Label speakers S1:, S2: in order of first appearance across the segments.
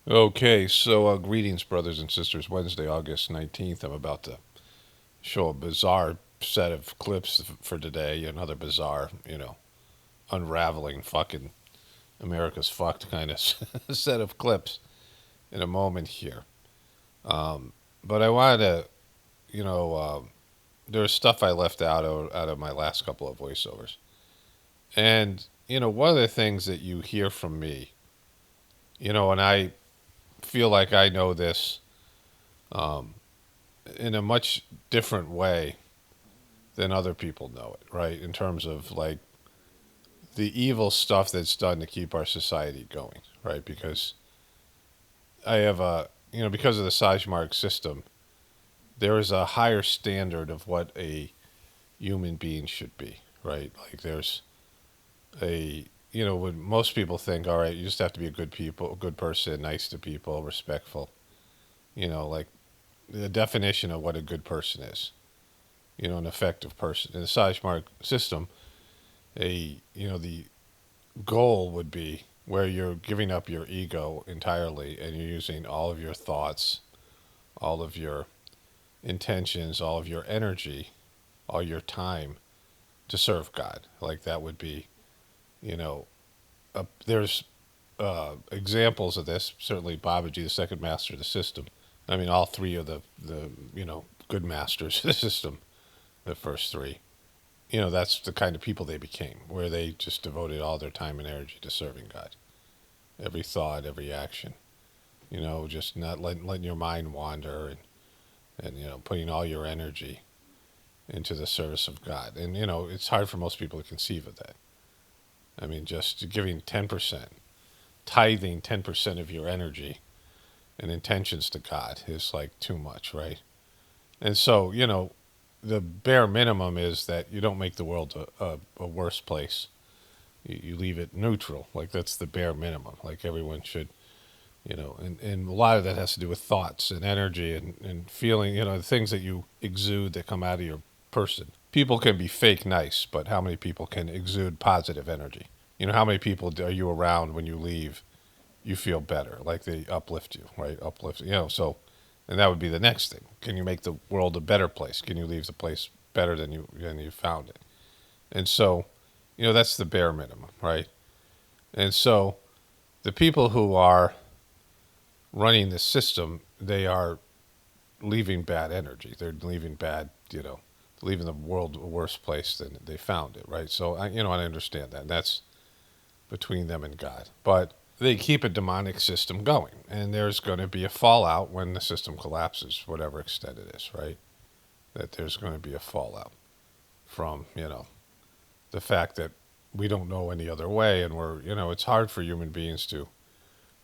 S1: Okay, so greetings, brothers and sisters. Wednesday, August 19th. I'm about to show a bizarre set of clips for today. Another bizarre, unraveling fucking America's fucked kind of set of clips in a moment here. But I wanted to, there's stuff I left out of my last couple of voiceovers. And, one of the things that you hear from me, and I feel like I know this um, in a much different way than other people know it, right? In terms of like the evil stuff that's done to keep our society going, right? Because I have because of the Sajmark system, there is a higher standard of what a human being should be, right? Like there's when most people think, all right, you just have to be a good person, nice to people, respectful, like the definition of what a good person is, an effective person. In the Sajmark system, the goal would be where you're giving up your ego entirely and you're using all of your thoughts, all of your intentions, all of your energy, all your time to serve God. Like that would be, you know, there's examples of this. Certainly, Babaji, the second master of the system. I mean, all three of the good masters of the system, the first three. That's the kind of people they became, where they just devoted all their time and energy to serving God. Every thought, every action. Just not letting your mind wander and putting all your energy into the service of God. And, it's hard for most people to conceive of that. I mean, just giving 10%, tithing 10% of your energy and intentions to God is like too much, right? And so, the bare minimum is that you don't make the world a worse place. You leave it neutral. Like that's the bare minimum. Like everyone should and a lot of that has to do with thoughts and energy and feeling, the things that you exude that come out of your person. People can be fake nice, but how many people can exude positive energy? How many people are you around when you leave? You feel better, like they uplift you, right? Uplift, so, and that would be the next thing. Can you make the world a better place? Can you leave the place better than you found it? And so, that's the bare minimum, right? And so, the people who are running the system, they are leaving bad energy. They're leaving bad, leaving the world a worse place than they found it, right? So, I understand that. And that's between them and God. But they keep a demonic system going. And there's going to be a fallout when the system collapses, whatever extent it is, right? That there's going to be a fallout from, the fact that we don't know any other way. And it's hard for human beings to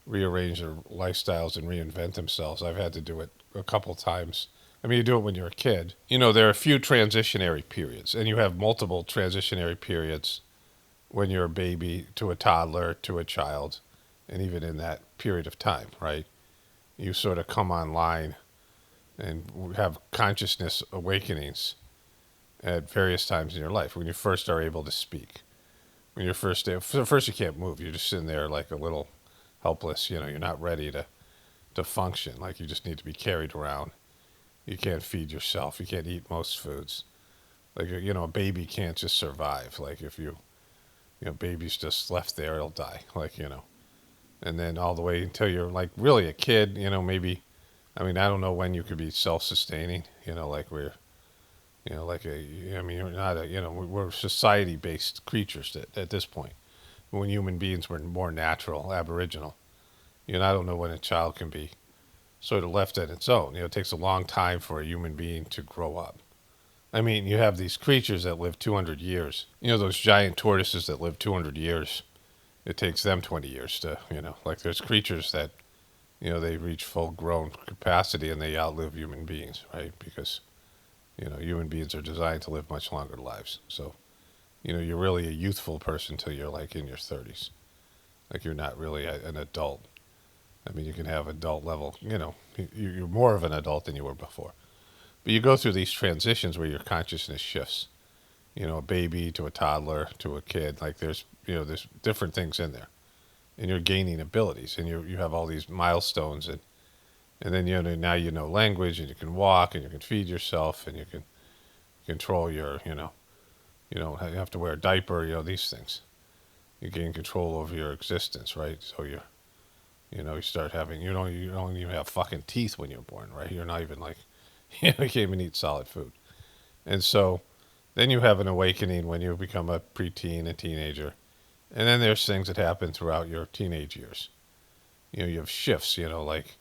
S1: rearrange their lifestyles and reinvent themselves. I've had to do it a couple times. I mean, you do it when you're a kid. There are a few transitionary periods, and you have multiple transitionary periods when you're a baby to a toddler to a child, and even in that period of time, right? You sort of come online and have consciousness awakenings at various times in your life. When you first are able to speak, when you're first you can't move. You're just sitting there like a little helpless. You're not ready to function. Like you just need to be carried around. You can't feed yourself. You can't eat most foods. Like a baby can't just survive. Like if baby's just left there, it'll die. Like and then all the way until you're like really a kid. Maybe. I mean, I don't know when you could be self-sustaining. Like we're. Like I mean, you're not a. We're society-based creatures at this point. When human beings were more natural, aboriginal. I don't know when a child can be sort of left on its own. It takes a long time for a human being to grow up. I mean, you have these creatures that live 200 years. Those giant tortoises that live 200 years. It takes them 20 years to, like there's creatures that, they reach full grown capacity and they outlive human beings, right? Because, human beings are designed to live much longer lives. So, you're really a youthful person till you're like in your 30s. Like you're not really an adult. I mean, you can have adult level, you're more of an adult than you were before. But you go through these transitions where your consciousness shifts, a baby to a toddler to a kid. Like there's different things in there. and you're gaining abilities, and you have all these milestones, and then now you know language, and you can walk, and you can feed yourself, and you can control your you have to wear a diaper, these things. You gain control over your existence, right? So you start having you don't even have fucking teeth when you're born, right? You're not even like you can't even eat solid food, and so then you have an awakening when you become a preteen, a teenager, and then there's things that happen throughout your teenage years. You have shifts, like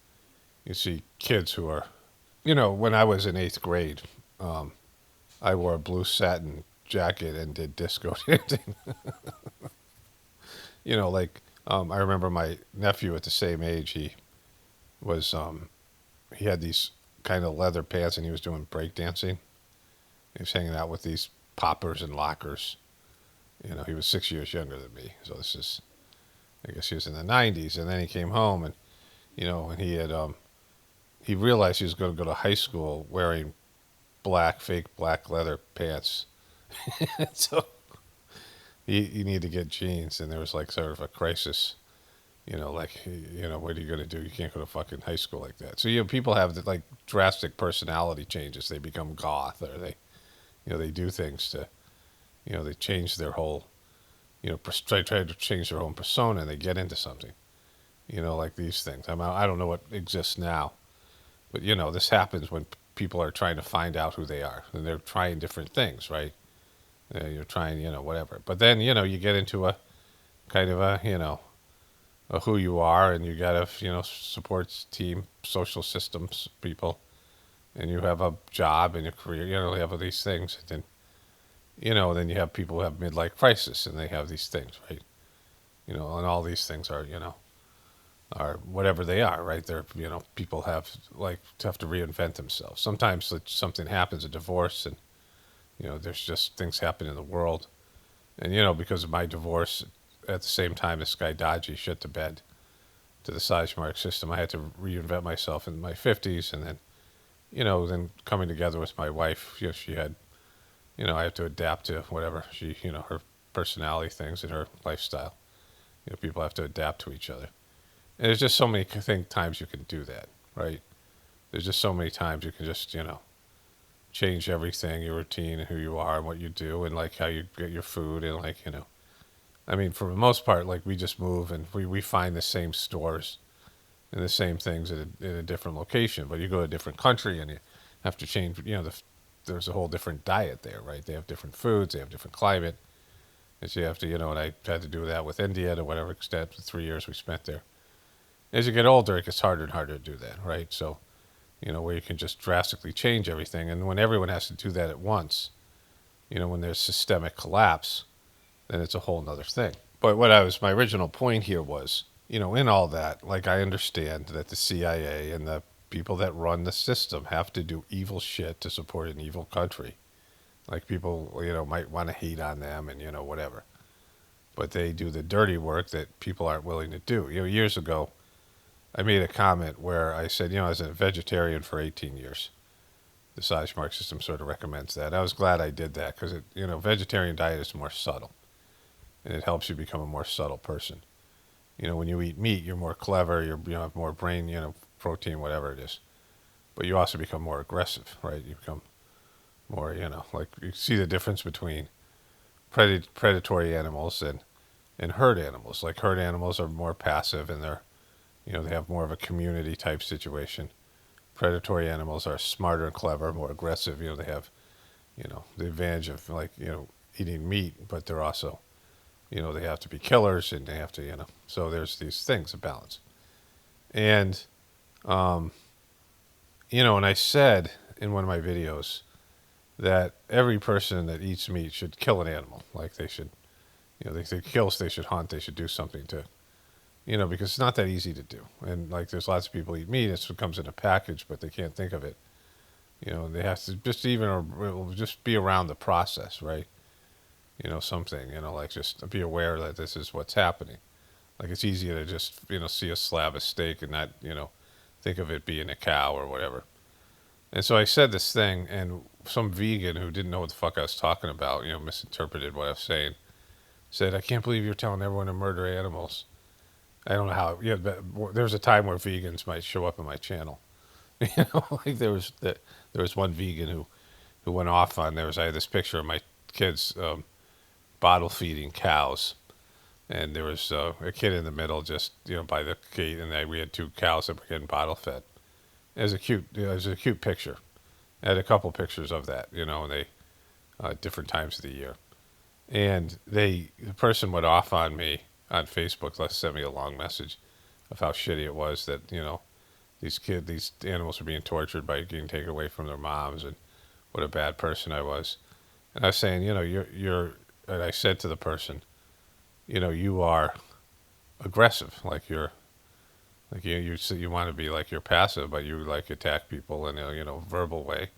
S1: you see kids who are, when I was in eighth grade, um, I wore a blue satin jacket and did disco dancing. Like I remember my nephew at the same age. Was he had these kind of leather pants and he was doing breakdancing. He was hanging out with these poppers and lockers. He was 6 years younger than me, so this is I guess he was in the '90s, and then he came home and and he realized he was going to go to high school wearing fake black leather pants. So he needed to get jeans, and there was like sort of a crisis. Like what are you going to do? You can't go to fucking high school like that. So people have like drastic personality changes. They become goth, or they do things to they change their whole try to change their own persona, and they get into something. Like these things. I don't know what exists now, but this happens when people are trying to find out who they are, and they're trying different things, right? You're trying, whatever. But then, you get into a kind of a who you are, and you got a, supports team, social systems people, and you have a job and a career, you have all these things. And then you have people who have midlife crisis, and they have these things, right? And all these things are whatever they are, right? They're, people have to reinvent themselves. Sometimes something happens, a divorce, and, there's just things happen in the world. And, because of my divorce, at the same time this guy Dodgy shit to bed to the Sizemore system, I had to reinvent myself in my 50s. And then, then coming together with my wife, she had, I have to adapt to whatever she, her personality things and her lifestyle. People have to adapt to each other. And there's just so many times you can do that, right? There's just so many times you can just, change everything, your routine and who you are and what you do and like how you get your food and like, I mean, for the most part, like we just move and we find the same stores and the same things in a different location. But you go to a different country and you have to change, there's a whole different diet there, right? They have different foods, they have different climate. And so you have to, and I had to do that with India to whatever extent, the 3 years we spent there. As you get older, it gets harder and harder to do that, right? So, where you can just drastically change everything. And when everyone has to do that at once, when there's systemic collapse, then it's a whole nother thing. But my original point here was, in all that, like I understand that the CIA and the people that run the system have to do evil shit to support an evil country. Like people, might want to hate on them and, whatever. But they do the dirty work that people aren't willing to do. Years ago, I made a comment where I said, I was a vegetarian for 18 years. The Sizemore system sort of recommends that. I was glad I did that because, vegetarian diet is more subtle. And it helps you become a more subtle person. When you eat meat, you're more clever, you have more brain, protein, whatever it is. But you also become more aggressive, right? You become more, like you see the difference between predatory animals and herd animals. Like herd animals are more passive and they have more of a community type situation. Predatory animals are smarter and clever, more aggressive. They have, the advantage of like, eating meat, but they're also, they have to be killers and they have to, so there's these things, a balance. And, and I said in one of my videos that every person that eats meat should kill an animal. Like they should, they kill, they should hunt, they should do something to, because it's not that easy to do. And like there's lots of people eat meat, it comes in a package, but they can't think of it. They have to just be around the process, right? Something, like just be aware that this is what's happening. Like it's easy to just, see a slab of steak and not, think of it being a cow or whatever. And so I said this thing, and some vegan who didn't know what the fuck I was talking about, misinterpreted what I was saying, said, I can't believe you're telling everyone to murder animals. I don't know how. Yeah, but there was a time where vegans might show up on my channel. Like there was one vegan who went off on. I had this picture of my kids bottle feeding cows, and there was a kid in the middle, just by the gate, and we had two cows that were getting bottle fed. It was a cute picture. I had a couple pictures of that, and they different times of the year. And the person went off on me on Facebook. Sent me a long message of how shitty it was that these animals are being tortured by getting taken away from their moms, and what a bad person I was. And I was saying, and I said to the person, you are aggressive, like you want to be like you're passive, but you like attack people in a verbal way,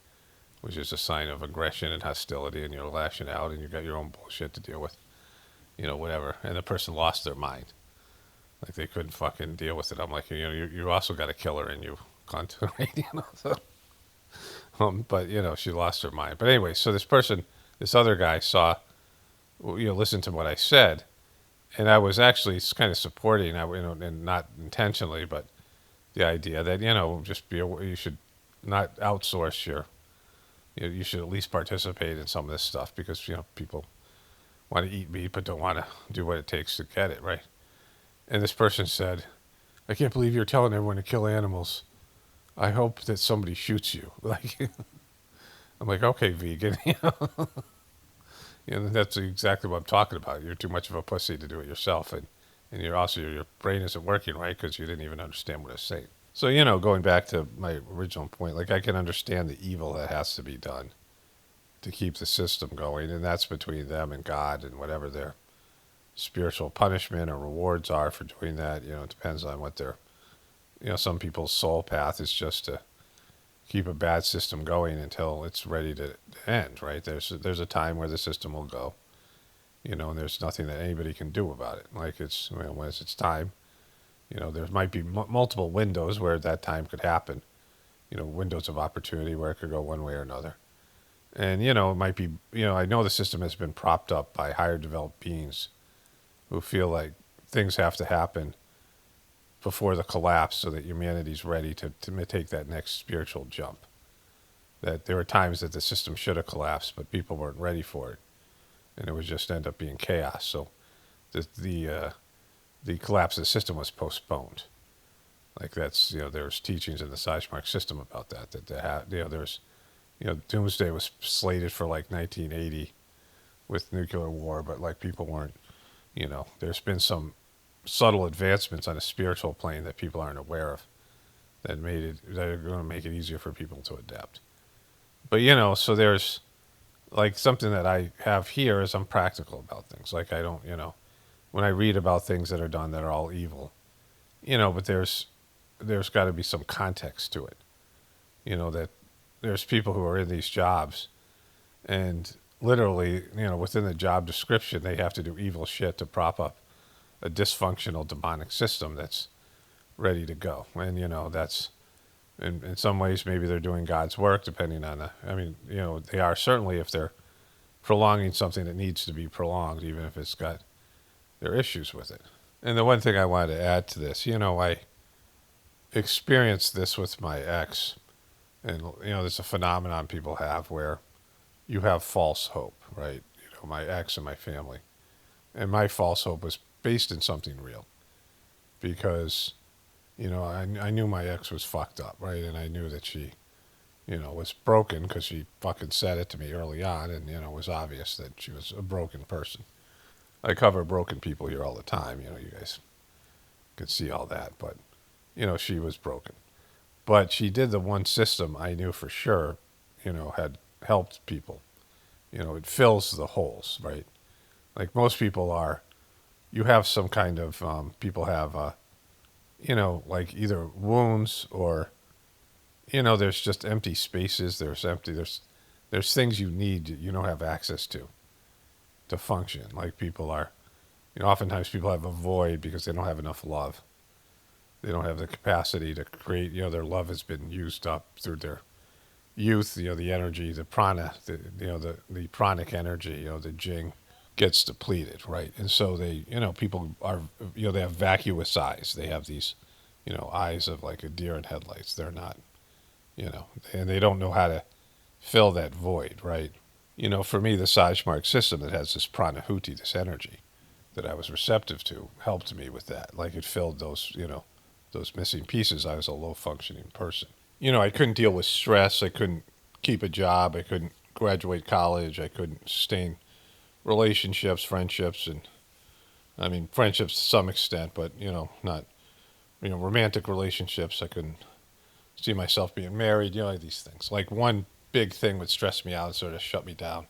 S1: which is a sign of aggression and hostility, and you're lashing out, and you got your own bullshit to deal with, whatever. And the person lost their mind, like they couldn't fucking deal with it. I'm like, you also got a killer in you, cunt, right? So, but she lost her mind. But anyway, so this other guy saw, listened to what I said, and I was actually kind of supporting, and not intentionally, but the idea that just you should not outsource you should at least participate in some of this stuff, because people want to eat meat but don't want to do what it takes to get it right. And this person said, "I can't believe you're telling everyone to kill animals. I hope that somebody shoots you." Like, I'm like, okay, vegan, that's exactly what I'm talking about. You're too much of a pussy to do it yourself, and you're also your brain isn't working right because you didn't even understand what I was saying. So going back to my original point, like I can understand the evil that has to be done to keep the system going, and that's between them and God and whatever their spiritual punishment or rewards are for doing that. It depends on what their, some people's soul path is just to keep a bad system going until it's ready to end, right? There's a time where the system will go, and there's nothing that anybody can do about it. Like when it's time, there might be multiple windows where that time could happen, windows of opportunity where it could go one way or another. And, it might be, I know the system has been propped up by higher developed beings who feel like things have to happen before the collapse so that humanity's ready to take that next spiritual jump. That there were times that the system should have collapsed, but people weren't ready for it, and it would just end up being chaos. So the collapse of the system was postponed. Like that's there's teachings in the Sashmark system about that. There's Doomsday was slated for like 1980 with nuclear war, but like people weren't. There's been some subtle advancements on a spiritual plane that people aren't aware of that are going to make it easier for people to adapt. But so there's like something that I have here is I'm practical about things. Like I don't, when I read about things that are done that are all evil, but there's got to be some context to it. That there's people who are in these jobs, and literally, within the job description, they have to do evil shit to prop up a dysfunctional demonic system that's ready to go. And that's in some ways maybe they're doing God's work, depending on they are certainly if they're prolonging something that needs to be prolonged, even if it's got their issues with it. And the one thing I wanted to add to this, I experienced this with my ex, and there's a phenomenon people have where you have false hope, right? My ex and my family, and my false hope was based in something real, because I knew my ex was fucked up, right? And I knew that she was broken because she fucking said it to me early on, and it was obvious that she was a broken person. I cover broken people here all the time, you guys can see all that, but she was broken. But she did the one system I knew for sure, had helped people. It fills the holes, right? Like most people are, you have some kind of, people have, like either wounds or, there's just empty spaces. There's things you need you don't have access to function. Like people are, oftentimes people have a void because they don't have enough love. They don't have the capacity to create, their love has been used up through their youth, the energy, the prana, the pranic energy, the jing. gets depleted, right? And so they, people are, they have vacuous eyes. They have these, eyes of like a deer in headlights. They're not, and they don't know how to fill that void, right? For me, the Sajmark system that has this Pranhuiti, this energy that I was receptive to, helped me with that. Like it filled those, those missing pieces. I was a low functioning person. I couldn't deal with stress. I couldn't keep a job. I couldn't graduate college. I couldn't sustain relationships, friendships, and I mean friendships to some extent, but not romantic relationships. I couldn't see myself being married. Like these things. Like one big thing would stress me out and sort of shut me down,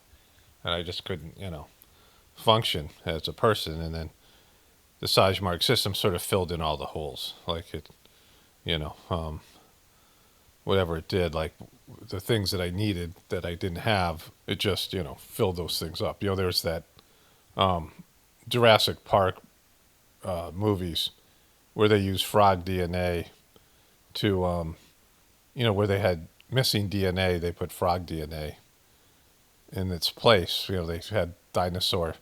S1: and I just couldn't function as a person. And then the Sajmark system sort of filled in all the holes, like it, you know, um, whatever it did, like the things that I needed that I didn't have, it just filled those things up. There's that um, Jurassic Park movies where they use frog DNA to, where they had missing DNA, they put frog DNA in its place. They had dinosaur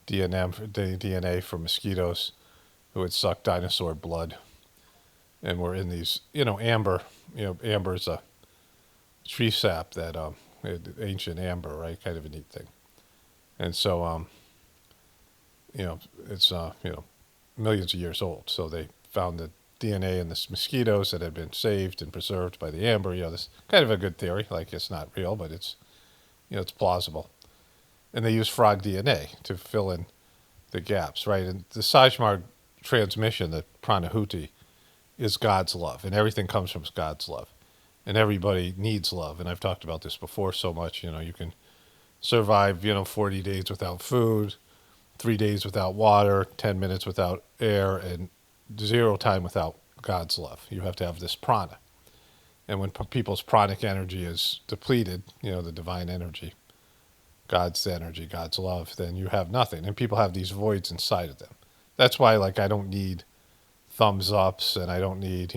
S1: DNA from mosquitoes who had sucked dinosaur blood and were in these, amber. Amber is a tree sap that ancient amber, right? Kind of a neat thing. And so, it's millions of years old. So they found the DNA in the mosquitoes that had been saved and preserved by the amber. This kind of a good theory. Like it's not real, but it's it's plausible. And they use frog DNA to fill in the gaps, right? And the Sajmar transmission, the Pranhuiti, is God's love, and everything comes from God's love, and everybody needs love. And I've talked about this before so much. You can survive 40 days without food, 3 days without water, 10 minutes without air, and 0 time without God's love. You have to have this prana. And when people's pranic energy is depleted, the divine energy, God's energy, God's love, then you have nothing. And people have these voids inside of them. That's why, like, I don't need thumbs ups and I don't need,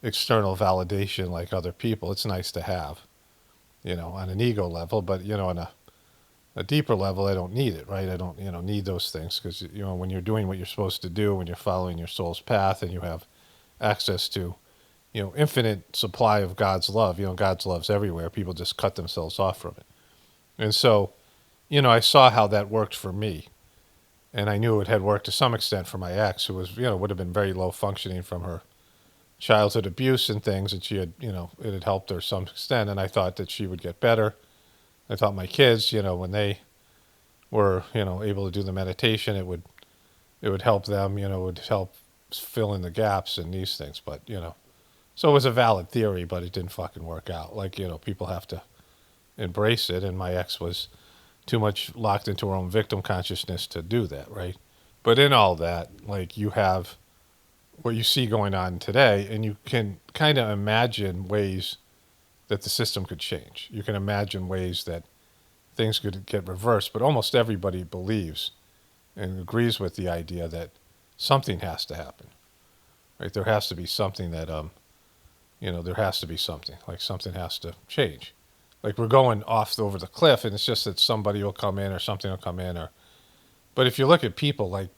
S1: external validation like other people. It's nice to have, on an ego level, but, on a deeper level, I don't need it, right? I don't, need those things because, when you're doing what you're supposed to do, when you're following your soul's path and you have access to, infinite supply of God's love, God's love's everywhere. People just cut themselves off from it. And so, I saw how that worked for me. And I knew it had worked to some extent for my ex, who was, would have been very low functioning from her childhood abuse and things. And she had, it had helped her to some extent. And I thought that she would get better. I thought my kids, when they were, able to do the meditation, it would help them, it would help fill in the gaps and these things. But, so it was a valid theory, but it didn't fucking work out. Like, people have to embrace it. And my ex was too much locked into her own victim consciousness to do that, right? But in all that, like, you have what you see going on today, and you can kind of imagine ways that the system could change. You can imagine ways that things could get reversed, but almost everybody believes and agrees with the idea that something has to happen, right? There has to be something that, there has to be something, like something has to change. Like we're going off over the cliff and it's just that somebody will come in or something will come in but if you look at people, like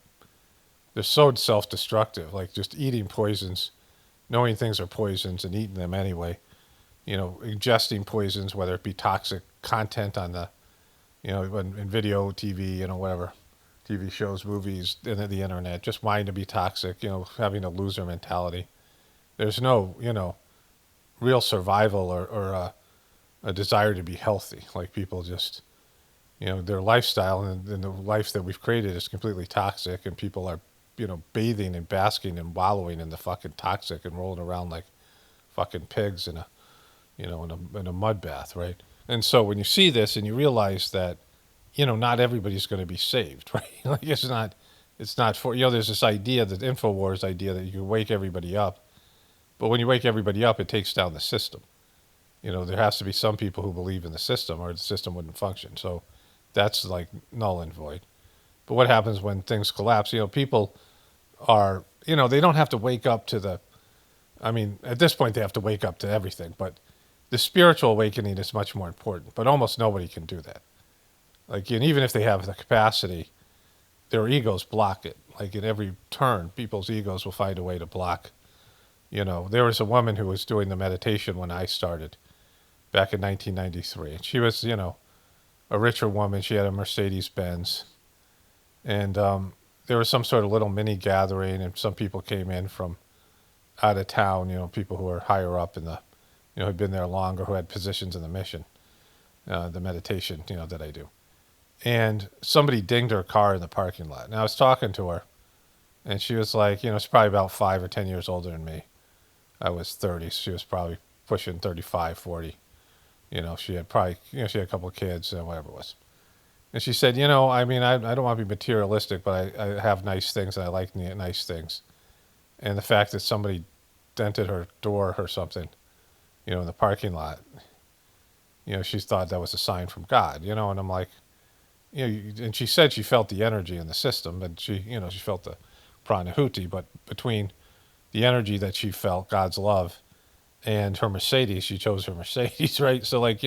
S1: they're so self-destructive, like just eating poisons, knowing things are poisons and eating them anyway, ingesting poisons, whether it be toxic content on the, in video, TV, whatever, TV shows, movies, and the internet, just wanting to be toxic, having a loser mentality. There's no, real survival or a desire to be healthy. Like people just, their lifestyle and the life that we've created is completely toxic, and people are, bathing and basking and wallowing in the fucking toxic and rolling around like fucking pigs in a, in a mud bath, right? And so when you see this and you realize that, not everybody's going to be saved, right? Like it's not for, there's this idea, the InfoWars idea that you can wake everybody up, but when you wake everybody up, it takes down the system. There has to be some people who believe in the system or the system wouldn't function. So that's like null and void. But what happens when things collapse? People are, they don't have to wake up to the, I mean, at this point they have to wake up to everything, but the spiritual awakening is much more important, but almost nobody can do that. Like, and even if they have the capacity, their egos block it. Like in every turn, people's egos will find a way to block. There was a woman who was doing the meditation when I started back in 1993. And she was, a richer woman. She had a Mercedes Benz. And there was some sort of little mini gathering, and some people came in from out of town, people who were higher up in the, had been there longer, who had positions in the mission, the meditation, that I do. And somebody dinged her car in the parking lot. And I was talking to her, and she was like, she's probably about 5 or 10 years older than me. I was 30, so she was probably pushing 35, 40. She had probably, she had a couple of kids and whatever it was. And she said, I mean, I don't want to be materialistic, but I have nice things and I like nice things. And the fact that somebody dented her door or something, in the parking lot, she thought that was a sign from God, and I'm like, and she said she felt the energy in the system, and she felt the Pranhuiti, but between the energy that she felt, God's love, and her Mercedes, she chose her Mercedes, right? So like,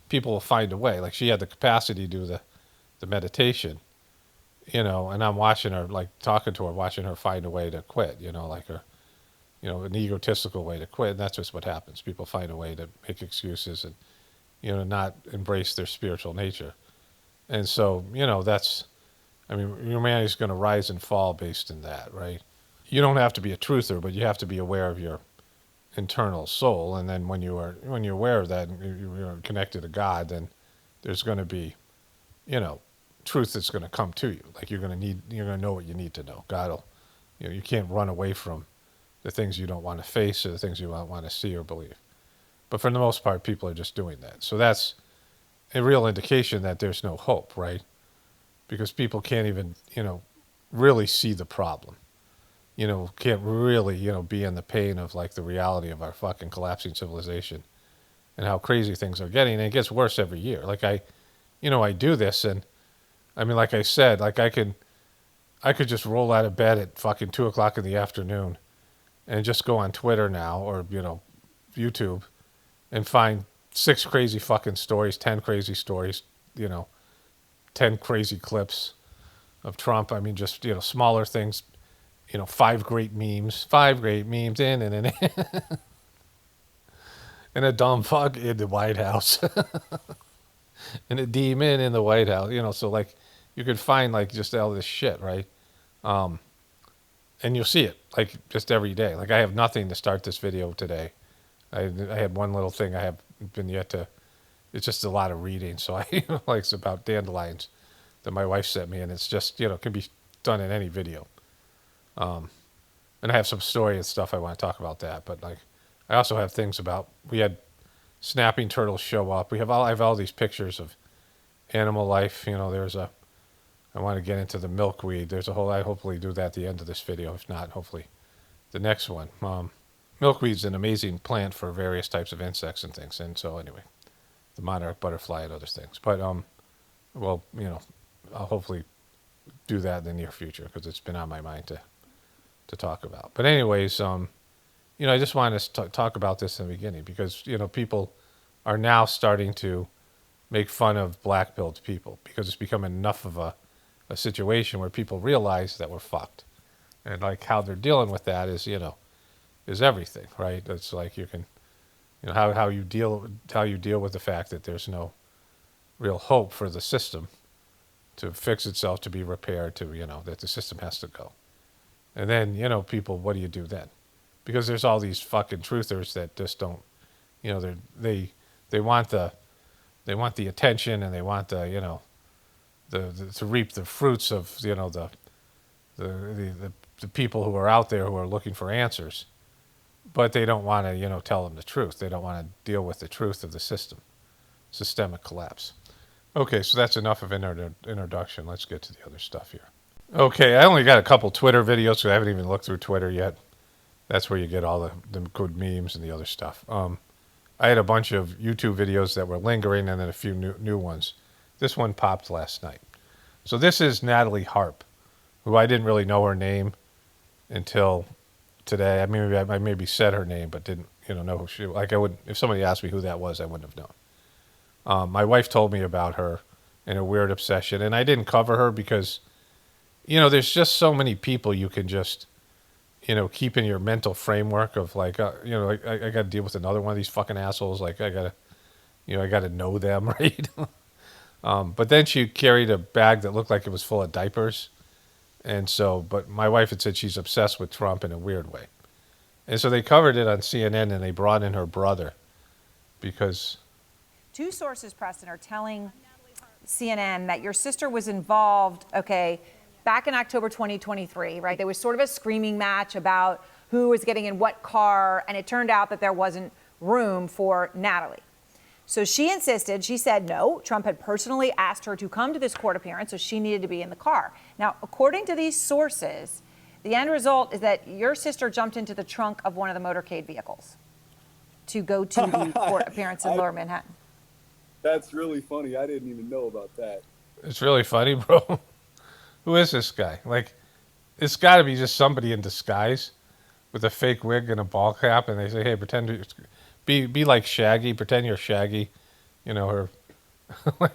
S1: people will find a way. Like she had the capacity to do the meditation, and I'm watching her, like talking to her, watching her find a way to quit, like her, an egotistical way to quit. And that's just what happens. People find a way to make excuses and, not embrace their spiritual nature. And so, humanity's going to rise and fall based in that, right? You don't have to be a truther, but you have to be aware of your internal soul. And then when you're aware of that, and you're connected to God, then there's going to be, truth that's going to come to you. Like you're going to know what you need to know. God will, you can't run away from the things you don't want to face or the things you don't want to see or believe. But for the most part, people are just doing that. So that's a real indication that there's no hope, right? Because people can't even, really see the problem. Can't really, be in the pain of like the reality of our fucking collapsing civilization and how crazy things are getting. And it gets worse every year. Like I do this, and I mean, like I said, like I could just roll out of bed at fucking 2:00 in the afternoon and just go on Twitter now or, YouTube and find 6 crazy fucking stories, 10 crazy stories, 10 crazy clips of Trump. I mean, just, smaller things, 5 great memes in and a dumb fuck in the White House and a demon in the White House, so like you could find like just all this shit, right? And you'll see it like just every day. Like I have nothing to start this video today. I had one little thing I have been yet to. It's just a lot of reading. So I like it's about dandelions that my wife sent me, and it's just can be done in any video. And I have some story and stuff I want to talk about that. But like I also have things about we had snapping turtles show up. I have all these pictures of animal life. I want to get into the milkweed. There's a whole. I hopefully do that at the end of this video. If not, hopefully the next one. Milkweed's an amazing plant for various types of insects and things. And so anyway, the monarch butterfly and other things. But I'll hopefully do that in the near future because it's been on my mind to talk about. But anyways, I just wanted to talk about this in the beginning because people are now starting to make fun of black-pilled people because it's become enough of a situation where people realize that we're fucked, and like how they're dealing with that is is everything, right? It's like you can, how you deal with the fact that there's no real hope for the system to fix itself, to be repaired, to that the system has to go, and then people, what do you do then? Because there's all these fucking truthers that just don't, they want the attention and they want the to reap the fruits of the people who are out there who are looking for answers, but they don't want to tell them the truth. They don't want to deal with the truth of the systemic collapse. Okay, so that's enough of an introduction. Let's get to the other stuff here. Okay, I only got a couple Twitter videos, so I haven't even looked through Twitter yet. That's where you get all the good memes and the other stuff. I had a bunch of YouTube videos that were lingering and then a few new ones. This one popped last night. So this is Natalie Harp, who I didn't really know her name until today. I mean, I maybe said her name, but didn't know who she was. Like I would, if somebody asked me who that was, I wouldn't have known. My wife told me about her and a weird obsession. And I didn't cover her because, there's just so many people you can just, keep in your mental framework of like, like I got to deal with another one of these fucking assholes. Like I got to know them, right? But then she carried a bag that looked like it was full of diapers. And so, but my wife had said she's obsessed with Trump in a weird way. And so they covered it on CNN and they brought in her brother because.
S2: Two sources, Preston, are telling CNN that your sister was involved, back in October 2023, right? There was sort of a screaming match about who was getting in what car, and it turned out that there wasn't room for Natalie. So she insisted, she said no, Trump had personally asked her to come to this court appearance, so she needed to be in the car. Now, according to these sources, the end result is that your sister jumped into the trunk of one of the motorcade vehicles to go to the court appearance in Lower Manhattan.
S3: That's really funny. I didn't even know about that.
S1: It's really funny, bro. Who is this guy? Like, it's got to be just somebody in disguise with a fake wig and a ball cap, and they say, hey, pretend to be like Shaggy, pretend you're Shaggy, or like.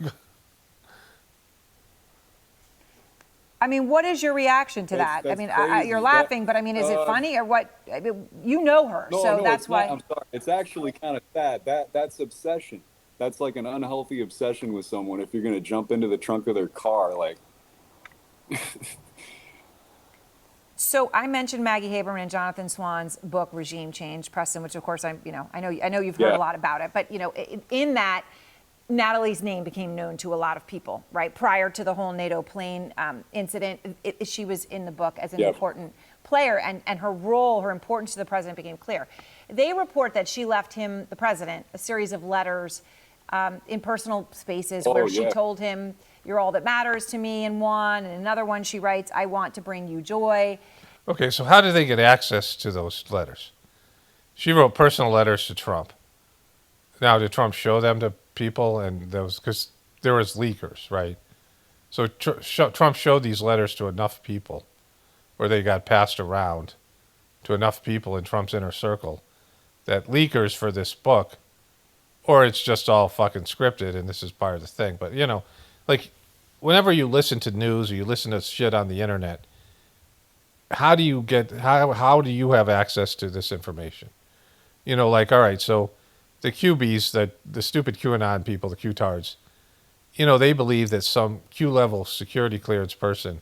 S2: I mean, what is your reaction to that? I mean, you're laughing, but I mean, is it funny or what? I mean, you know her, so that's why.
S3: I'm sorry. It's actually kind of sad. That's obsession. That's like an unhealthy obsession with someone. If you're going to jump into the trunk of their car, like.
S2: So I mentioned Maggie Haberman and Jonathan Swann's book Regime Change, Preston, which of course I know you've heard a lot about it, but in that, Natalie's name became known to a lot of people, right? Prior to the whole NATO plane incident, she was in the book as an important player, and her role, her importance to the president became clear. They report that she left him, the president, a series of letters in personal spaces where she told him, "You're all that matters to me," in one, and another one she writes, "I want to bring you joy."
S1: Okay, so how did they get access to those letters? She wrote personal letters to Trump. Now, did Trump show them to people? And those, because there was leakers, right? So Trump showed these letters to enough people, where they got passed around to enough people in Trump's inner circle, that leakers for this book, or it's just all fucking scripted and this is part of the thing. But like, whenever you listen to news or you listen to shit on the internet, how do you have access to this information? Like, all right, so the QBs, the stupid QAnon people, the Q-tards, they believe that some Q-level security clearance person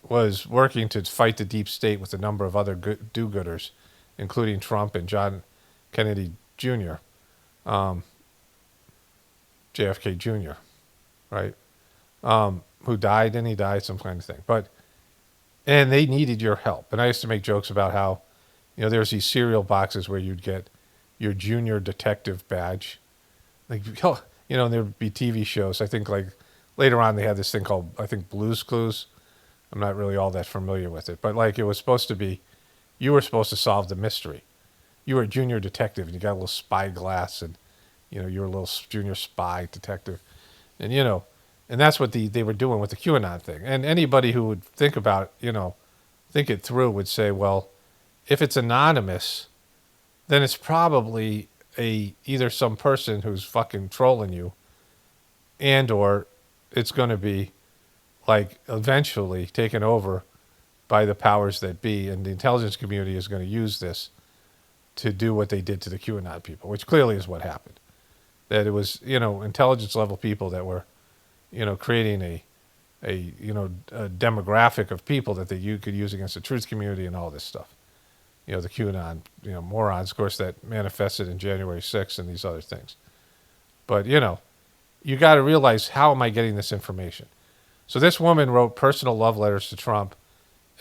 S1: was working to fight the deep state with a number of other do-gooders, including Trump and John Kennedy Jr., JFK Jr., right? Who died, and he died, some kind of thing. And they needed your help. And I used to make jokes about how, there's these cereal boxes where you'd get your junior detective badge. Like, and there'd be TV shows. I think like later on they had this thing called, I think, Blue's Clues. I'm not really all that familiar with it. But like, it was supposed to be, you were supposed to solve the mystery. You were a junior detective and you got a little spy glass and, you were a little junior spy detective. And, and that's what they were doing with the QAnon thing. And anybody who would think about, think it through would say, well, if it's anonymous, then it's probably either some person who's fucking trolling you, and or it's going to be like eventually taken over by the powers that be, and the intelligence community is going to use this to do what they did to the QAnon people, which clearly is what happened. That it was, intelligence level people that were, creating a demographic of people that you could use against the truth community and all this stuff. The QAnon, morons, of course, that manifested in January 6th and these other things. But, you got to realize, how am I getting this information? So this woman wrote personal love letters to Trump,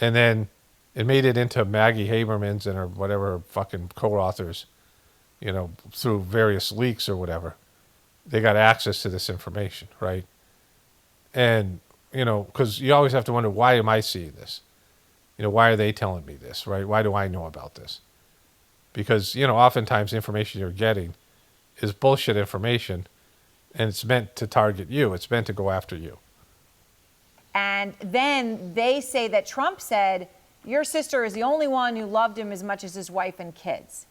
S1: and then it made it into Maggie Haberman's and her whatever fucking co-authors, through various leaks or whatever. They got access to this information, right? And, because you always have to wonder, why am I seeing this? Why are they telling me this, right? Why do I know about this? Because, oftentimes the information you're getting is bullshit information, and it's meant to target you. It's meant to go after you.
S2: And then they say that Trump said, your sister is the only one who loved him as much as his wife and kids.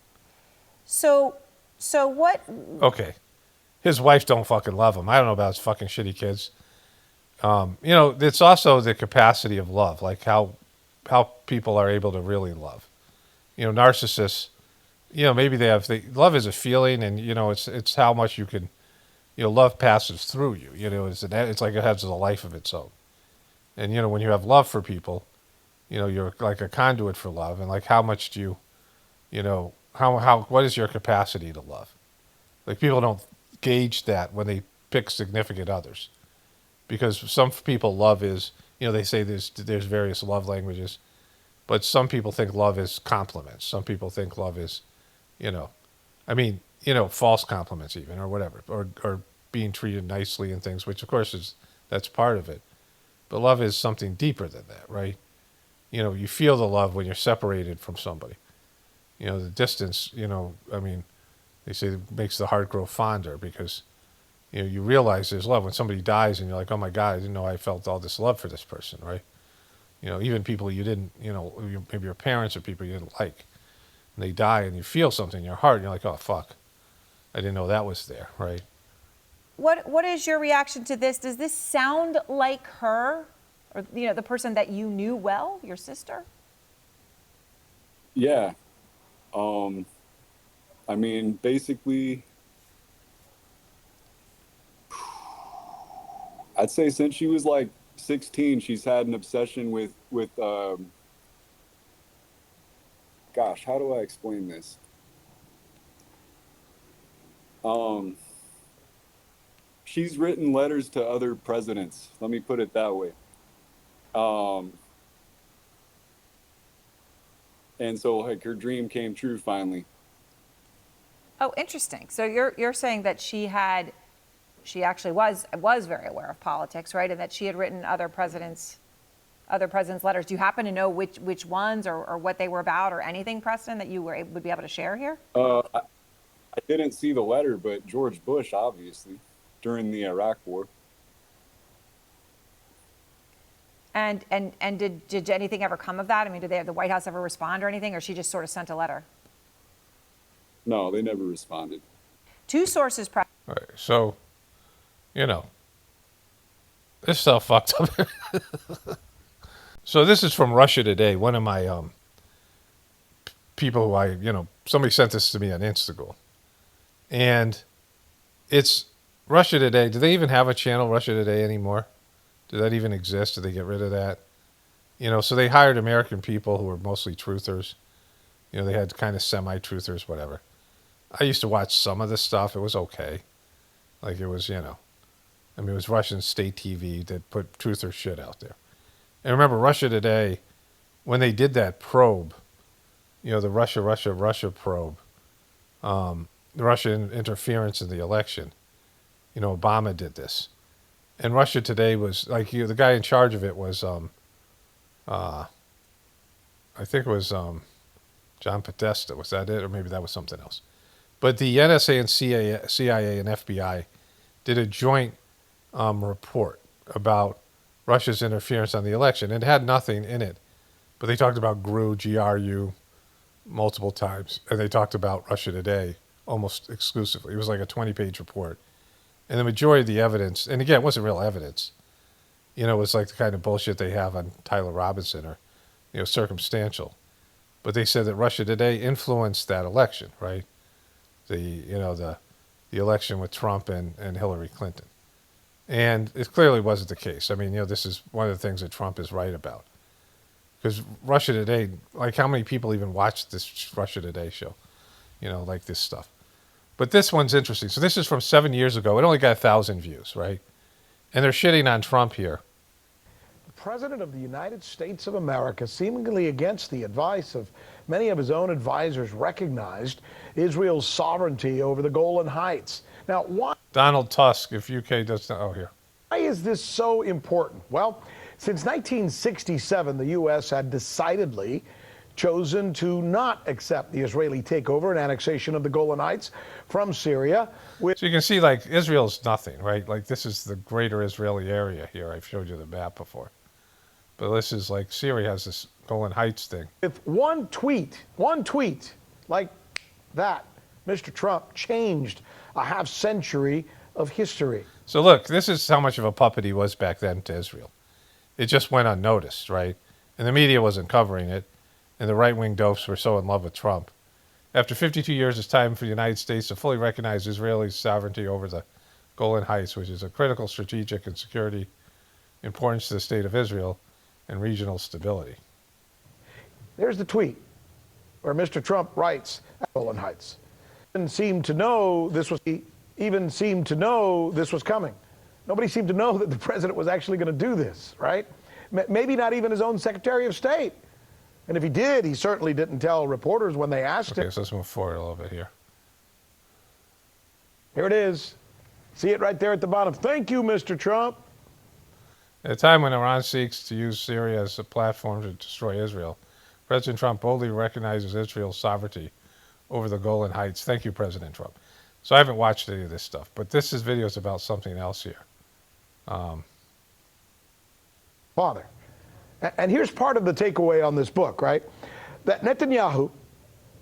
S2: So what?
S1: Okay. his wife don't fucking love him. I don't know about his fucking shitty kids. It's also the capacity of love, like how people are able to really love. Narcissists, maybe love is a feeling, and it's how much you can, love passes through you. It's like it has a life of its own. And when you have love for people, you're like a conduit for love, and like how much do you, how what is your capacity to love? Like people don't gauge that when they pick significant others, because some people love is, they say there's various love languages, but some people think love is compliments. Some people think love is, you know, false compliments even, or whatever, or being treated nicely and things, which of course that's part of it. But love is something deeper than that, right? You feel the love when you're separated from somebody. The distance, they say it makes the heart grow fonder because, you realize there's love when somebody dies and you're like, oh my God, I didn't know I felt all this love for this person, right? Even people you didn't, maybe your parents or people you didn't like, and they die and you feel something in your heart and you're like, oh fuck, I didn't know that was there, right?
S2: What is your reaction to this? Does this sound like her, or the person that you knew well, your sister?
S3: Yeah. Basically, I'd say since she was like 16, she's had an obsession with gosh, how do I explain this? Um, she's written letters to other presidents. Let me put it that way. Um, and so like her dream came true finally.
S2: Oh, interesting. So you're saying that she actually was very aware of politics, right? And that she had written other presidents' letters. Do you happen to know which ones or what they were about or anything, Preston, that you would be able to share here?
S3: I didn't see the letter, but George Bush, obviously, during the Iraq War.
S2: And did anything ever come of that? I mean, did the White House ever respond or anything, or she just sort of sent a letter?
S3: No, they never responded.
S2: Two sources.
S1: Right. So, this stuff fucked up. So this is from Russia Today. One of my people who somebody sent this to me on Instagram. And it's Russia Today. Do they even have a channel, Russia Today, anymore? Does that even exist? Did they get rid of that? So they hired American people who were mostly truthers. They had kind of semi-truthers, whatever. I used to watch some of this stuff. It was okay. Like it was, it was Russian state TV that put truther shit out there. And remember, Russia Today, when they did that probe, the Russia probe, the Russian interference in the election, Obama did this. And Russia Today was, like, the guy in charge of it was, I think it was John Podesta. Was that it? Or maybe that was something else. But the NSA and CIA and FBI did a joint report about Russia's interference on the election. It had nothing in it, but they talked about GRU, multiple times, and they talked about Russia Today almost exclusively. It was like a 20-page report. And the majority of the evidence, and again, it wasn't real evidence, it was like the kind of bullshit they have on Tyler Robinson or, circumstantial. But they said that Russia Today influenced that election, right? The election with Trump and Hillary Clinton. And it clearly wasn't the case. I mean, this is one of the things that Trump is right about. Because Russia Today, like how many people even watch this Russia Today show? Like this stuff. But this one's interesting. So this is from 7 years ago. It only got 1,000 views, right? And they're shitting on Trump here.
S4: The President of the United States of America, seemingly against the advice of many of his own advisors, recognized Israel's sovereignty over the Golan Heights. Now, why?
S1: Donald Tusk, if UK does not, oh, here.
S4: Why is this so important? Well, since 1967, the U.S. had decidedly chosen to not accept the Israeli takeover and annexation of the Golan Heights from Syria.
S1: So you can see, like, Israel's nothing, right? Like, this is the greater Israeli area here. I've showed you the map before. But this is like Syria has this Golan Heights thing.
S4: With one tweet like that, Mr. Trump changed a half century of history.
S1: So look, this is how much of a puppet he was back then to Israel. It just went unnoticed, right? And the media wasn't covering it, and the right-wing dopes were so in love with Trump. After 52 years, it's time for the United States to fully recognize Israeli sovereignty over the Golan Heights, which is a critical strategic and security importance to the state of Israel and regional stability.
S4: There's the tweet where Mr. Trump writes at Golan Heights. Even seemed to know this was coming. Nobody seemed to know that the president was actually going to do this, right? Maybe not even his own Secretary of State. And if he did, he certainly didn't tell reporters when they asked him.
S1: Okay, so let's move forward a little bit here.
S4: Here it is. See it right there at the bottom. Thank you, Mr. Trump.
S1: At a time when Iran seeks to use Syria as a platform to destroy Israel, President Trump boldly recognizes Israel's sovereignty over the Golan Heights. Thank you, President Trump. So I haven't watched any of this stuff, but this is videos about something else here.
S4: Father. And here's part of the takeaway on this book, right? That Netanyahu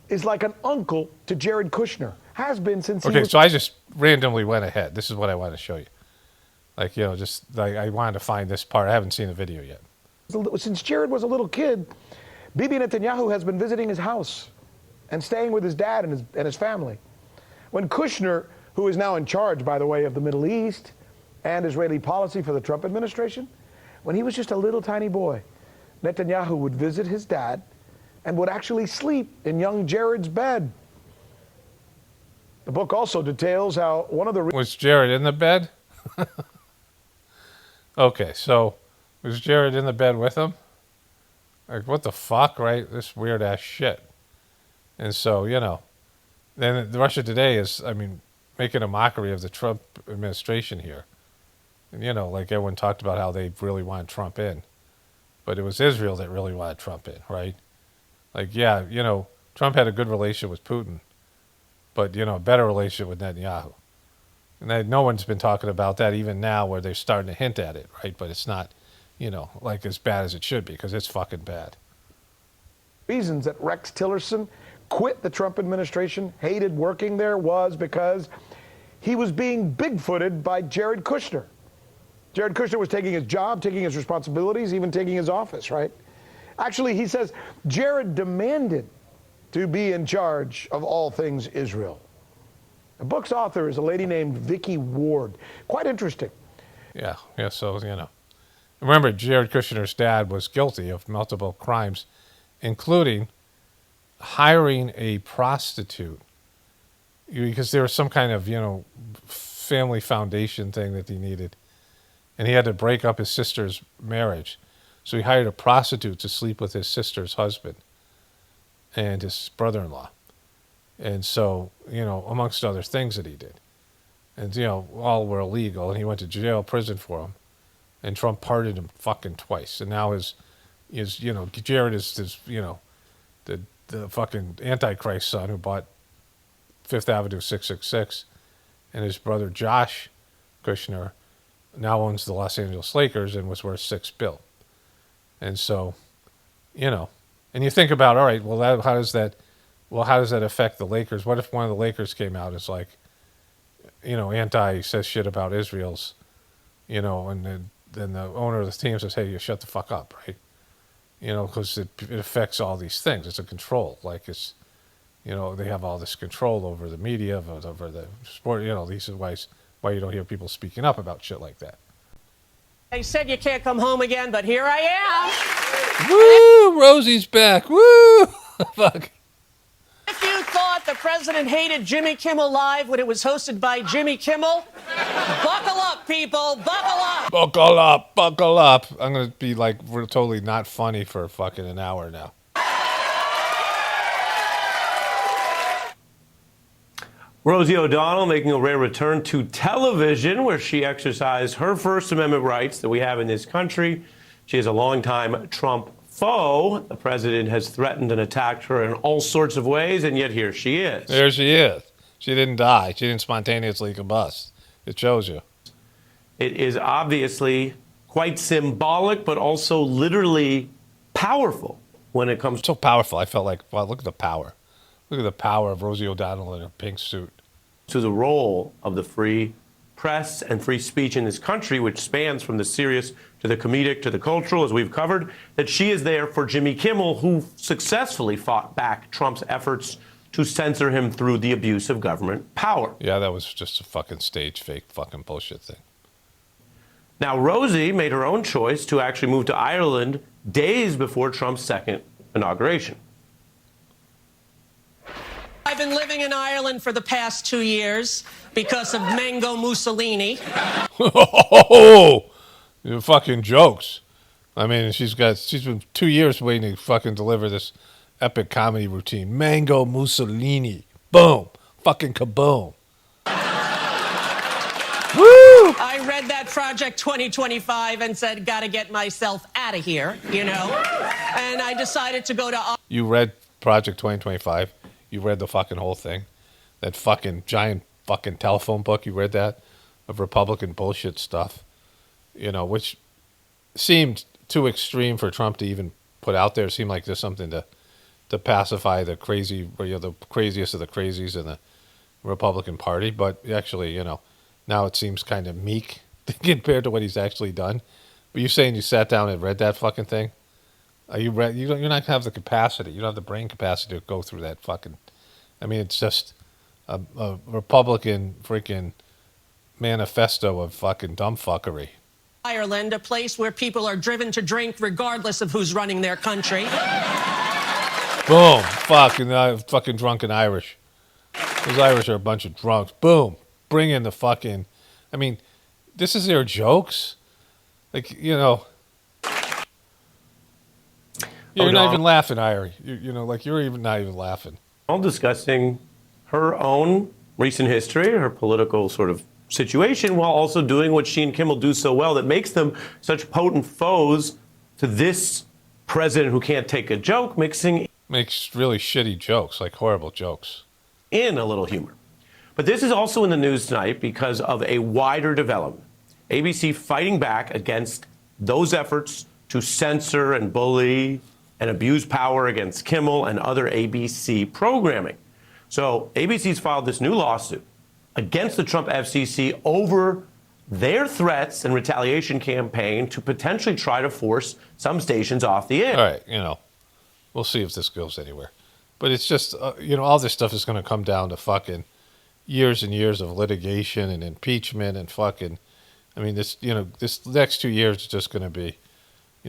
S4: is like an uncle to Jared Kushner. Has been since he was...
S1: Okay, so I just randomly went ahead. This is what I want to show you. Like, you know, just like I wanted to find this part. I haven't seen the video yet.
S4: Since Jared was a little kid, Bibi Netanyahu has been visiting his house and staying with his dad and his family. When Kushner, who is now in charge, by the way, of the Middle East and Israeli policy for the Trump administration, when he was just a little tiny boy, Netanyahu would visit his dad and would actually sleep in young Jared's bed. The book also details how one of the...
S1: Was Jared in the bed? Okay, so was Jared in the bed with him? Like, what the fuck, right? This weird ass shit. And so, you know, then Russia Today is, I mean, making a mockery of the Trump administration here. And, you know, like everyone talked about how they really wanted Trump in. But it was Israel that really wanted Trump in, right? Like, yeah, you know, Trump had a good relationship with Putin, but, you know, a better relationship with Netanyahu. And no one's been talking about that even now where they're starting to hint at it, right? But it's not, you know, like as bad as it should be because it's fucking bad.
S4: Reasons that Rex Tillerson quit the Trump administration, hated working there, was because he was being big-footed by Jared Kushner. Jared Kushner was taking his job, taking his responsibilities, even taking his office, right? Actually, he says Jared demanded to be in charge of all things Israel. The book's author is a lady named Vicky Ward. Quite interesting.
S1: Yeah, so, you know. Remember, Jared Kushner's dad was guilty of multiple crimes, including hiring a prostitute because there was some kind of, you know, family foundation thing that he needed. And he had to break up his sister's marriage. So he hired a prostitute to sleep with his sister's husband and his brother-in-law. And so, you know, amongst other things that he did. And, you know, all were illegal. And he went to jail, prison for them. And Trump pardoned him fucking twice. And now his you know, Jared is his, you know, the fucking Antichrist son who bought Fifth Avenue 666. And his brother Josh Kushner now owns the Los Angeles Lakers and was worth $6 billion. And so, you know, and you think about, all right, well, how does that affect the Lakers? What if one of the Lakers came out as like, you know, says shit about Israel's, you know, and then the owner of the team says, hey, you shut the fuck up, right? You know, because it affects all these things. It's a control. Like it's, you know, they have all this control over the media, over the sport. You know, these are why you don't hear people speaking up about shit like that.
S5: They said you can't come home again, but here I am.
S1: Woo! Rosie's back. Woo! Fuck.
S5: If you thought the president hated Jimmy Kimmel Live when it was hosted by Jimmy Kimmel, buckle up, people. Buckle up.
S1: Buckle up. Buckle up. I'm going to be like, we're totally not funny for fucking an hour now.
S6: Rosie O'Donnell making a rare return to television where she exercised her First Amendment rights that we have in this country. She is a longtime Trump foe. The president has threatened and attacked her in all sorts of ways, and yet here she is.
S1: There she is. She didn't die. She didn't spontaneously combust. It shows you.
S6: It is obviously quite symbolic, but also literally powerful when it comes to...
S1: So powerful. I felt like, wow, look at the power. Look at the power of Rosie O'Donnell in her pink suit.
S6: to the role of the free press and free speech in this country, which spans from the serious to the comedic to the cultural, as we've covered, that she is there for Jimmy Kimmel, who successfully fought back Trump's efforts to censor him through the abuse of government power.
S1: Yeah, that was just a fucking stage fake fucking bullshit thing.
S6: Now, Rosie made her own choice to actually move to Ireland days before Trump's second inauguration.
S5: I've been living in Ireland for the past 2 years because of Mango Mussolini.
S1: Oh, you fucking jokes. I mean, she's been 2 years waiting to fucking deliver this epic comedy routine. Mango Mussolini. Boom. Fucking kaboom. Woo!
S5: I read that Project 2025 and said, gotta get myself out of here, you know? And I decided to go to...
S1: You read Project 2025? You read the fucking whole thing? That fucking giant fucking telephone book, you read that? Of Republican bullshit stuff. You know, which seemed too extreme for Trump to even put out there. It seemed like there's something to pacify the crazy, the craziest of the crazies in the Republican Party. But actually, now it seems kind of meek compared to what he's actually done. But you're saying you sat down and read that fucking thing? You're not going to have the capacity. You don't have the brain capacity to go through that fucking... I mean, it's just a Republican freaking manifesto of fucking dumbfuckery.
S5: Ireland, a place where people are driven to drink regardless of who's running their country.
S1: Boom. Fucking drunken Irish. Those Irish are a bunch of drunks. Boom. Bring in the fucking... I mean, this is their jokes? Like, You're not even laughing, Irie. You're even not even laughing.
S6: All discussing her own recent history, her political sort of situation, while also doing what she and Kimmel do so well that makes them such potent foes to this president who can't take a joke, makes
S1: really shitty jokes, like horrible jokes.
S6: In a little humor. But this is also in the news tonight because of a wider development. ABC fighting back against those efforts to censor and bully and abuse power against Kimmel and other ABC programming. So ABC's filed this new lawsuit against the Trump FCC over their threats and retaliation campaign to potentially try to force some stations off the air.
S1: All right, we'll see if this goes anywhere. But it's just, all this stuff is going to come down to fucking years and years of litigation and impeachment and fucking, this next 2 years is just going to be,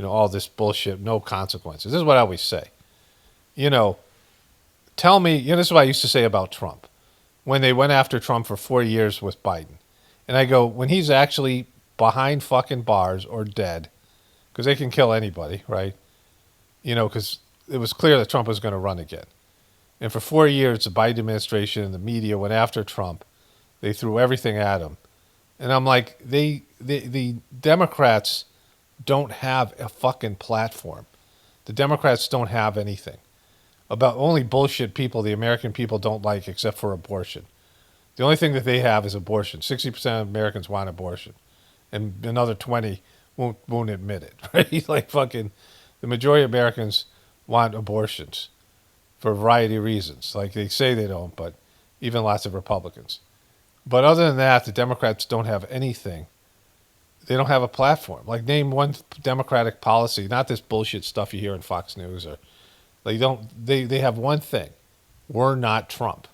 S1: all this bullshit, no consequences. This is what I always say. Tell me, this is what I used to say about Trump. When they went after Trump for 4 years with Biden. And I go, when he's actually behind fucking bars or dead, because they can kill anybody, right? Because it was clear that Trump was going to run again. And for 4 years, the Biden administration and the media went after Trump. They threw everything at him. And I'm like, the Democrats don't have a fucking platform. The Democrats don't have anything. About only bullshit people the American people don't like except for abortion. The only thing that they have is abortion. 60% of Americans want abortion. And another 20 won't admit it, right? Like fucking the majority of Americans want abortions for a variety of reasons. Like they say they don't, but even lots of Republicans. But other than that, the Democrats don't have anything. They don't have a platform. Like name one Democratic policy, not this bullshit stuff you hear in Fox News or they have one thing. We're not Trump.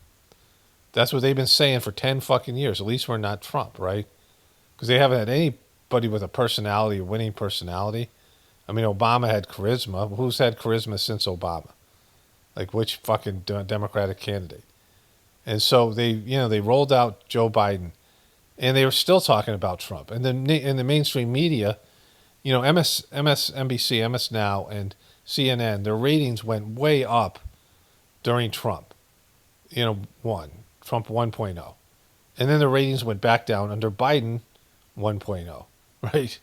S1: That's what they've been saying for 10 fucking years. At least we're not Trump, right? Because they haven't had anybody with a personality, a winning personality. Obama had charisma. Who's had charisma since Obama? Like which fucking Democratic candidate? And so they rolled out Joe Biden, and they were still talking about Trump. And then in the mainstream media, MSNBC, MS Now, and CNN, their ratings went way up during Trump. Trump 1.0. And then the ratings went back down under Biden 1.0, right?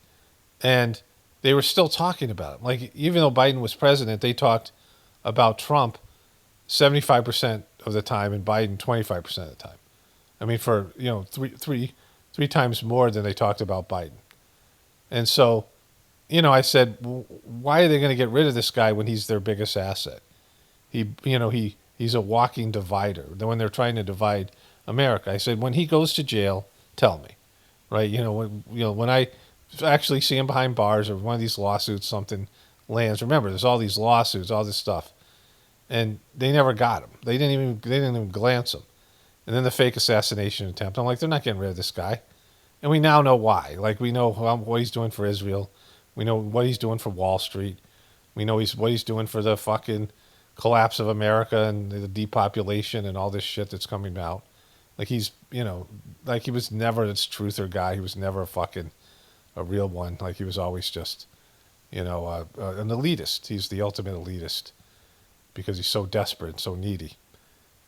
S1: And they were still talking about him. Like, even though Biden was president, they talked about Trump 75% of the time and Biden 25% of the time. For, three times more than they talked about Biden. And so, I said, why are they going to get rid of this guy when he's their biggest asset? He's a walking divider. When they're trying to divide America. I said, when he goes to jail, tell me, right? When I actually see him behind bars or one of these lawsuits, something lands. Remember, there's all these lawsuits, all this stuff, and they never got him. They didn't even glance him. And then the fake assassination attempt. I'm like, they're not getting rid of this guy, and we now know why. Like, we know what he's doing for Israel. We know what he's doing for Wall Street. We know what he's doing for the fucking collapse of America and the depopulation and all this shit that's coming out. Like, he's, like, he was never this truther guy. He was never a real one. Like, he was always just, an elitist. He's the ultimate elitist because he's so desperate and so needy.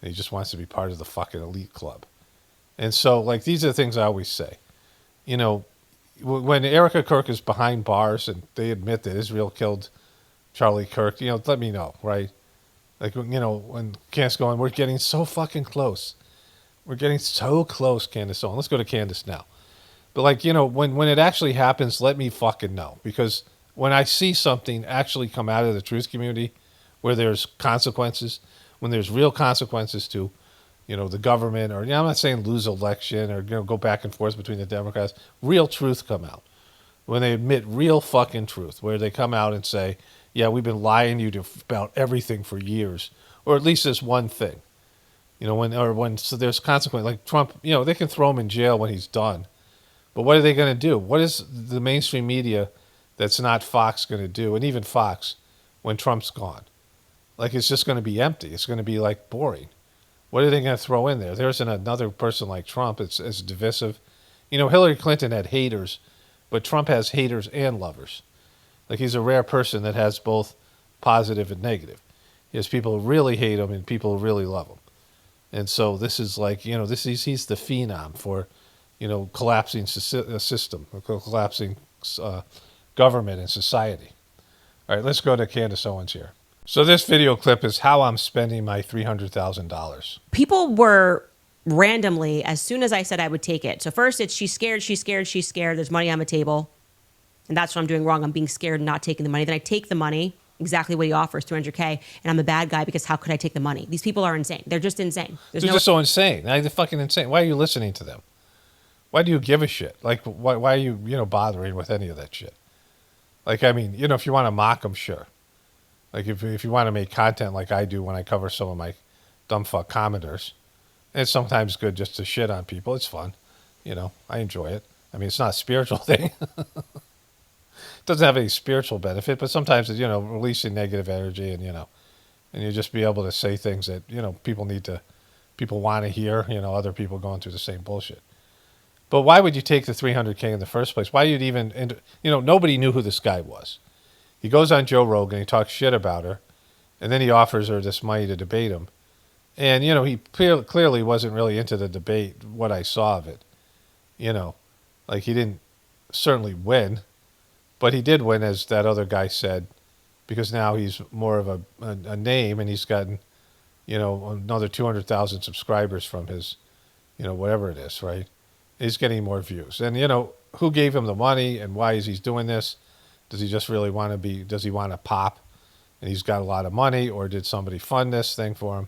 S1: And he just wants to be part of the fucking elite club. And so, like, these are the things I always say. When Erica Kirk is behind bars and they admit that Israel killed Charlie Kirk, let me know, right? Like, when Candace going, we're getting so fucking close. We're getting so close, Candace Owen. Let's go to Candace now. But, like, when it actually happens, let me fucking know. Because when I see something actually come out of the truth community where there's consequences, when there's real consequences to, the government, or, I'm not saying lose election or, go back and forth between the Democrats, real truth come out. When they admit real fucking truth, where they come out and say, yeah, we've been lying to you about everything for years, or at least this one thing. So there's consequence. Like Trump, they can throw him in jail when he's done. But what are they going to do? What is the mainstream media that's not Fox going to do? And even Fox, when Trump's gone. Like, it's just going to be empty. It's going to be, like, boring. What are they going to throw in there? There isn't another person like Trump. It's divisive. Hillary Clinton had haters, but Trump has haters and lovers. Like, he's a rare person that has both positive and negative. He has people who really hate him and people who really love him. And so this is like, he's the phenom for, collapsing system, collapsing government and society. All right, let's go to Candace Owens here. So this video clip is how I'm spending my $300,000.
S7: People were randomly, as soon as I said I would take it. So first it's she's scared. There's money on the table. And that's what I'm doing wrong. I'm being scared and not taking the money. Then I take the money, exactly what he offers, $300K, and I'm the bad guy because how could I take the money? These people are insane. They're just insane.
S1: They're just so insane. They're fucking insane. Why are you listening to them? Why do you give a shit? Like, why are you, bothering with any of that shit? Like, I mean, if you want to mock them, sure. Like, if you want to make content like I do when I cover some of my dumb fuck commenters, it's sometimes good just to shit on people. It's fun. I enjoy it. I mean, it's not a spiritual thing. Doesn't have any spiritual benefit, but sometimes it's, releasing negative energy and, and you just be able to say things that, people want to hear, other people going through the same bullshit. But why would you take the $300K in the first place? Why you'd even, nobody knew who this guy was. He goes on Joe Rogan, he talks shit about her, and then he offers her this money to debate him. And, he clearly wasn't really into the debate, what I saw of it. Like, he didn't certainly win. But he did win, as that other guy said, because now he's more of a name, and he's gotten, another 200,000 subscribers from his, whatever it is, right? He's getting more views. And, who gave him the money and why is he doing this? Does he just really want to does he want to pop and he's got a lot of money, or did somebody fund this thing for him?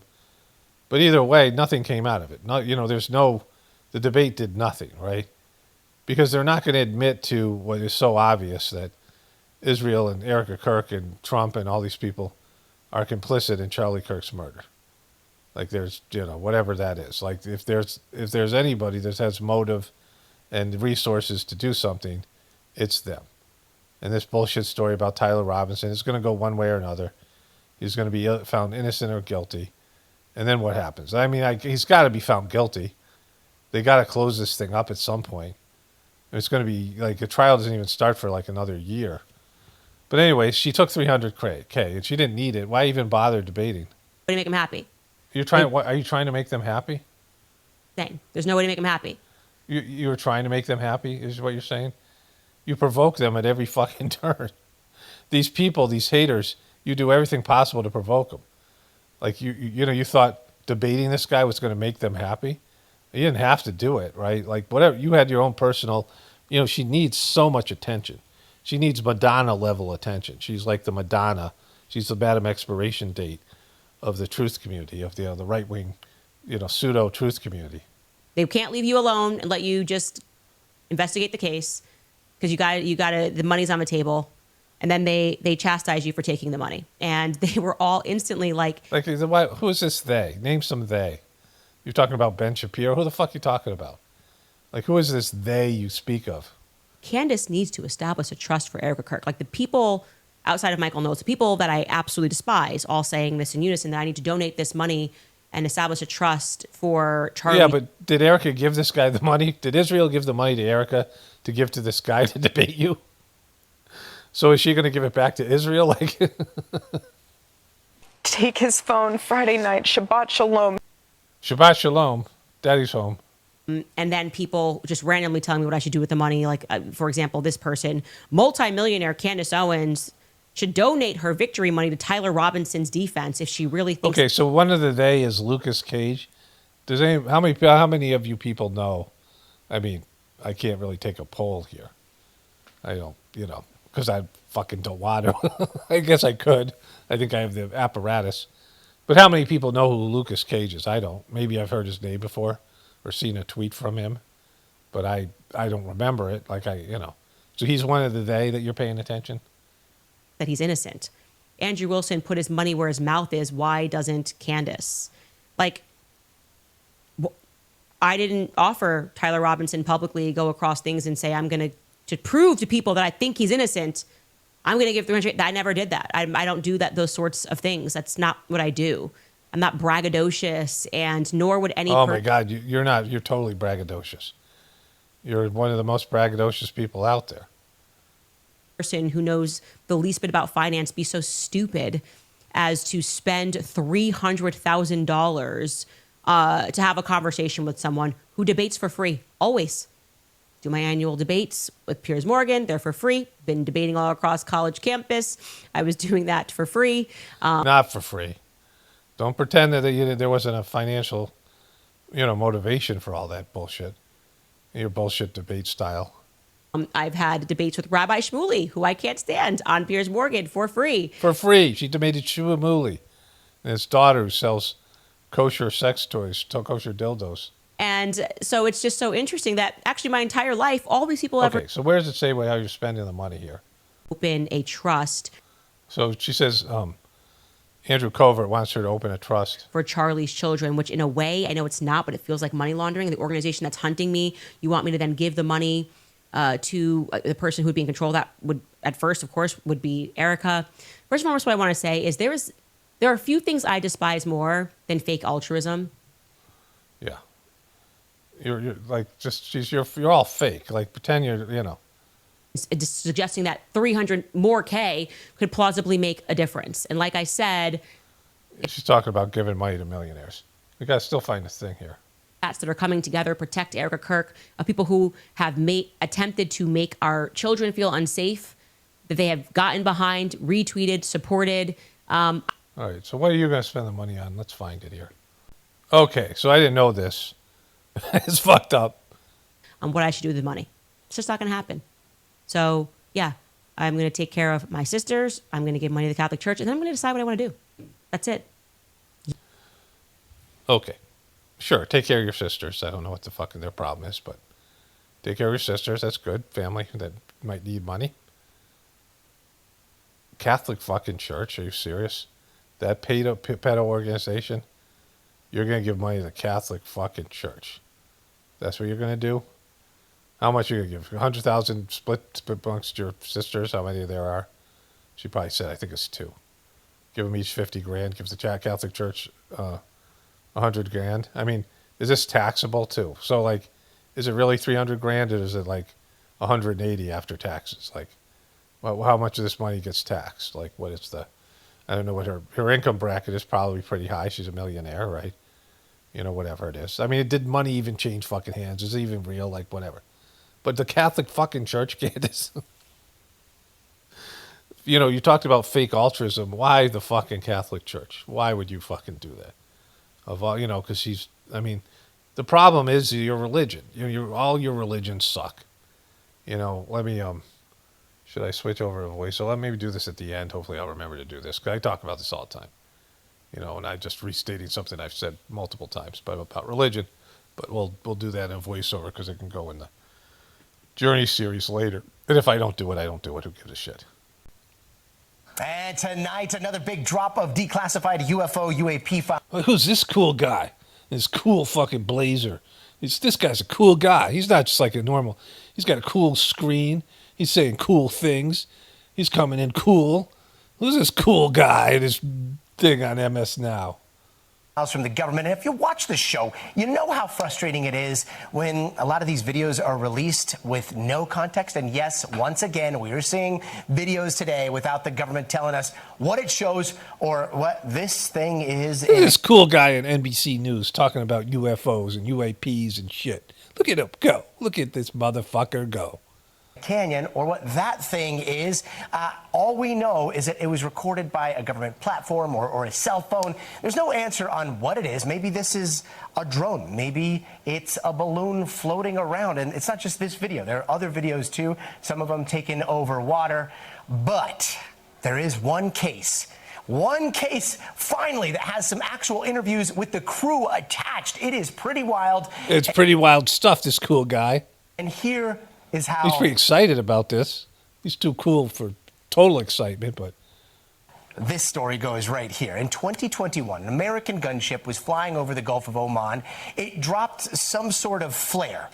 S1: But either way, nothing came out of it. The debate did nothing, right? Because they're not going to admit to what is so obvious, that Israel and Erica Kirk and Trump and all these people are complicit in Charlie Kirk's murder. Like, there's, whatever that is. Like, if there's anybody that has motive and resources to do something, it's them. And this bullshit story about Tyler Robinson is going to go one way or another. He's going to be found innocent or guilty. And then what happens? I mean, he's got to be found guilty. They got to close this thing up at some point. It's going to be, like, the trial doesn't even start for, like, another year. But anyway, she took $300K, and she didn't need it. Why even bother debating?
S7: Way to make them happy.
S1: Are you trying to make them happy?
S7: Saying there's no way to make them happy.
S1: You were trying to make them happy, is what you're saying? You provoke them at every fucking turn. These people, these haters, you do everything possible to provoke them. Like, you thought debating this guy was going to make them happy? You didn't have to do it, right? Like, whatever, you had your own personal, she needs so much attention. She needs Madonna level attention. She's like the Madonna. She's the Madam Expiration Date of the truth community, of the right wing, pseudo truth community.
S7: They can't leave you alone and let you just investigate the case because you got to, the money's on the table. And then they chastise you for taking the money. And they were all instantly like,
S1: who is this they? Name some they. You're talking about Ben Shapiro? Who the fuck are you talking about? Like, who is this they you speak of?
S7: Candace needs to establish a trust for Erica Kirk. Like the people outside of Michael Knowles, the people that I absolutely despise, all saying this in unison, that I need to donate this money and establish a trust for Charlie.
S1: Yeah, but did Erica give this guy the money? Did Israel give the money to Erica to give to this guy to debate you? So is she going to give it back to Israel? Like,
S8: take his phone Friday night. Shabbat shalom.
S1: Shabbat shalom. Daddy's home.
S7: And then people just randomly telling me what I should do with the money. Like, for example, this person, multimillionaire Candace Owens, should donate her victory money to Tyler Robinson's defense if she really thinks.
S1: Okay, so one of the they is Lucas Cage. How many of you people know? I mean, I can't really take a poll here. I don't, because I fucking don't want to. I guess I could. I think I have the apparatus. But how many people know who Lucas Cage is? I don't. Maybe I've heard his name before or seen a tweet from him, but I don't remember it. So he's one of the they that you're paying attention?
S7: That he's innocent. Andrew Wilson put his money where his mouth is. Why doesn't Candace? Like, I didn't offer Tyler Robinson publicly go across things and say, I'm going to prove to people that I think he's innocent, I'm going to give 300. I never did that. I don't do those sorts of things. That's not what I do. I'm not braggadocious, and nor would any.
S1: Oh my God, you're not. You're totally braggadocious. You're one of the most braggadocious people out there.
S7: Person who knows the least bit about finance be so stupid as to spend $300,000 to have a conversation with someone who debates for free. Always do my annual debates with Piers Morgan. They're for free. Been debating all across college campus. I was doing that for free.
S1: Not for free. Don't pretend that there wasn't a financial, motivation for all that bullshit. Your bullshit debate style.
S7: I've had debates with Rabbi Shmuley, who I can't stand, on Piers Morgan for free.
S1: For free. She debated Shmuley and his daughter who sells kosher sex toys, kosher dildos.
S7: And so it's just so interesting that actually my entire life, all these people
S1: Okay, so where does it say how you're spending the money here?
S7: Open a trust.
S1: So she says Andrew Covert wants her to open a trust
S7: for Charlie's children, which in a way, I know it's not, but it feels like money laundering. The organization that's hunting me, you want me to then give the money to the person who would be in control. That would, at first, of course, would be Erica. First and foremost, what I want to say is there are a few things I despise more than fake altruism.
S1: Yeah. You're like, you're all fake. Like, pretend you're.
S7: Just suggesting that 300 more K could plausibly make a difference. And like I said,
S1: she's talking about giving money to millionaires. We got to still find this thing here.
S7: That are coming together, protect Erica Kirk, of people who have attempted to make our children feel unsafe, that they have gotten behind, retweeted, supported.
S1: All right, so what are you going to spend the money on? Let's find it here. Okay, so I didn't know this. It's fucked up.
S7: On what I should do with the money. It's just not going to happen. So, yeah, I'm going to take care of my sisters. I'm going to give money to the Catholic Church, and then I'm going to decide what I want to do. That's it.
S1: Okay. Sure, take care of your sisters. I don't know what the fucking their problem is, but take care of your sisters. That's good. Family that might need money. Catholic fucking Church. Are you serious? That pedo organization? You're going to give money to the Catholic fucking Church. That's what you're going to do? How much are you going to give? 100,000 split amongst your sisters? How many there are? She probably said, I think it's 2. Give them each 50 grand. Give the Catholic Church 100 grand. I mean, is this taxable too? So like, is it really 300 grand or is it like 180 after taxes? Like, well, how much of this money gets taxed? Like, what is I don't know what her income bracket is. Probably pretty high. She's a millionaire, right? Whatever it is. I mean, did money even change fucking hands? Is it even real? Like, whatever. But the Catholic fucking Church, Candace. You talked about fake altruism. Why the fucking Catholic Church? Why would you fucking do that? Of all, because the problem is your religion. All your religions suck. Let me, should I switch over to voice? So let me do this at the end. Hopefully I'll remember to do this because I talk about this all the time. And I'm just restating something I've said multiple times, but about religion. But we'll do that in a voiceover because it can go in the Journey series later. And if I don't do it, I don't do it. Who gives a shit?
S9: And tonight, another big drop of declassified UFO UAP files.
S1: Who's this cool guy? This cool fucking blazer. This guy's a cool guy. He's not just like a normal. He's got a cool screen. He's saying cool things. He's coming in cool. Who's this cool guy? This thing on MS Now.
S9: From the government. And if you watch the show, you know how frustrating it is when a lot of these videos are released with no context. And yes, once again, we are seeing videos today without the government telling us what it shows or what this thing is.
S1: Look at this cool guy in NBC News talking about UFOs and UAPs and shit. Look at him go. Look at this motherfucker go.
S9: Canyon, or what that thing is. All we know is that it was recorded by a government platform or a cell phone. There's no answer on what it is. Maybe this is a drone. Maybe it's a balloon floating around. And it's not just this video. There are other videos too, some of them taken over water. But there is one case finally that has some actual interviews with the crew attached. It is pretty wild.
S1: It's pretty wild stuff, this cool guy.
S9: And here is how
S1: he's pretty excited about this. He's too cool for total excitement, but
S9: this story goes right here. In 2021, an American gunship was flying over the Gulf of Oman. It dropped some sort of flare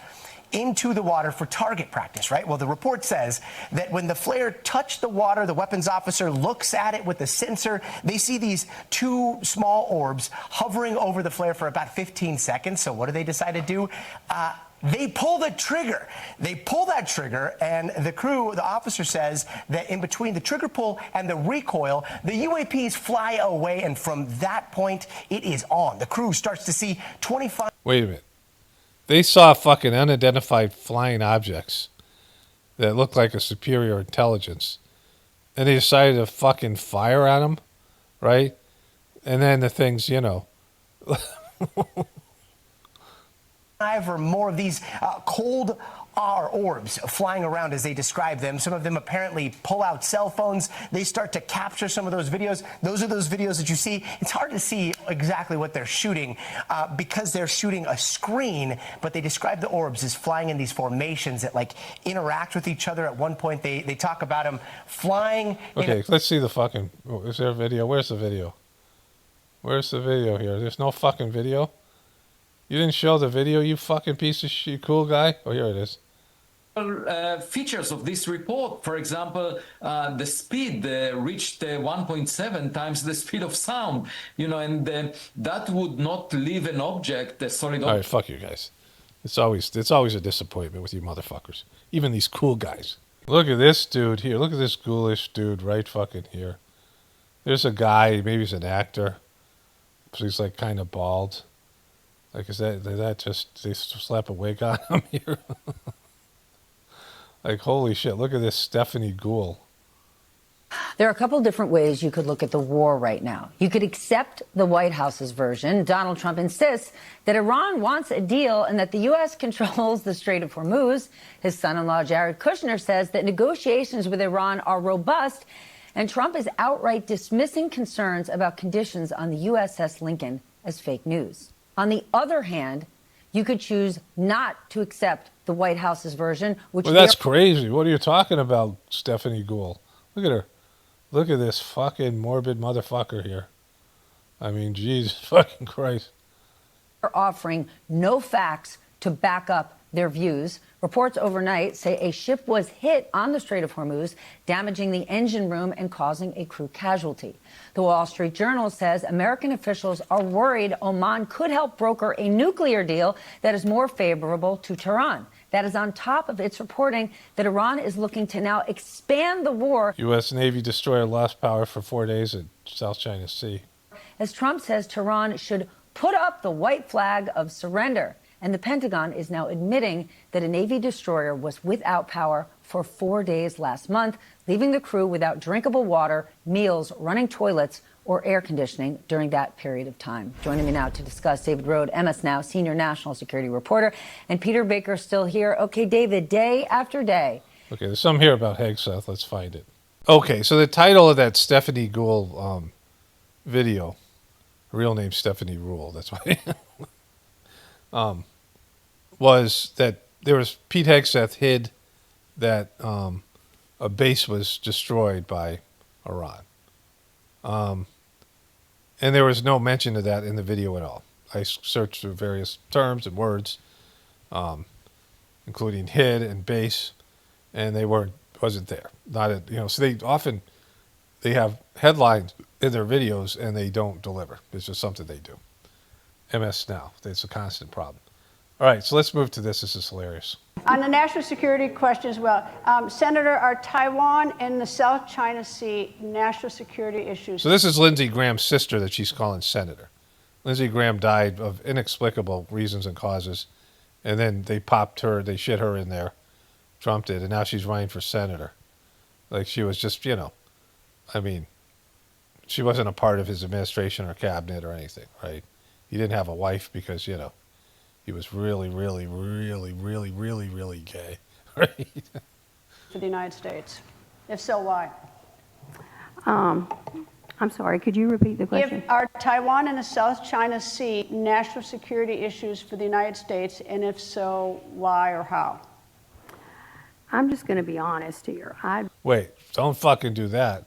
S9: into the water for target practice, right? Well, the report says that when the flare touched the water, the weapons officer looks at it with a sensor. They see these two small orbs hovering over the flare for about 15 seconds. So what do they decide to do? They pull the trigger. They pull that trigger, and the crew, the officer says that in between the trigger pull and the recoil, the UAPs fly away, and from that point, it is on. The crew starts to see 25...
S1: Wait a minute. They saw fucking unidentified flying objects that looked like a superior intelligence, and they decided to fucking fire on them, right? And then the things, you know...
S9: or more of these cold orbs flying around as they describe them. Some of them apparently pull out cell phones. They start to capture some of those videos. Those are those videos that you see. It's hard to see exactly what they're shooting because they're shooting a screen, but they describe the orbs as flying in these formations that like interact with each other. At one point, they talk about them flying.
S1: Okay, let's see the fucking... Is there a video? Where's the video? Where's the video here? There's no fucking video? You didn't show the video, you fucking piece of shit, cool guy? Oh, here it is.
S10: Features of this report, for example, the speed reached 1.7 times the speed of sound, you know, and that would not leave an object, a solid object.
S1: All right, fuck you guys. It's always a disappointment with you motherfuckers. Even these cool guys. Look at this dude here. Look at this ghoulish dude right fucking here. There's a guy, maybe he's an actor. So he's like kind of bald. Like, is that just, they slap a wig on him here? Like, holy shit, look at this Stephanie Gould.
S11: There are a couple different ways you could look at the war right now. You could accept the White House's version. Donald Trump insists that Iran wants a deal and that the U.S. controls the Strait of Hormuz. His son-in-law, Jared Kushner, says that negotiations with Iran are robust, and Trump is outright dismissing concerns about conditions on the USS Lincoln as fake news. On the other hand, you could choose not to accept the White House's version, which...
S1: Well, that's crazy. What are you talking about, Stephanie Gould? Look at her. Look at this fucking morbid motherfucker here. I mean, Jesus fucking Christ.
S11: They're offering no facts to back up their views. Reports overnight say a ship was hit on the Strait of Hormuz, damaging the engine room and causing a crew casualty. The Wall Street Journal says American officials are worried Oman could help broker a nuclear deal that is more favorable to Tehran. That is on top of its reporting that Iran is looking to now expand the war.
S1: U.S. Navy destroyer lost power for 4 days at South China Sea.
S11: As Trump says Tehran should put up the white flag of surrender. And the Pentagon is now admitting that a Navy destroyer was without power for 4 days last month, leaving the crew without drinkable water, meals, running toilets, or air conditioning during that period of time. Joining me now to discuss, David Rode, MS Now, senior national security reporter, and Peter Baker still here. Okay, David, day after day.
S1: Okay, there's some here about Hegseth. Let's find it. Okay, so the title of that Stephanie Gould video, her real name Stephanie Rule, that's why. was that Pete Hegseth hid that a base was destroyed by Iran. And there was no mention of that in the video at all. I searched through various terms and words, including hid and base, and wasn't there. So they have headlines in their videos and they don't deliver. It's just something they do. MS Now. It's a constant problem. All right, so let's move to this. This is hilarious.
S12: On the national security question as well, Senator, are Taiwan and the South China Sea national security issues?
S1: So this is Lindsey Graham's sister that she's calling senator. Lindsey Graham died of inexplicable reasons and causes, and then they shit her in there. Trump did, and now she's running for senator. Like she was just, she wasn't a part of his administration or cabinet or anything, right? He didn't have a wife because, he was really, really, really, really, really, really gay, right?
S12: For the United States? If so, why?
S13: I'm sorry, could you repeat the question?
S12: Are Taiwan and the South China Sea national security issues for the United States, and if so, why or how?
S13: I'm just going to be honest here.
S1: Wait, don't fucking do that.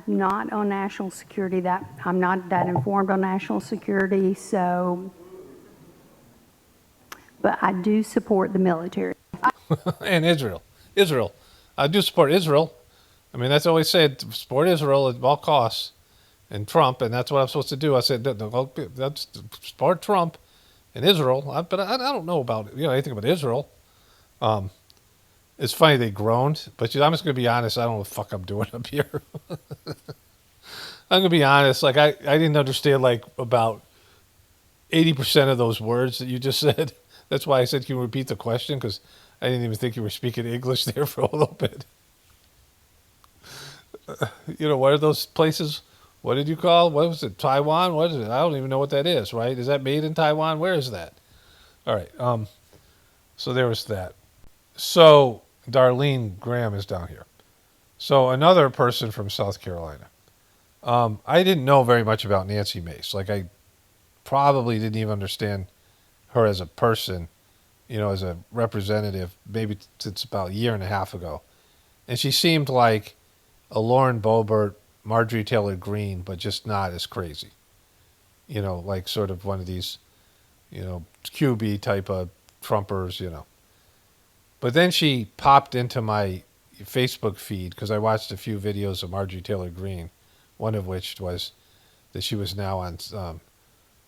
S13: Not on national security. I'm not that informed on national security, but I do support the military.
S1: And Israel. I do support Israel. That's always said, support Israel at all costs. And Trump, and that's what I'm supposed to do. I said, that's support Trump and Israel. But I don't know about anything about Israel. It's funny they groaned, but I'm just going to be honest. I don't know what the fuck I'm doing up here. I'm going to be honest. Like, I didn't understand, about 80% of those words that you just said. That's why I said, can you repeat the question? Because I didn't even think you were speaking English there for a little bit. What are those places? What did you call? What was it? Taiwan? What is it? I don't even know what that is, right? Is that made in Taiwan? Where is that? All right. So there was that. So Darlene Graham is down here. So another person from South Carolina. I didn't know very much about Nancy Mace. I probably didn't even understand her as a person, as a representative, maybe since about a year and a half ago. And she seemed like a Lauren Boebert, Marjorie Taylor Greene, but just not as crazy. Like sort of one of these, QB type of Trumpers, But then she popped into my Facebook feed because I watched a few videos of Marjorie Taylor Greene, one of which was that she was now on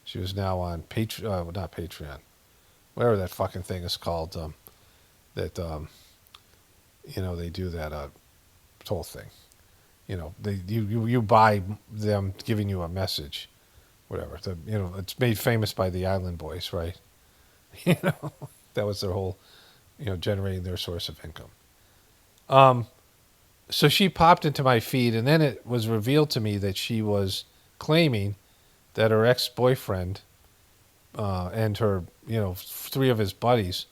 S1: Patreon, not Patreon, whatever that fucking thing is called. They do that whole thing. You buy them giving you a message, whatever. It's made famous by the Island Boys, right? That was their whole, generating their source of income. So she popped into my feed, and then it was revealed to me that she was claiming that her ex-boyfriend and her, 3 of his buddies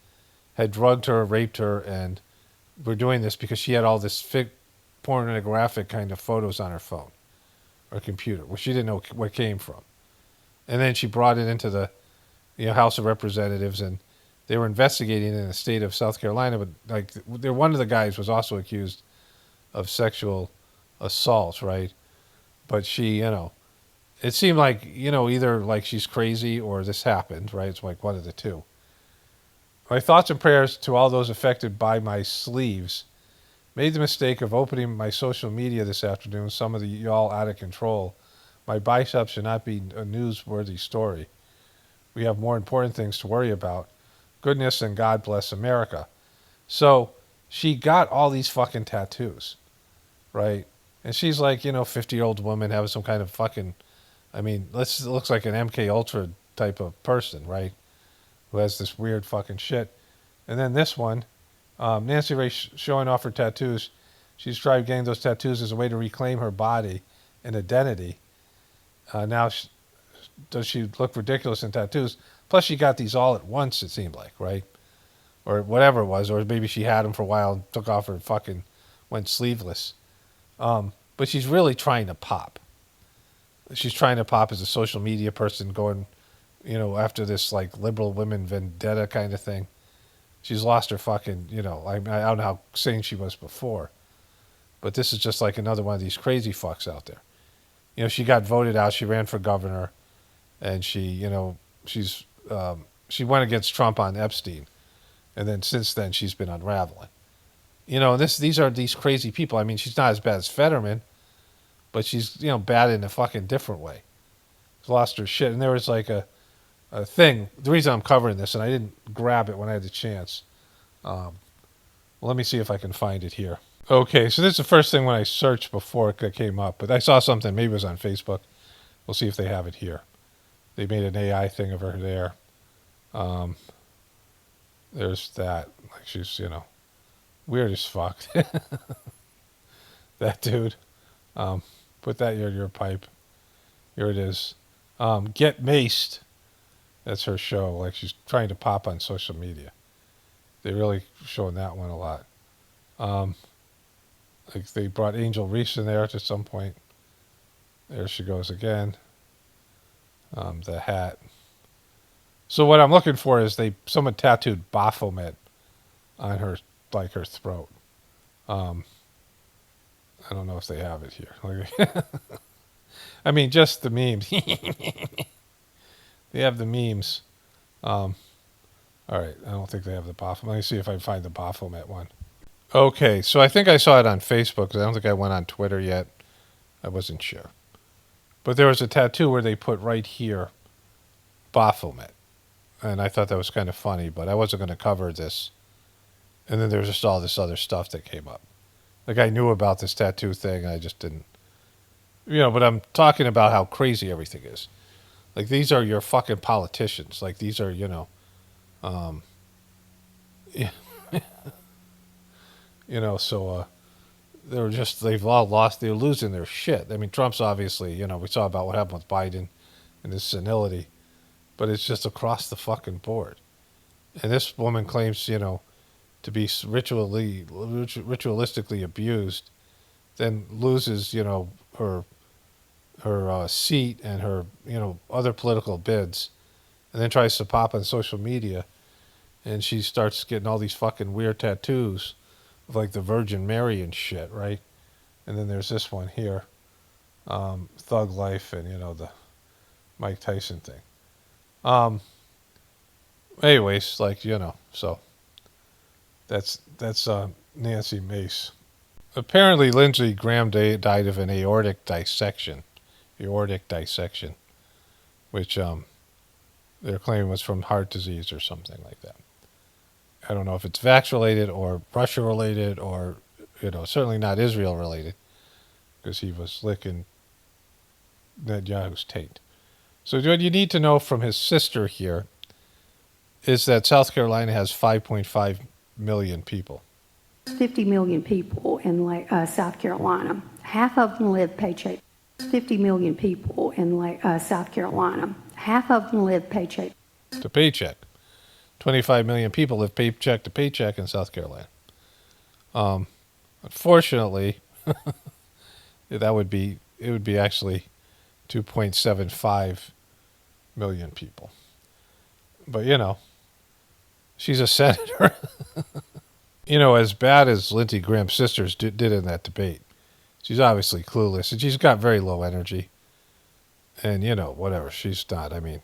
S1: had drugged her, raped her, and were doing this because she had all this pornographic kind of photos on her phone or computer, which she didn't know where it came from. And then she brought it into the House of Representatives, and they were investigating in the state of South Carolina, but one of the guys was also accused of sexual assault, right? But she, it seemed like, either she's crazy or this happened, right? It's like one of the two. My thoughts and prayers to all those affected by my sleeves. Made the mistake of opening my social media this afternoon, some of y'all out of control. My biceps should not be a newsworthy story. We have more important things to worry about. Goodness and God bless America. So she got all these fucking tattoos, right? And she's like, 50-year-old woman having some kind of fucking, looks like an MK Ultra type of person, right? Who has this weird fucking shit. And then this one, Nancy Ray showing off her tattoos. She's tried getting those tattoos as a way to reclaim her body and identity. Now, does she look ridiculous in tattoos? Plus, she got these all at once, it seemed like, right? Or whatever it was. Or maybe she had them for a while and took off her fucking, went sleeveless. But she's really trying to pop. She's trying to pop as a social media person going, after this like liberal women vendetta kind of thing. She's lost her fucking, I don't know how sane she was before. But this is just like another one of these crazy fucks out there. She got voted out. She ran for governor, and she went against Trump on Epstein, and then since then she's been unraveling. These are these crazy people. I mean, she's not as bad as Fetterman, but she's bad in a fucking different way. She's lost her shit, and there was like a thing. The reason I'm covering this, and I didn't grab it when I had the chance. Well, let me see if I can find it here. Okay, so this is the first thing when I searched before it came up, but I saw something, maybe it was on Facebook. We'll see if they have it here. They made an AI thing of her there. There's that. Like she's, weird as fuck. That dude. Put that in your pipe. Here it is. Get Maced. That's her show. Like she's trying to pop on social media. They really showing that one a lot. Like they brought Angel Reese in there at some point. There she goes again. The hat. So what I'm looking for is someone tattooed Baphomet on her throat. I don't know if they have it here. I mean, just the memes. They have the memes. All right, I don't think they have the Baphomet. Let me see if I can find the Baphomet one. Okay, so I think I saw it on Facebook because I don't think I went on Twitter yet. I wasn't sure. But there was a tattoo where they put right here, Baphomet. And I thought that was kind of funny, but I wasn't going to cover this. And then there was just all this other stuff that came up. Like I knew about this tattoo thing, and I just didn't. But I'm talking about how crazy everything is. Like these are your fucking politicians. Like these are, so they've all lost, they're losing their shit. I mean, Trump's obviously, we saw about what happened with Biden and his senility, but it's just across the fucking board. And this woman claims, to be ritualistically abused, then loses, her seat and her, other political bids, and then tries to pop on social media, and she starts getting all these fucking weird tattoos of like the Virgin Mary and shit, right? And then there's this one here, Thug Life, and the Mike Tyson thing. Anyways, so that's Nancy Mace. Apparently, Lindsey Graham died of an aortic dissection, which they're claiming was from heart disease or something like that. I don't know if it's vax-related or Russia-related or, certainly not Israel-related, because he was licking Netanyahu's taint. So what you need to know from his sister here is that South Carolina has 5.5 million people.
S13: 50 million people in South Carolina. Half of them live paycheck. 50 million people in South Carolina. Half of them live paycheck
S1: to paycheck. 25 million people live paycheck to paycheck in South Carolina. Unfortunately, it would be actually 2.75 million people. But she's a senator. As bad as Lindsey Graham's sisters did in that debate, she's obviously clueless, and she's got very low energy. And whatever, she's not. I mean,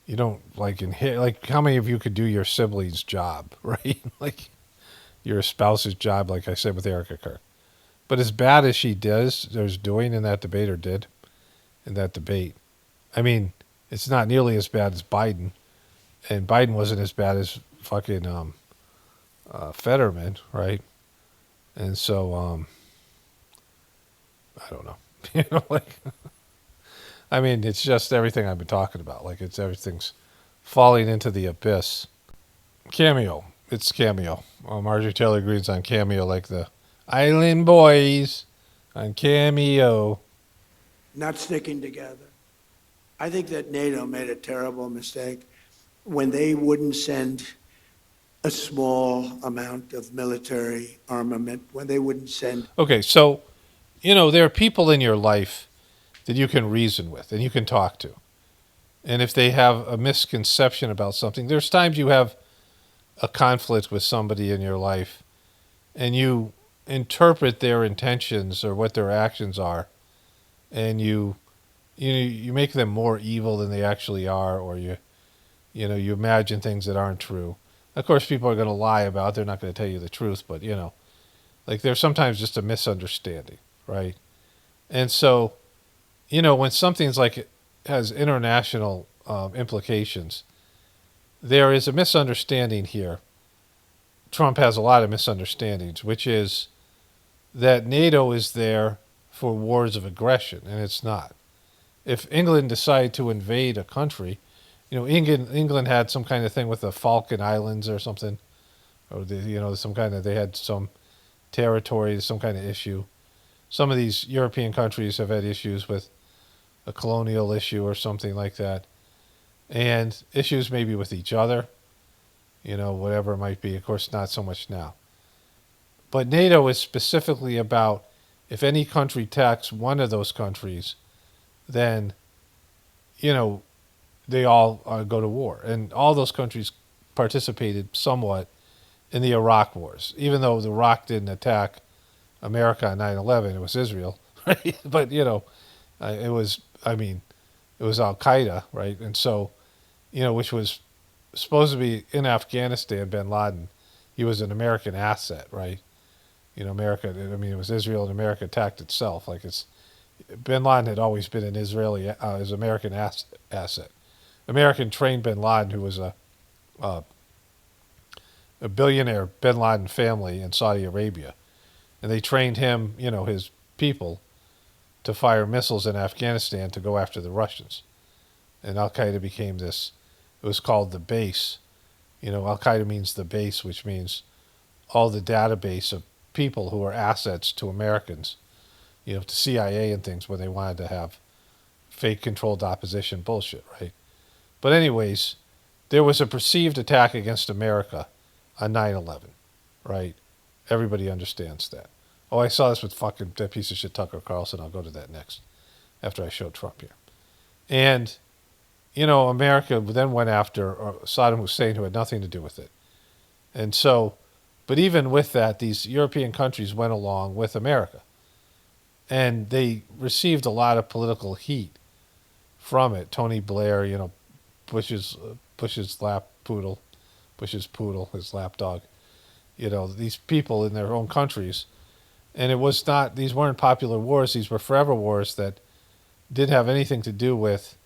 S1: you don't how many of you could do your sibling's job, right? Like your spouse's job, like I said with Erica Kirk. But as bad as she is doing in that debate, or did in that debate, I mean, it's not nearly as bad as Biden, and Biden wasn't as bad as fucking Fetterman, right? And so, I don't know, I mean, it's just everything I've been talking about. Like everything's falling into the abyss. Cameo. It's Cameo. Marjorie Taylor Greene's on Cameo like the Island Boys on Cameo.
S14: Not sticking together. I think that NATO made a terrible mistake when they wouldn't send a small amount of military armament, when they wouldn't send...
S1: Okay, so, there are people in your life that you can reason with and you can talk to. And if they have a misconception about something, there's times you have a conflict with somebody in your life and you interpret their intentions or what their actions are, and you make them more evil than they actually are, or you imagine things that aren't true. Of course, people are going to lie about it. They're not going to tell you the truth, but like there's sometimes just a misunderstanding, right? And so, when something's like has international implications, there is a misunderstanding here. Trump has a lot of misunderstandings, which is that NATO is there for wars of aggression, and it's not. If England decided to invade a country, England had some kind of thing with the Falkland Islands or something, or they had some territory, some kind of issue. Some of these European countries have had issues with a colonial issue or something like that, and issues maybe with each other, whatever it might be. Of course, not so much now. But NATO is specifically about if any country attacks one of those countries, then, they all go to war. And all those countries participated somewhat in the Iraq wars. Even though Iraq didn't attack America on 9/11, it was Israel, right? But, it was Al-Qaeda, right? And so, which was supposed to be in Afghanistan, bin Laden. He was an American asset, right? America, it was Israel, and America attacked itself. Like bin Laden had always been an American asset. American trained bin Laden, who was a billionaire bin Laden family in Saudi Arabia. And they trained him, his people, to fire missiles in Afghanistan to go after the Russians. And Al-Qaeda became this, it was called the base. Al-Qaeda means the base, which means all the database of people who are assets to Americans, to CIA and things, when they wanted to have fake controlled opposition bullshit, right? But anyways, there was a perceived attack against America on 9/11, right? Everybody understands that. Oh, I saw this with fucking that piece of shit Tucker Carlson. I'll go to that next after I show Trump here. And, America then went after Saddam Hussein, who had nothing to do with it. And so, but even with that, these European countries went along with America. And they received a lot of political heat from it. Tony Blair, Bush's lap poodle, Bush's poodle, his lap dog. These people in their own countries. And these weren't popular wars. These were forever wars that didn't have anything to do with,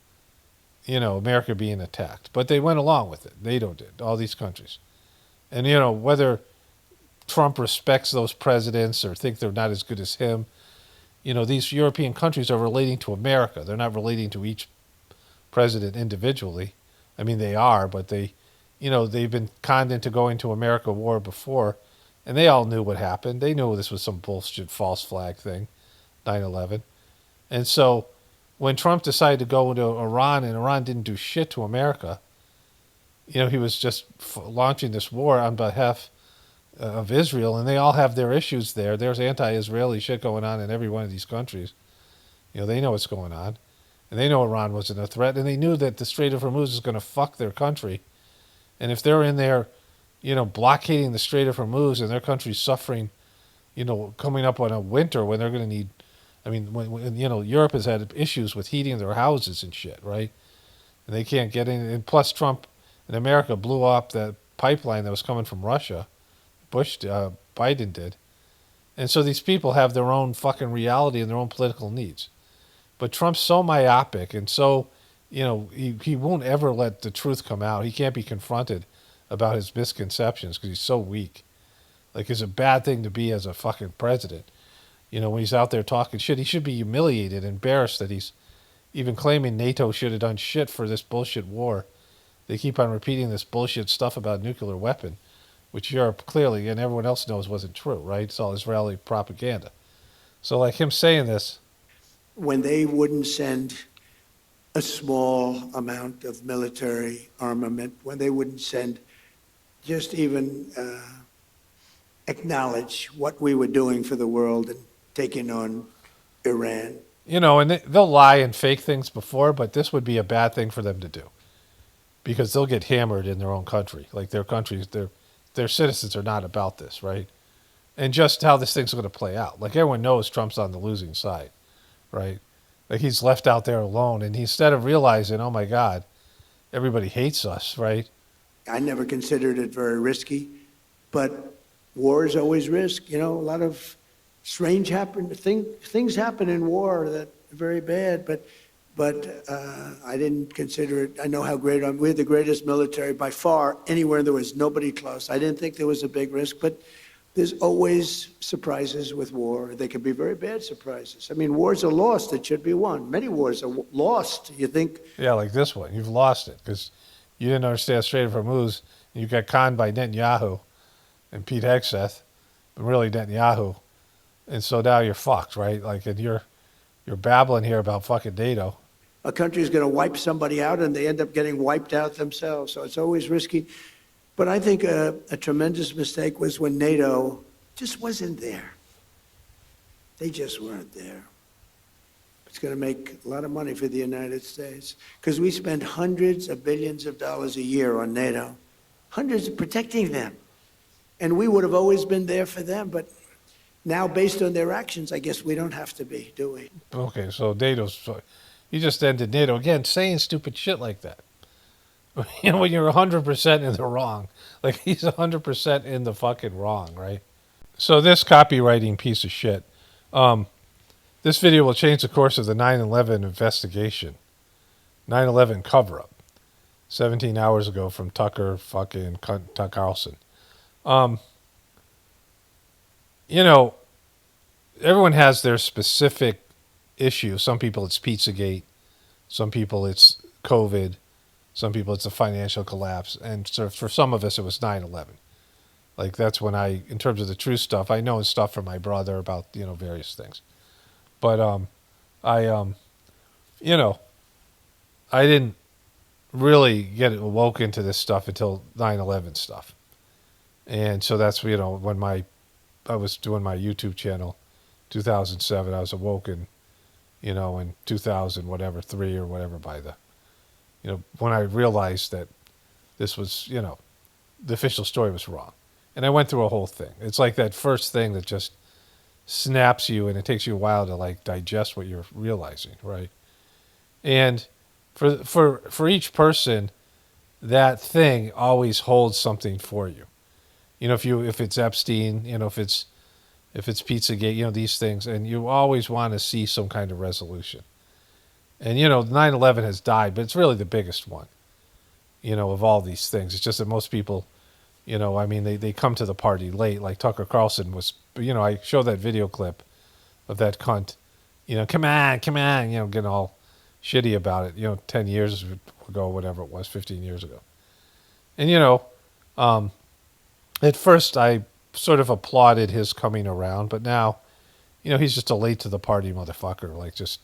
S1: America being attacked. But they went along with it. NATO did, all these countries. And, whether Trump respects those presidents or think they're not as good as him, these European countries are relating to America. They're not relating to each president individually. They are, but they've been conned into going to America war before, and they all knew what happened. They knew this was some bullshit false flag thing, 9/11. And so when Trump decided to go into Iran, and Iran didn't do shit to America, he was just launching this war on behalf of Israel, and they all have their issues there. There's anti-Israeli shit going on in every one of these countries. They know what's going on. And they know Iran wasn't a threat, and they knew that the Strait of Hormuz is going to fuck their country. And if they're in there, blockading the Strait of Hormuz, and their country's suffering, coming up on a winter when they're going to need, when Europe has had issues with heating their houses and shit, right? And they can't get in. And plus Trump and America blew up that pipeline that was coming from Russia. Biden did. And so these people have their own fucking reality and their own political needs. But Trump's so myopic and so, he won't ever let the truth come out. He can't be confronted about his misconceptions because he's so weak. Like, it's a bad thing to be as a fucking president. When he's out there talking shit, he should be humiliated, embarrassed that he's even claiming NATO should have done shit for this bullshit war. They keep on repeating this bullshit stuff about nuclear weapon, which Europe clearly and everyone else knows wasn't true, right? It's all Israeli propaganda. So, like, him saying this,
S14: when they wouldn't send a small amount of military armament, when they wouldn't send, just even acknowledge what we were doing for the world and taking on Iran,
S1: You know, and they'll lie and fake things before, but this would be a bad thing for them to do because they'll get hammered in their own country. Like their countries, their citizens are not about this, right? And just how this thing's going to play out. Like everyone knows Trump's on the losing side, right? Like he's left out there alone, and instead of realizing, oh my God, everybody hates us, right?
S14: I never considered it very risky, but war is always risk. You know, a lot of strange things happen in war that are very bad, but I didn't consider it. I know how great we're the greatest military by far. Anywhere there was nobody close. I didn't think there was a big risk, but there's always surprises with war. They can be very bad surprises. I mean, wars are lost that should be won. Many wars are lost. You think?
S1: Yeah, like this one. You've lost it because you didn't understand Strait of Hormuz. You got conned by Netanyahu and Pete Hegseth, but really Netanyahu. And so now you're fucked, right? Like, and you're babbling here about fucking NATO.
S14: A country is going to wipe somebody out and they end up getting wiped out themselves. So it's always risky. But I think a tremendous mistake was when NATO just wasn't there. They just weren't there. It's going to make a lot of money for the United States because we spend hundreds of billions of dollars a year on NATO, hundreds of protecting them. And we would have always been there for them. But now, based on their actions, I guess we don't have to be, do we?
S1: Okay, so you just ended NATO again, saying stupid shit like that. You know, when you're 100% in the wrong, like he's 100% in the fucking wrong, right? So this copywriting piece of shit, this video will change the course of the 9/11 investigation, 9/11 cover-up, 17 hours ago from Tucker Carlson. You know, everyone has their specific issue. Some people it's Pizzagate, some people it's COVID. Some people it's a financial collapse. And so for some of us, it was 9/11. Like that's when in terms of the true stuff, I know stuff from my brother about, you know, various things. But you know, I didn't really get awoken to this stuff until 9/11 stuff. And so that's, you know, when I was doing my YouTube channel, 2007, I was awoken, you know, in 2000, whatever, 3 or whatever by you know, when I realized that this was, you know, the official story was wrong. And I went through a whole thing. It's like that first thing that just snaps you and it takes you a while to like digest what you're realizing, right? And for each person, that thing always holds something for you. You know, if it's Epstein, you know, if it's Pizzagate, you know, these things, and you always want to see some kind of resolution. And, you know, 9/11 has died, but it's really the biggest one, you know, of all these things. It's just that most people, you know, I mean, they come to the party late. Like Tucker Carlson was, you know, I showed that video clip of that cunt, you know, come on, you know, getting all shitty about it, you know, 10 years ago, whatever it was, 15 years ago. And, you know, at first I sort of applauded his coming around, but now, you know, he's just a late to the party motherfucker, like just,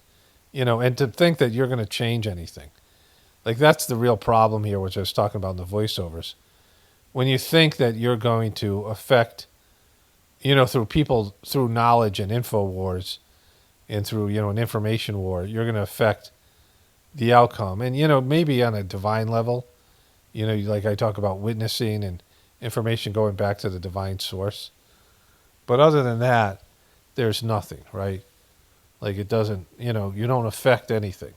S1: you know, and to think that you're going to change anything. Like that's the real problem here, which I was talking about in the voiceovers. When you think that you're going to affect, you know, through knowledge and info wars and through, you know, an information war, you're going to affect the outcome. And, you know, maybe on a divine level, you know, like I talk about witnessing and information going back to the divine source. But other than that, there's nothing, right? Like it doesn't, you know, you don't affect anything.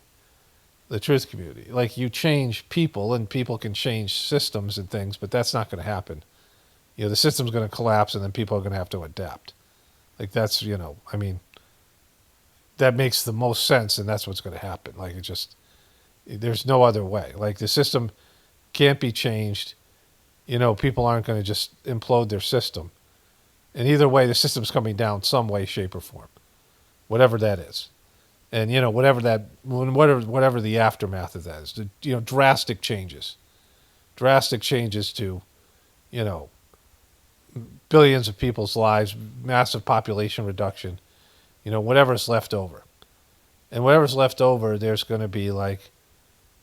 S1: The truth community. Like you change people and people can change systems and things, but that's not going to happen. You know, the system's going to collapse and then people are going to have to adapt. Like that's, you know, I mean, that makes the most sense and that's what's going to happen. Like it just, there's no other way. Like the system can't be changed. You know, people aren't going to just implode their system. And either way, the system's coming down some way, shape, or form. Whatever that is. And, you know, whatever the aftermath of that is. You know, drastic changes. Drastic changes to, you know, billions of people's lives, massive population reduction, you know, whatever's left over. And whatever's left over, there's going to be like,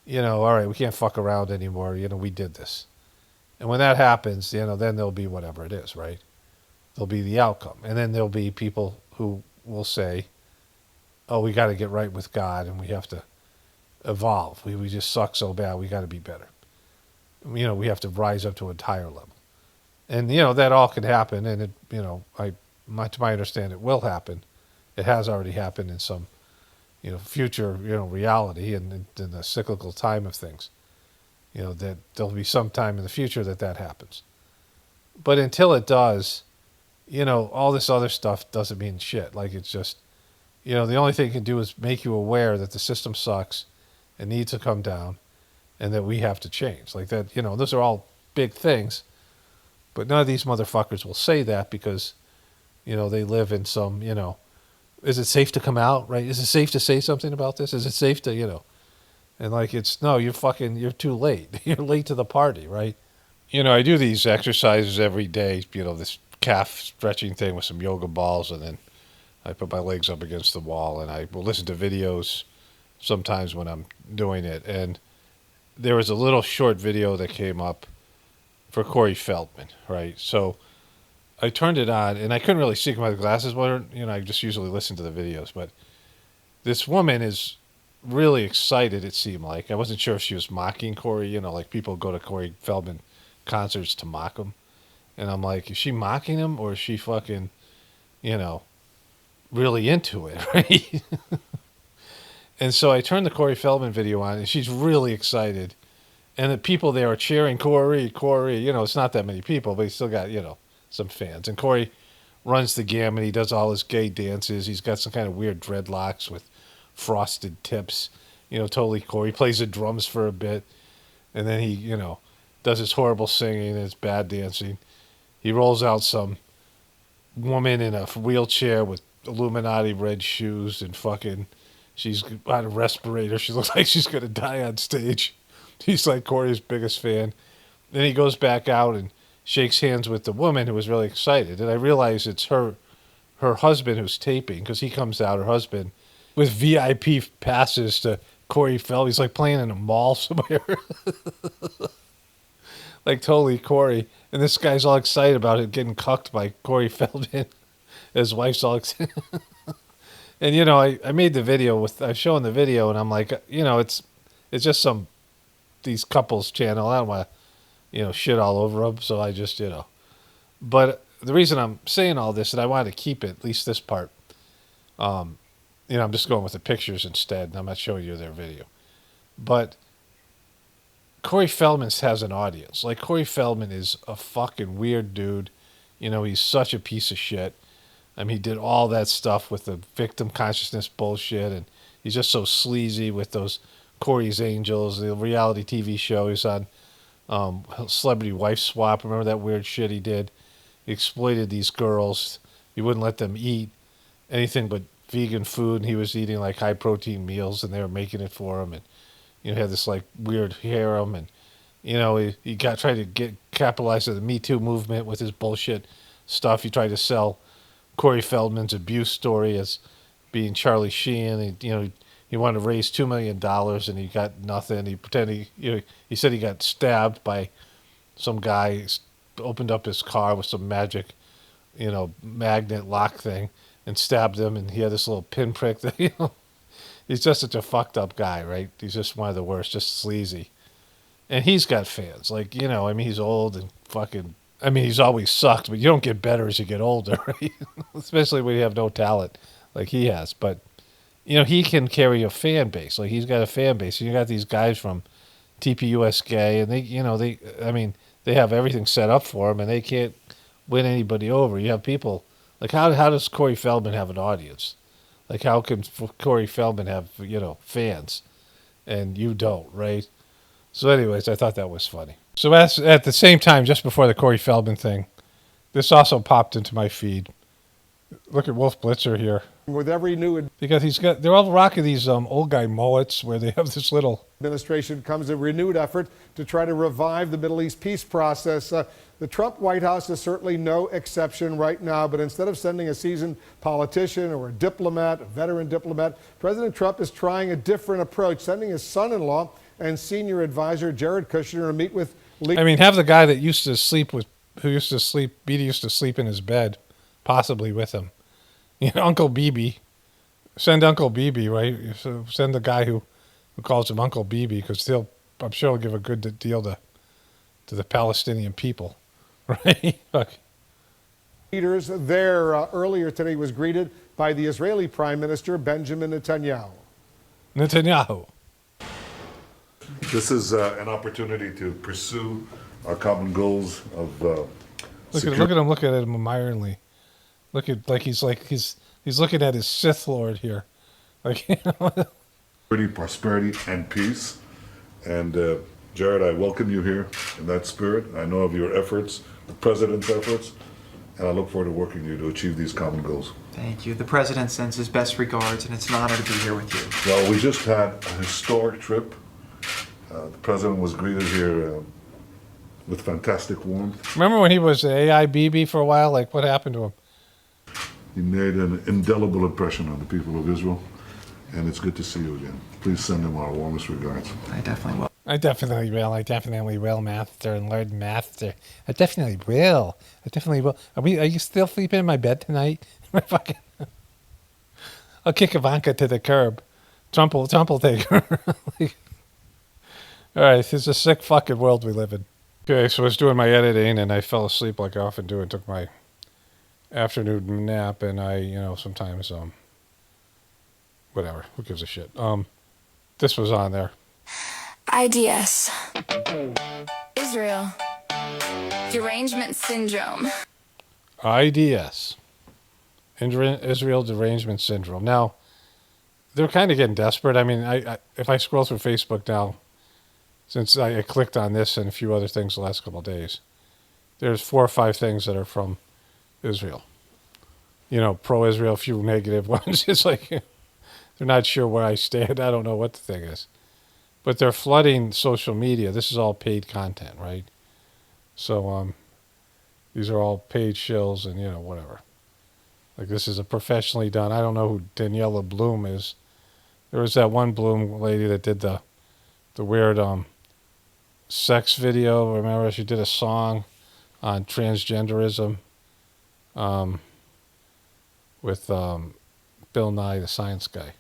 S1: you know, all right, we can't fuck around anymore. You know, we did this. And when that happens, you know, then there'll be whatever it is, right? There'll be the outcome. And then there'll be people who will say, oh, we got to get right with God and we have to evolve. We just suck so bad. We got to be better. We have to rise up to a higher level. And, that all can happen. And, to my understanding, it will happen. It has already happened in some, future, reality and in the cyclical time of things. That there'll be some time in the future that happens. But until it does, all this other stuff doesn't mean shit. Like, it's just, the only thing it can do is make you aware that the system sucks and needs to come down and that we have to change. Like that, those are all big things. But none of these motherfuckers will say that because, they live in some, is it safe to come out, right? Is it safe to say something about this? Is it safe to, and like no, you're too late. You're late to the party, right? I do these exercises every day, this calf stretching thing with some yoga balls, and then I put my legs up against the wall, and I will listen to videos sometimes when I'm doing it. And there was a little short video that came up for Corey Feldman, right? So I turned it on, and I couldn't really see my glasses were, I just usually listen to the videos. But this woman is really excited, it seemed like. I wasn't sure if she was mocking Corey, like people go to Corey Feldman concerts to mock him. And I'm like, is she mocking him or is she fucking, really into it, right? And so I turned the Corey Feldman video on, and she's really excited. And the people there are cheering, Corey. It's not that many people, but he's still got, some fans. And Corey runs the gamut. He does all his gay dances. He's got some kind of weird dreadlocks with frosted tips. Totally Corey. He plays the drums for a bit. And then he, does his horrible singing and his bad dancing. He rolls out some woman in a wheelchair with Illuminati red shoes and fucking, she's on a respirator. She looks like she's going to die on stage. He's like Corey's biggest fan. Then he goes back out and shakes hands with the woman who was really excited. And I realize it's her husband who's taping, because he comes out, her husband, with VIP passes to Corey Feldman. He's like playing in a mall somewhere. Like totally Corey. And this guy's all excited about it, getting cucked by Corey Feldman. His wife's all excited. And, I made the video I was showing the video, and I'm like, it's just these couples channel. I don't want to, shit all over them. So I just, but the reason I'm saying all this, and I wanted to keep it, at least this part, I'm just going with the pictures instead, and I'm not showing you their video. But Corey Feldman has an audience. Like, Corey Feldman is a fucking weird dude. He's such a piece of shit. I mean, he did all that stuff with the victim consciousness bullshit, and he's just so sleazy with those Corey's Angels, the reality TV show. He's on Celebrity Wife Swap. Remember that weird shit he did? He exploited these girls. He wouldn't let them eat anything but vegan food, and he was eating like high-protein meals, and they were making it for him. And he had this like weird harem, and he tried to capitalize on the Me Too movement with his bullshit stuff. He tried to sell Corey Feldman's abuse story as being Charlie Sheen. He wanted to raise $2 million, and he got nothing. He pretended he said he got stabbed by some guy. Opened up his car with some magic, magnet lock thing, and stabbed him. And he had this little pinprick that he's just such a fucked up guy, right? He's just one of the worst, just sleazy. And he's got fans, like he's old and fucking. He's always sucked, but you don't get better as you get older, right? Especially when you have no talent like he has. But, he can carry a fan base. Like, he's got a fan base. And you got these guys from TPUS Gay, and they have everything set up for them, and they can't win anybody over. You have people, like, how does Corey Feldman have an audience? Like, how can Corey Feldman have, fans? And you don't, right? So anyways, I thought that was funny. So at the same time, just before the Corey Feldman thing, this also popped into my feed. Look at Wolf Blitzer here.
S15: With every new
S1: because they're all rocking these old guy mullets where they have this little
S15: administration comes a renewed effort to try to revive the Middle East peace process. The Trump White House is certainly no exception right now, but instead of sending a seasoned politician or a diplomat, a veteran diplomat, President Trump is trying a different approach, sending his son-in-law and senior advisor Jared Kushner to meet with
S1: have the guy that used to sleep with, Beatty used to sleep in his bed, possibly with him. Uncle BB, Send Uncle BB, right? So send the guy who calls him Uncle BB, because I'm sure he'll give a good deal to the Palestinian people, right? Look.
S15: Leaders there earlier today was greeted by the Israeli Prime Minister Benjamin Netanyahu.
S1: Netanyahu.
S16: This is an opportunity to pursue our common goals of
S1: Look at him looking at him admiringly. He's looking at his Sith Lord here. Like, you know.
S16: prosperity, and peace. And Jared, I welcome you here in that spirit. I know of your efforts, the president's efforts, and I look forward to working with you to achieve these common goals.
S17: Thank you. The president sends his best regards, and it's an honor to be here with you.
S16: Well, we just had a historic trip. The president was greeted here with fantastic warmth.
S1: Remember when he was AIBB for a while? Like, what happened to him?
S16: He made an indelible impression on the people of Israel, and it's good to see you again. Please send him our warmest regards.
S17: I definitely will.
S1: I definitely will, Master and Lord Master. I definitely will. Are you still sleeping in my bed tonight? I'll kick Ivanka to the curb. Trump will take her. All right, it's a sick fucking world we live in. Okay, so I was doing my editing, and I fell asleep like I often do, and took my afternoon nap, and I, sometimes, whatever, who gives a shit. This was on there.
S18: IDS. Israel. Derangement syndrome.
S1: IDS. Israel Derangement Syndrome. Now, they're kind of getting desperate. I mean, if I scroll through Facebook now, since I clicked on this and a few other things the last couple of days, there's 4 or 5 things that are from Israel. Pro-Israel, a few negative ones. It's like they're not sure where I stand. I don't know what the thing is. But they're flooding social media. This is all paid content, right? So these are all paid shills and, whatever. Like, this is a professionally done. I don't know who Daniela Bloom is. There was that one Bloom lady that did the weird sex video. Remember, she did a song on transgenderism with Bill Nye, the science guy.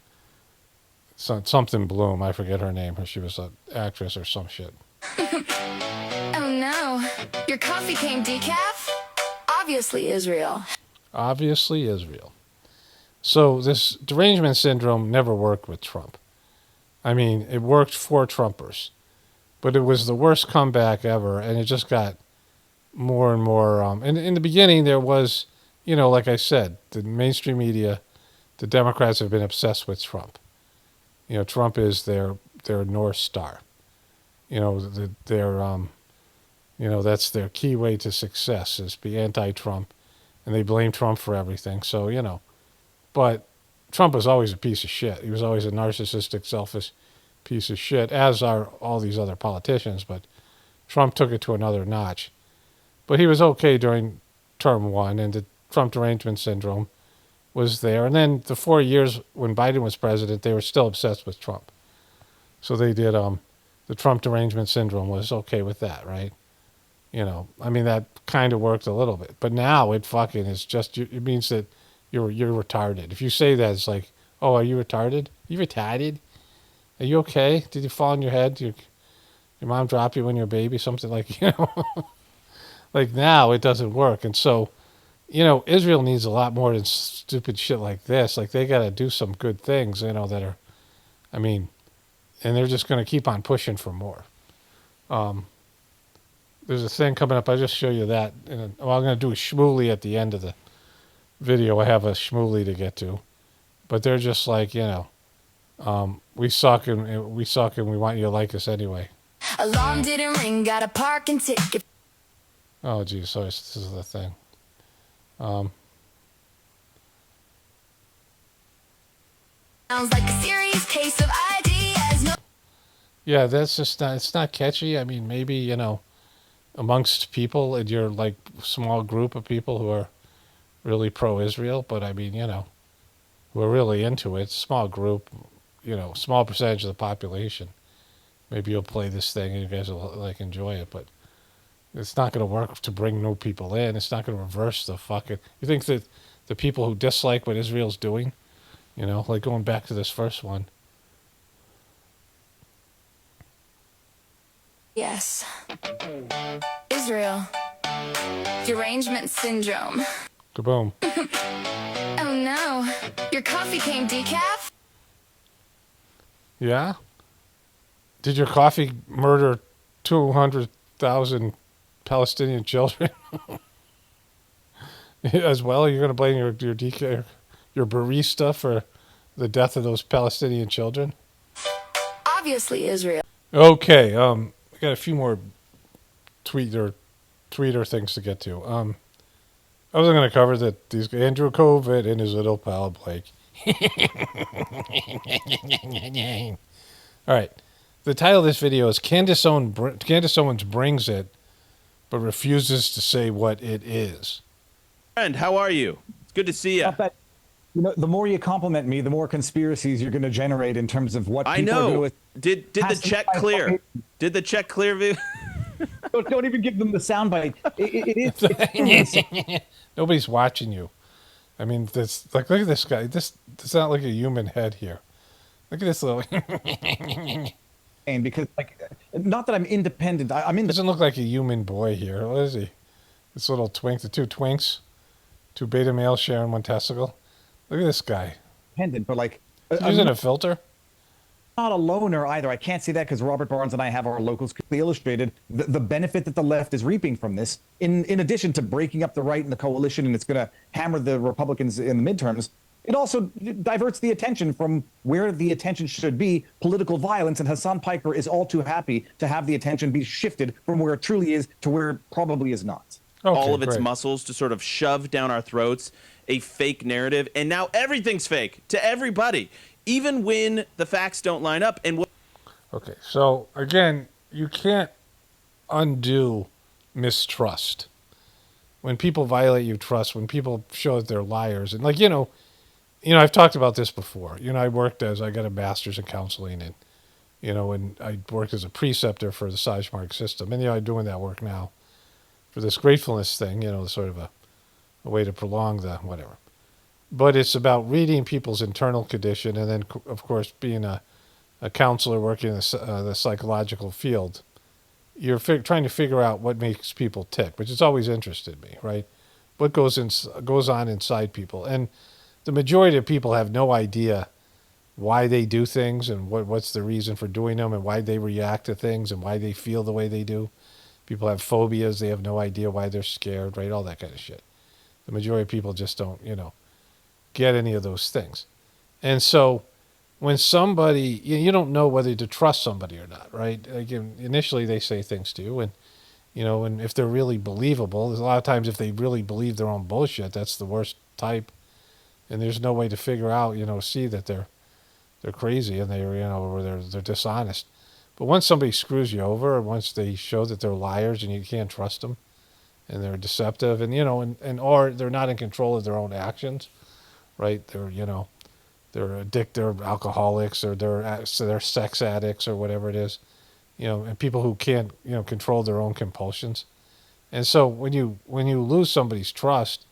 S1: Something Bloom. I forget her name. She was an actress or some shit.
S18: Oh no, your coffee came decaf? Obviously Israel.
S1: Obviously Israel. So this derangement syndrome never worked with Trump. I mean, it worked for Trumpers, but it was the worst comeback ever, and it just got more and more. And in the beginning, there was, like I said, the mainstream media, the Democrats have been obsessed with Trump. Trump is their North Star. That's their key way to success, is be anti-Trump, and they blame Trump for everything. So, but Trump was always a piece of shit. He was always a narcissistic, selfish piece of shit, as are all these other politicians. But Trump took it to another notch. But he was okay during term 1, and the Trump derangement syndrome was there. And then the 4 years when Biden was president, they were still obsessed with Trump. So they did, the Trump derangement syndrome was okay with that, right? That kind of worked a little bit. But now it fucking is just, it means that you're retarded. If you say that, it's like, oh, are you retarded? Are you retarded? Are you okay? Did you fall on your head? Your mom drop you when you're a baby? Something like, like now it doesn't work. And so, Israel needs a lot more than stupid shit like this. Like, they got to do some good things, that are, and they're just going to keep on pushing for more. There's a thing coming up. I'll just show you that. I'm going to do a schmooly at the end of the video. I have a schmooly to get to. But they're just like, we suck and we want you to like us anyway.
S18: Alarm didn't ring, got a parking ticket.
S1: Oh, geez. Sorry, this is the thing.
S18: Sounds like a serious case of ideas.
S1: Yeah, that's just not, it's not catchy. Maybe, amongst people in your, like, small group of people who are really pro-Israel, but who are really into it, small group, small percentage of the population. Maybe you'll play this thing and you guys will, like, enjoy it, but it's not going to work to bring new people in. It's not going to reverse the fucking... You think that the people who dislike what Israel's doing You know, like going back to this first one.
S18: Yes. Israel. Derangement syndrome.
S1: Kaboom.
S18: Oh no. Your coffee came decaf?
S1: Yeah? Did your coffee murder 200,000 Palestinian children? As well? You're going to blame your DK, your barista for the death of those Palestinian children?
S18: Obviously Israel.
S1: Okay, I got a few more tweeter things to get to. I wasn't going to cover that these Andrew COVID and his little pal Blake. All right. The title of this video is Candace Owens brings it, but refuses to say what it is.
S19: Friend, how are you? It's good to see you.
S20: You know, the more you compliment me, the more conspiracies you're going to generate in terms of what people
S19: I know.
S20: are going to.
S19: Did the check clear? Did the check clear, Viv?
S20: Don't even give them the soundbite. It's
S1: Nobody's watching you. I mean, this look at this guy. This does not look like a human head here. Look at this little.
S20: And because, like, not that I'm independent. I'm in.
S1: Doesn't look like a human boy here. What is he? This little twink. The two twinks, two beta males sharing one testicle. Look at this guy.
S20: Independent, but like
S1: using a filter.
S20: Not a loner either. I can't see that because Robert Barnes and I have our locals clearly illustrated the benefit that the left is reaping from this. In addition to breaking up the right and the coalition, and it's going to hammer the Republicans in the midterms. It also diverts the attention from where the attention should be, political violence, and Hassan Piker is all too happy to have the attention be shifted from where it truly is to where it probably is not.
S19: Okay, all of its muscles to sort of shove down our throats a fake narrative, and now everything's fake to everybody, even when the facts don't line up. And
S1: okay, so again, you can't undo mistrust. When people violate your trust, when people show that they're liars, and like you know, I've talked about this before. I I got a master's in counseling, and and I worked as a preceptor for the Sizemore system, and I'm doing that work now for this Gratefullness thing. Sort of a way to prolong the whatever. But it's about reading people's internal condition, and then, of course, being a counselor working in the psychological field, you're trying to figure out what makes people tick, which has always interested me, right? What goes on inside people, and the majority of people have no idea why they do things and what's the reason for doing them and why they react to things and why they feel the way they do. People have phobias; they have no idea why they're scared, right? All that kind of shit. The majority of people just don't, get any of those things. And so when somebody, you don't know whether to trust somebody or not, right? Again, initially they say things to you, and, and if they're really believable, there's a lot of times if they really believe their own bullshit, that's the worst type. And there's no way to figure out, see that they're crazy and or they're dishonest. But once somebody screws you over, or once they show that they're liars and you can't trust them, and they're deceptive, and or they're not in control of their own actions, right? They're they're alcoholics, or they're sex addicts, or whatever it is, and people who can't control their own compulsions. And so when you lose somebody's trust,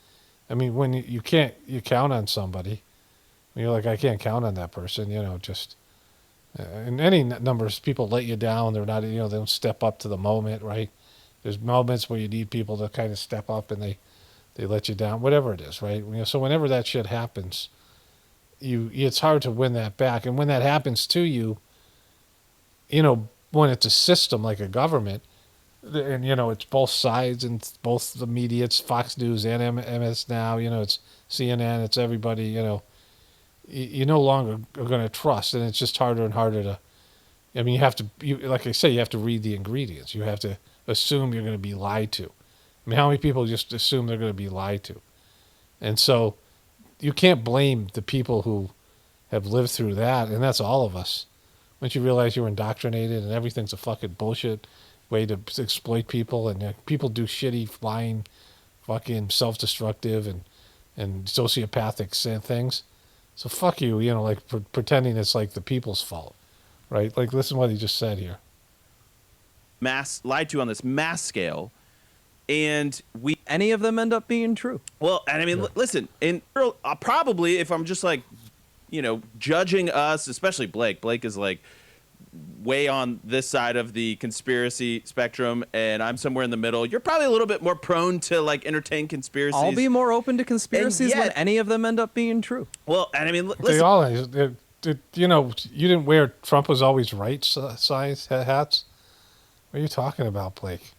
S1: I mean, when you count on somebody, when you're like, I can't count on that person, just and any numbers, people let you down. They're not, they don't step up to the moment, right? There's moments where you need people to kind of step up, and they let you down, whatever it is, right? So whenever that shit happens, it's hard to win that back. And when that happens to you, when it's a system like a government, and it's both sides and both the media, it's Fox News and MS Now, it's CNN, it's everybody, you no longer are going to trust, and it's just harder and harder to. I mean, like I say, you have to read the ingredients. You have to assume you're going to be lied to. I mean, how many people just assume they're going to be lied to? And so you can't blame the people who have lived through that, and that's all of us. Once you realize you're indoctrinated and everything's a fucking bullshit way to exploit people, and people do shitty, lying, fucking self-destructive and sociopathic things. So fuck you, like pretending it's like the people's fault, right? Like, listen to what he just said here.
S19: Lied to on this mass scale, and
S21: any of them end up being true.
S19: Well, and I mean, listen, and probably if I'm just like judging us, especially Blake. Blake is like way on this side of the conspiracy spectrum, and I'm somewhere in the middle. You're probably a little bit more prone to like entertain conspiracies.
S21: I'll be more open to conspiracies when
S19: yet-
S21: any of them end up being true.
S19: Well, and I mean,
S1: They
S19: listen,
S1: all, you didn't wear Trump was always right size hats. What are you talking about, Blake?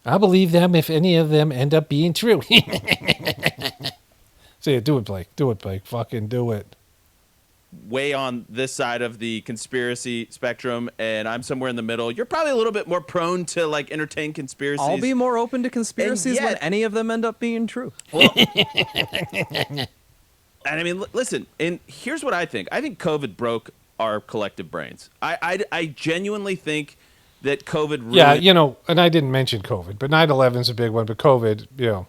S1: I believe them if any of them end up being true. Say it, do it, Blake. Do it, Blake. Fucking do it.
S19: way on this side of the conspiracy spectrum, and I'm somewhere in the middle. You're probably a little bit more prone to like entertain conspiracies.
S21: I'll be more open to conspiracies when any of them end up being true.
S19: And I mean, listen, and here's what I think. I think COVID broke our collective brains. I genuinely think that COVID really...
S1: Yeah, and I didn't mention COVID, but 9/11 is a big one. But COVID,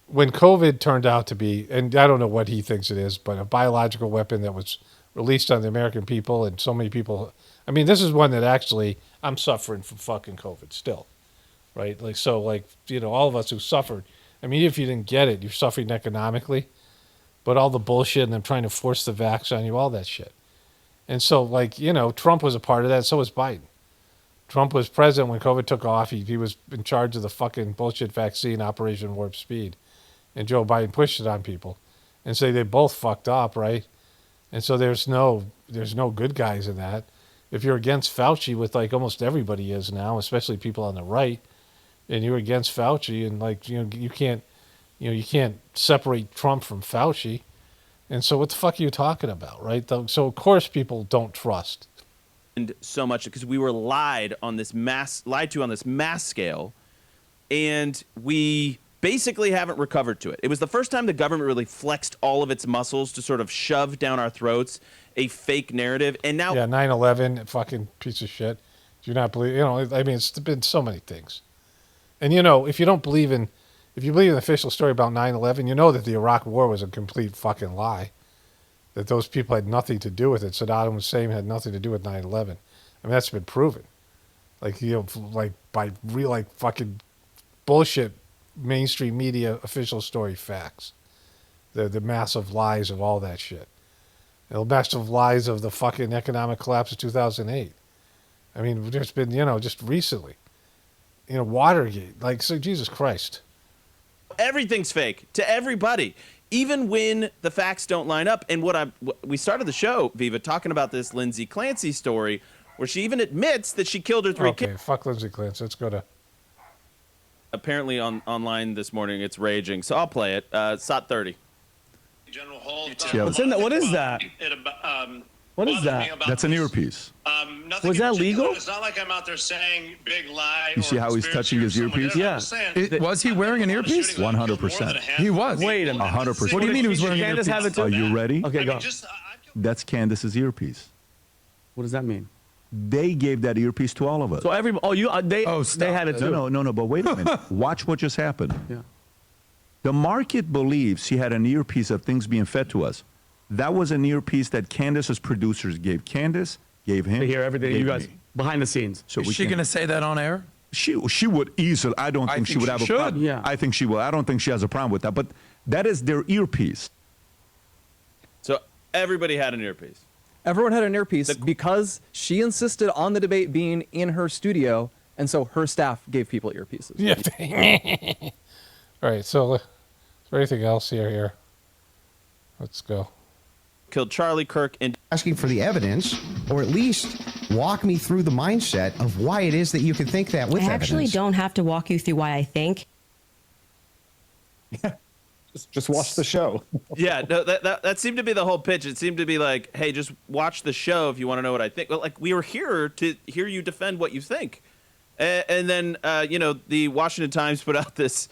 S1: when COVID turned out to be, and I don't know what he thinks it is, but a biological weapon that was released on the American people, and so many people... I mean, this is one that actually, I'm suffering from fucking COVID still, right? All of us who suffered, I mean, if you didn't get it, you're suffering economically, but all the bullshit and them trying to force the vax on you, all that shit. And so, Trump was a part of that, so was Biden. Trump was president when COVID took off. He was in charge of the fucking bullshit vaccine, Operation Warp Speed. And Joe Biden pushed it on people. And so they both fucked up, right? And so there's no good guys in that. If you're against Fauci, with like almost everybody is now, especially people on the right, and you're against Fauci, and you can't separate Trump from Fauci. And so what the fuck are you talking about, right? So of course people don't trust.
S19: And so much because we were lied to on this mass scale, and we basically haven't recovered to it. It was the first time the government really flexed all of its muscles to sort of shove down our throats a fake narrative. And now,
S1: 9/11, fucking piece of shit. Do you not believe? I mean, it's been so many things. And if you believe in the official story about 9/11, you know that the Iraq War was a complete fucking lie. That those people had nothing to do with it. Saddam Hussein had nothing to do with 9/11. I mean, that's been proven. By real, fucking bullshit mainstream media official story facts. The massive lies of all that shit. The massive lies of the fucking economic collapse of 2008. I mean, there's been, just recently, Watergate. So Jesus Christ.
S19: everything's fake to everybody, even when the facts don't line up. And we started the show, Viva, talking about this Lindsay Clancy story, where she even admits that she killed her three kids.
S1: Okay, fuck Lindsay Clancy. Let's go to...
S19: Apparently online this morning, it's raging. So I'll play it. SOT 30.
S22: General Hall.
S21: What's in that? What is that? What is that?
S22: That's an earpiece.
S21: Was that legal?
S22: It's not like I'm out there saying big lie. You see how he's touching his earpiece?
S21: Yeah.
S22: Was he wearing an earpiece? 100%. He was.
S21: Wait a minute.
S22: 100%.
S21: What do you mean he was wearing an Candace earpiece? have it too?
S22: Are you ready?
S21: Okay, go.
S22: That's Candace's earpiece.
S21: What does that mean?
S22: They gave that earpiece to all of us.
S21: So they had it too.
S22: No, but wait a minute. Watch what just happened.
S21: Yeah.
S22: The market believes he had an earpiece of things being fed to us. That was an earpiece that Candace's producers gave Candace, gave him.
S21: They hear everything,
S22: gave
S21: you guys,
S22: me.
S21: behind the scenes.
S22: So
S23: Is she going to say that on air?
S22: She would easily. I don't think she would have a problem.
S21: Yeah.
S22: I think she will. I don't think she has a problem with that. But that is their earpiece.
S19: So everybody had an earpiece.
S21: Everyone had an earpiece because she insisted on the debate being in her studio, and so her staff gave people earpieces.
S1: Yeah. All right, so is there anything else here? Let's go.
S19: Killed Charlie Kirk and
S24: asking for the evidence, or at least walk me through the mindset of why it is that you can think that with
S7: I actually
S24: evidence.
S7: don't have to walk you through why I think.
S20: Just watch the show.
S19: Yeah, no, that seemed to be the whole pitch. It seemed to be like, hey, just watch the show if you want to know what I think. Well, we were here to hear you defend what you think. And then, the Washington Times put out this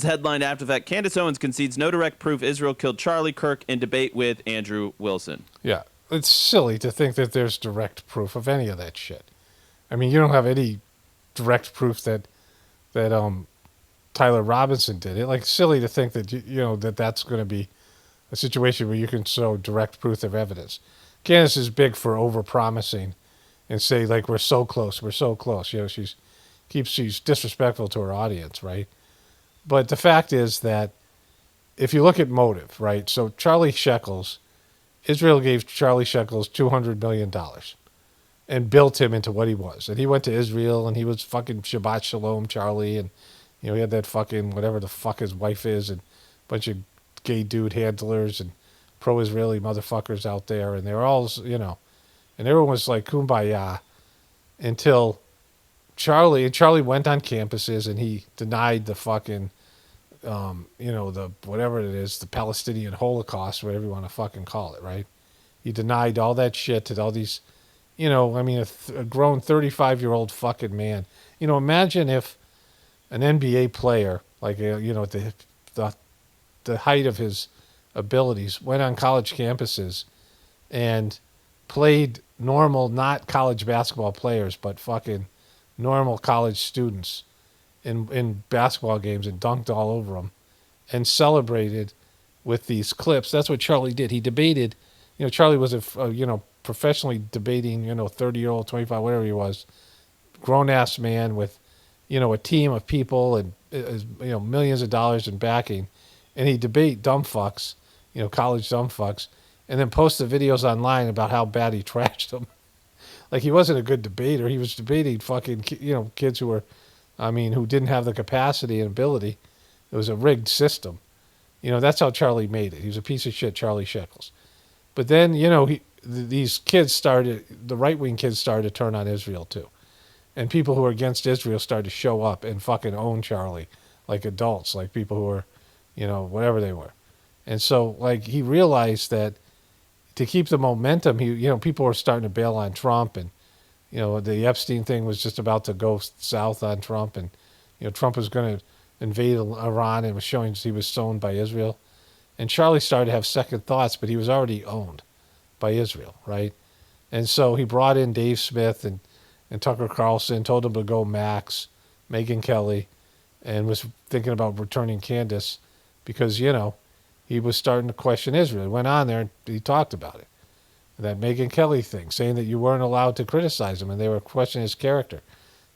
S19: headline after that. Candace Owens concedes no direct proof Israel killed Charlie Kirk in debate with Andrew Wilson.
S1: Yeah, it's silly to think that there's direct proof of any of that shit. I mean, you don't have any direct proof that Tyler Robinson did it. It's silly to think that that's going to be a situation where you can show direct proof of evidence. Candace is big for over-promising and say, we're so close, we're so close. She's disrespectful to her audience, right? But the fact is that if you look at motive, right? So Charlie Shekels, Israel gave Charlie Shekels $200 million and built him into what he was. And he went to Israel and he was fucking Shabbat Shalom Charlie. And, he had that fucking whatever the fuck his wife is and a bunch of gay dude handlers and pro-Israeli motherfuckers out there. And they were all, and everyone was like kumbaya until Charlie went on campuses and he denied the fucking, the whatever it is, the Palestinian Holocaust, whatever you want to fucking call it, right? He denied all that shit to all these, a grown 35-year-old fucking man. Imagine if an NBA player, like, the height of his abilities, went on college campuses and played normal, not college basketball players, but fucking normal college students in basketball games and dunked all over them and celebrated with these clips. That's what Charlie did. He debated, Charlie was professionally debating, 30-year-old, 25, whatever he was, grown-ass man with, a team of people and, millions of dollars in backing. And he'd debate dumb fucks, college dumb fucks, and then post the videos online about how bad he trashed them. Like, he wasn't a good debater. He was debating fucking, kids who were, who didn't have the capacity and ability. It was a rigged system. That's how Charlie made it. He was a piece of shit, Charlie Shekels. But then, these kids started, the right-wing kids started to turn on Israel too. And people who were against Israel started to show up and fucking own Charlie, like adults, like people who were, whatever they were. And so, like, he realized that to keep the momentum, people were starting to bail on Trump, and, the Epstein thing was just about to go south on Trump, and, Trump was going to invade Iran and was showing he was owned by Israel. And Charlie started to have second thoughts, but he was already owned by Israel, right? And so he brought in Dave Smith and Tucker Carlson, told him to go Max, Megyn Kelly, and was thinking about returning Candace because, he was starting to question Israel. He went on there and he talked about it. That Megyn Kelly thing, saying that you weren't allowed to criticize him, and they were questioning his character.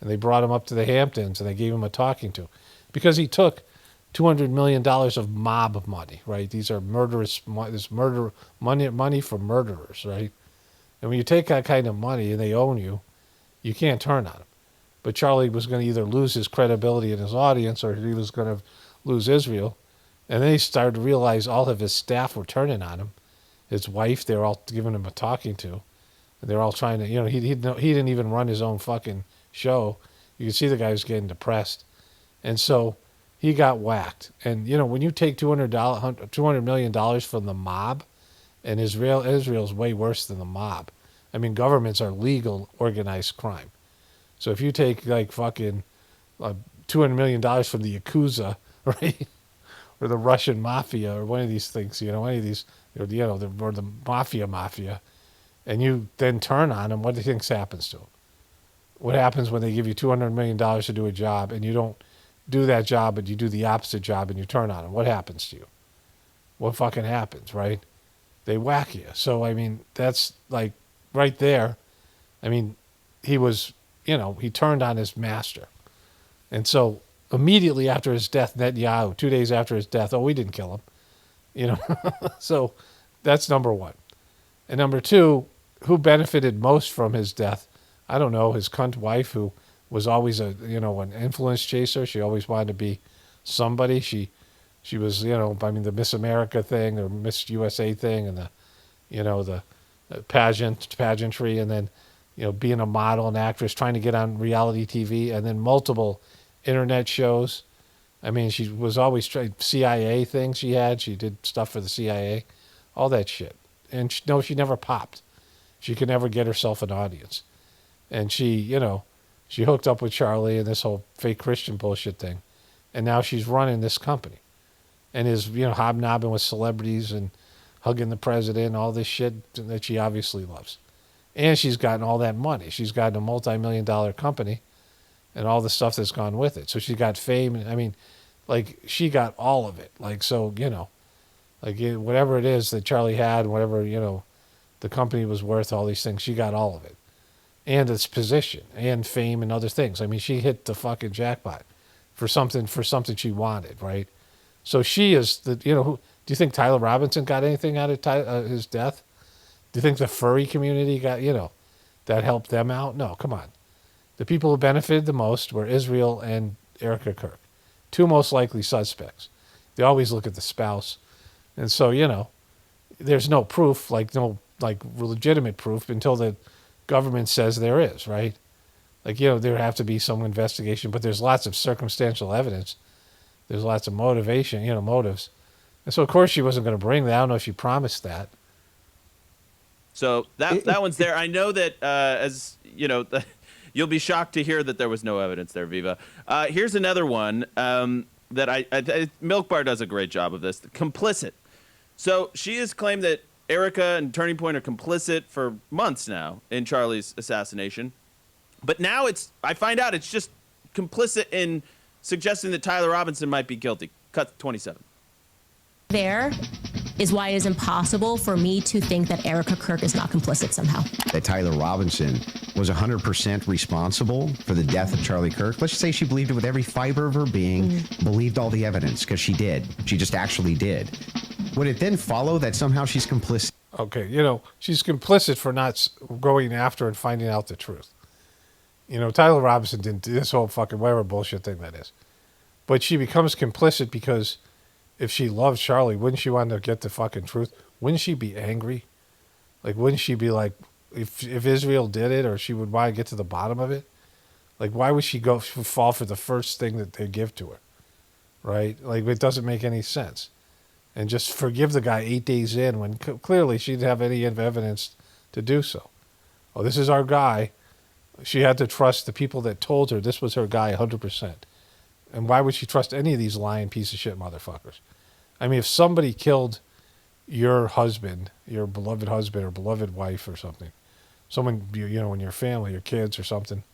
S1: And they brought him up to the Hamptons and they gave him a talking to because he took $200 million of mob money, right? These are murderous, this money for murderers, right? And when you take that kind of money and they own you, you can't turn on them. But Charlie was going to either lose his credibility in his audience or he was going to lose Israel. And then he started to realize all of his staff were turning on him. His wife, they were all giving him a talking to. And they're all trying to, he didn't even run his own fucking show. You could see the guy was getting depressed. And so he got whacked. And, when you take $200 million from the mob, and Israel's way worse than the mob. Governments are legal organized crime. So if you take like fucking $200 million from the Yakuza, right? Or the Russian mafia or one of these things, any of these, or the mafia, and you then turn on them, what do you think happens to them? What happens when they give you $200 million to do a job and you don't do that job, but you do the opposite job and you turn on them? What happens to you? What fucking happens, right? They whack you. So, that's like right there. He was, he turned on his master. And so immediately after his death, Netanyahu, 2 days after his death, we didn't kill him. So that's number one. And number two, who benefited most from his death? I don't know, his cunt wife, who was always an influence chaser. She always wanted to be somebody. She was, the Miss America thing or Miss USA thing and the pageantry, and then, being a model and actress, trying to get on reality TV, and then multiple internet shows. She was always trying CIA things she had. She did stuff for the CIA, all that shit. And she never popped. She could never get herself an audience. And she hooked up with Charlie and this whole fake Christian bullshit thing. And now she's running this company and is, hobnobbing with celebrities and hugging the president, all this shit that she obviously loves. And she's gotten all that money. She's gotten a multi-million-dollar company and all the stuff that's gone with it. So she got fame. She got all of it. Whatever it is that Charlie had, whatever, the company was worth, all these things, she got all of it. And its position and fame and other things. She hit the fucking jackpot for something she wanted, right? So she is the, who, do you think Tyler Robinson got anything out of his death? Do you think the furry community got, that helped them out? No, come on. The people who benefited the most were Israel and Erica Kirk, two most likely suspects. They always look at the spouse. And so, there's no proof, no legitimate proof until the government says there is, right? There have to be some investigation, but there's lots of circumstantial evidence. There's lots of motivation, motives. And so, of course, she wasn't going to bring that. I don't know if she promised that.
S19: So that one's there. I know that, as you know, you'll be shocked to hear that there was no evidence there, Viva. Here's another one that I Milk Bar does a great job of this. Complicit. So she has claimed that Erica and Turning Point are complicit for months now in Charlie's assassination. But now I find out it's just complicit in suggesting that Tyler Robinson might be guilty. Cut 27.
S2: There is why it is impossible for me to think that Erica Kirk is not complicit somehow.
S24: That Tyler Robinson was 100% responsible for the death of Charlie Kirk. Let's just say she believed it with every fiber of her being, believed all the evidence, because she did. She just actually did. Would it then follow that somehow she's complicit?
S1: Okay, she's complicit for not going after and finding out the truth. Tyler Robinson didn't do this whole fucking whatever bullshit thing that is. But she becomes complicit because if she loved Charlie, wouldn't she want to get the fucking truth? Wouldn't she be angry? Wouldn't she be like, if Israel did it, or she would want to get to the bottom of it? Why would she fall for the first thing that they give to her? Right? It doesn't make any sense. And just forgive the guy 8 days in when clearly she didn't have any evidence to do so. Oh, this is our guy. She had to trust the people that told her this was her guy 100%. And why would she trust any of these lying piece of shit motherfuckers? I mean, if somebody killed your husband, your beloved husband or beloved wife or something, someone, in your family, your kids or something,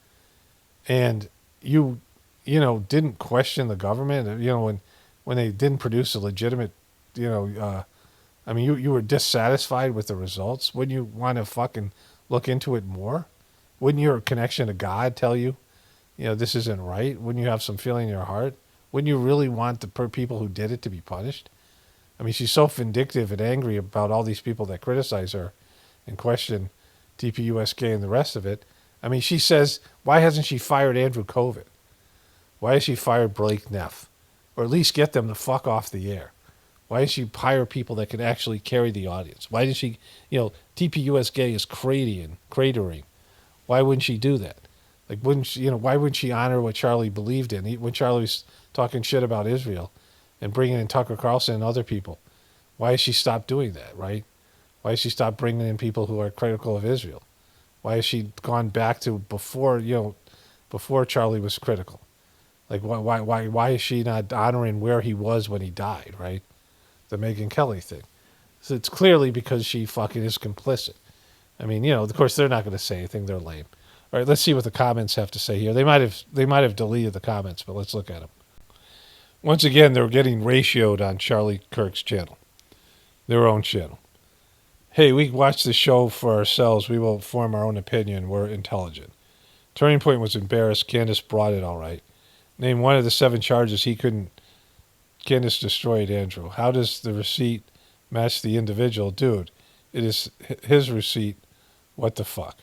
S1: and you didn't question the government, when they didn't produce a legitimate, you were dissatisfied with the results, wouldn't you want to fucking look into it more? Wouldn't your connection to God tell you, this isn't right? Wouldn't you have some feeling in your heart? Wouldn't you really want the people who did it to be punished? I mean, she's so vindictive and angry about all these people that criticize her and question TPUSK and the rest of it. I mean, she says, why hasn't she fired Andrew Kovic? Why has she fired Blake Neff? Or at least get them the fuck off the air. Why does she hire people that can actually carry the audience? Why does she, TPUSK is cratering. Why wouldn't she do that? Why wouldn't she honor what Charlie believed in? When Charlie was talking shit about Israel and bringing in Tucker Carlson and other people, why has she stopped doing that, right? Why has she stopped bringing in people who are critical of Israel? Why has she gone back to before Charlie was critical? Why is she not honoring where he was when he died, right? The Megyn Kelly thing. So it's clearly because she fucking is complicit. I mean, of course they're not going to say anything. They're lame. All right, let's see what the comments have to say here. They might have deleted the comments, but let's look at them. Once again, they're getting ratioed on Charlie Kirk's channel, their own channel. Hey, we watch the show for ourselves. We will form our own opinion. We're intelligent. Turning Point was embarrassed. Candace brought it all right. Name one of the 7 charges he couldn't. Candace destroyed Andrew. How does the receipt match the individual? Dude, it is his receipt. What the fuck?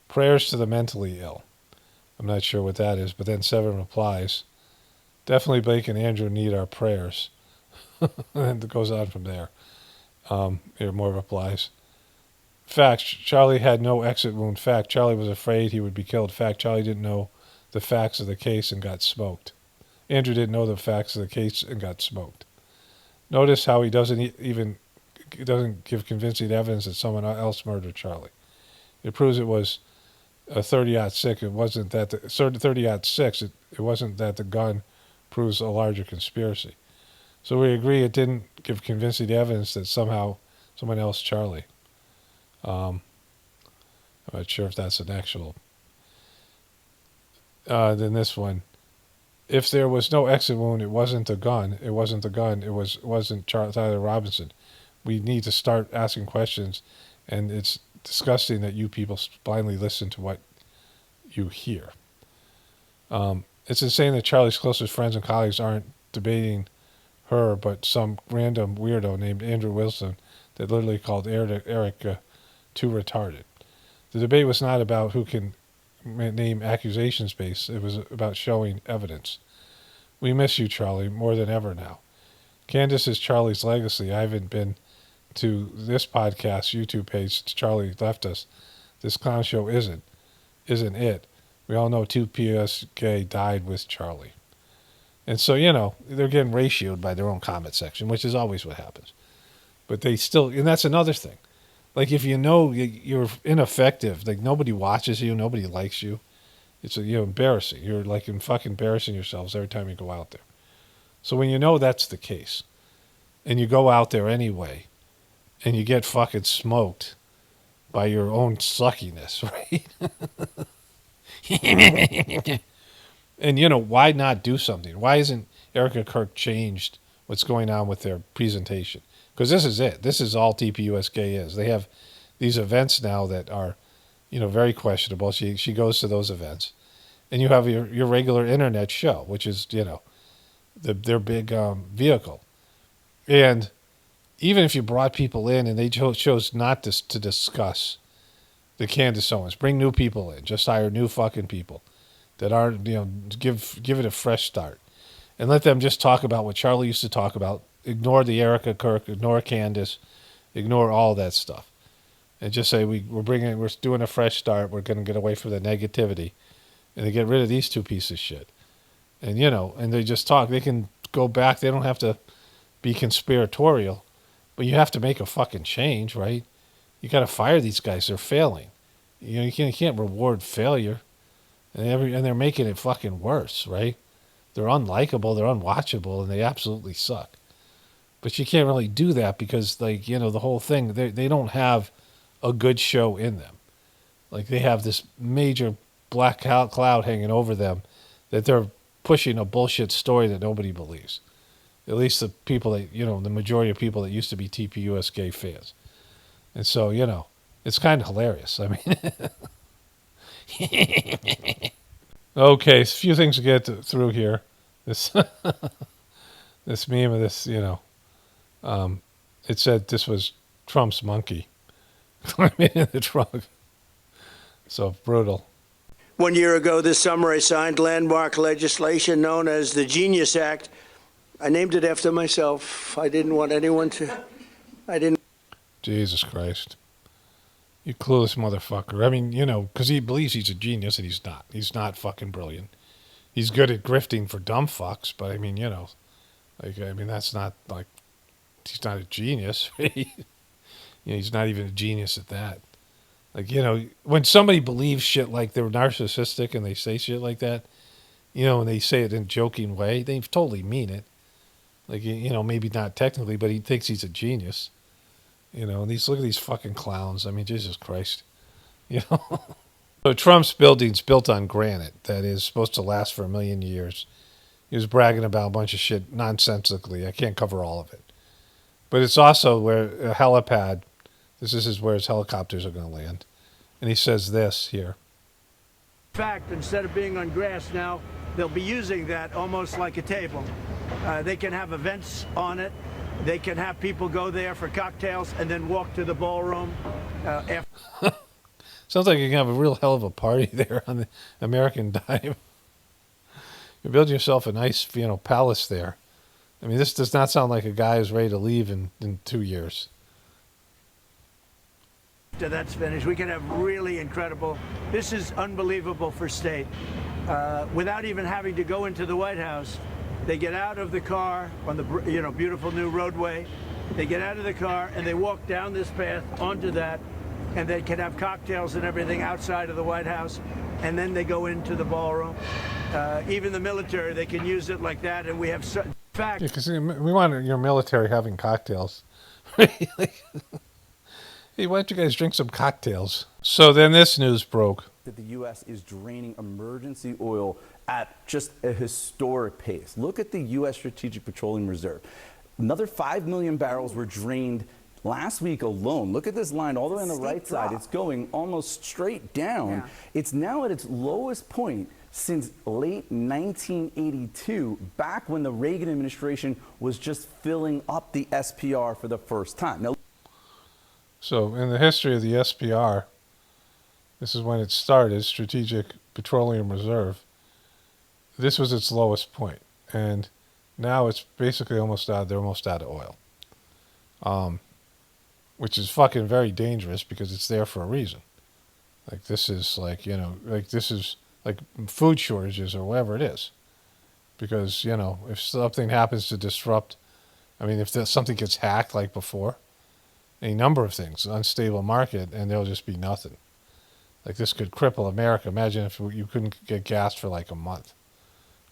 S1: Prayers to the mentally ill. I'm not sure what that is, but then 7 replies. Definitely Blake and Andrew need our prayers. And it goes on from there. Here, more replies. Fact, Charlie had no exit wound. Fact, Charlie was afraid he would be killed. Fact, Charlie didn't know the facts of the case and got smoked. Andrew didn't know the facts of the case and got smoked. Notice how he doesn't give convincing evidence that someone else murdered Charlie. It proves it was a 30-06. It wasn't that the 30-06. It wasn't that the gun proves a larger conspiracy. So we agree it didn't give convincing evidence that somehow someone else Charlie. I'm not sure if that's an actual. Then this one. If there was no exit wound, it wasn't the gun. It wasn't the gun. It wasn't Tyler Robinson. We need to start asking questions, and it's disgusting that you people blindly listen to what you hear. It's insane that Charlie's closest friends and colleagues aren't debating her, but some random weirdo named Andrew Wilson that literally called Eric too retarded. The debate was not about who can name accusations based. It was about showing evidence. We miss you, Charlie, more than ever now. Candace is Charlie's legacy. I haven't been to this podcast YouTube page since Charlie left us. This clown show isn't it. We all know 2PSK died with Charlie. And so, they're getting ratioed by their own comment section, which is always what happens. But they still, and that's another thing. Like, if you know you're ineffective, like nobody watches you, nobody likes you, it's embarrassing. You're like fucking embarrassing yourselves every time you go out there. So when you know that's the case, and you go out there anyway, and you get fucking smoked by your own suckiness, right? And why not do something? Why isn't Erica Kirk changed what's going on with their presentation? Because this is it. This is all TPUSK is. They have these events now that are, very questionable. She goes to those events. And you have your regular internet show, which is, their big vehicle. And even if you brought people in and they chose not to discuss the Candace Owens, bring new people in, just hire new fucking people that are, give it a fresh start. And let them just talk about what Charlie used to talk about. Ignore the Erica Kirk, ignore Candace, ignore all that stuff. And just say we're doing a fresh start. We're going to get away from the negativity. And they get rid of these two pieces of shit. And, and they just talk. They can go back. They don't have to be conspiratorial. But you have to make a fucking change, right? You got to fire these guys. They're failing. You can't reward failure. And they're making it fucking worse, right? They're unlikable. They're unwatchable. And they absolutely suck. But you can't really do that because, the whole thing, they don't have a good show in them. Like, they have this major black cloud hanging over them that they're pushing a bullshit story that nobody believes. At least the people that, the majority of people that used to be TPUSK fans. And so, it's kind of hilarious. I mean, okay, a few things to get through here. This this meme of this, it said this was Trump's monkey climbing in the trunk. So brutal.
S3: 1 year ago this summer, I signed landmark legislation known as the Genius Act. I named it after myself. I didn't want anyone to...
S1: Jesus Christ. You clueless motherfucker. I mean, because he believes he's a genius and he's not. He's not fucking brilliant. He's good at grifting for dumb fucks, but I mean, that's not like... He's not a genius. He's not even a genius at that. Like, when somebody believes shit like they're narcissistic and they say shit like that, and they say it in a joking way, they totally mean it. Like, maybe not technically, but he thinks he's a genius. And look at these fucking clowns. I mean, Jesus Christ. So Trump's building's built on granite that is supposed to last for 1 million years. He was bragging about a bunch of shit nonsensically. I can't cover all of it. But it's also where a helipad, this is where his helicopters are going to land. And he says this here.
S3: In fact, instead of being on grass now, they'll be using that almost like a table. They can have events on it. They can have people go there for cocktails and then walk to the ballroom.
S1: Sounds like you can have a real hell of a party there on the American Dime. You're building yourself a nice, palace there. I mean, this does not sound like a guy who's ready to leave in 2 years.
S3: After that's finished, we can have really incredible. This is unbelievable for state. Without even having to go into the White House, they get out of the car on the beautiful new roadway. They get out of the car and they walk down this path onto that, and they can have cocktails and everything outside of the White House, and then they go into the ballroom. Even the military, they can use it like that, and we have fact.
S1: Because we want your military having cocktails. Hey, why don't you guys drink some cocktails? So then this news broke.
S4: That the U.S. is draining emergency oil at just a historic pace. Look at the U.S. Strategic Petroleum Reserve. Another 5 million barrels were drained last week alone. Look at this line all the way on the right side. It's going almost straight down. Yeah. It's now at its lowest point since late 1982, back when the Reagan administration was just filling up the SPR for the first time. Now,
S1: so in the history of the SPR, this is when it started, Strategic Petroleum Reserve. This was its lowest point, and now it's basically almost out. They're almost out of oil, which is fucking very dangerous because it's there for a reason. Like this is like this is like food shortages or whatever it is, because if something happens to disrupt, I mean if something gets hacked like before, a number of things, unstable market, and there'll just be nothing. Like this could cripple America. Imagine if you couldn't get gas for like a month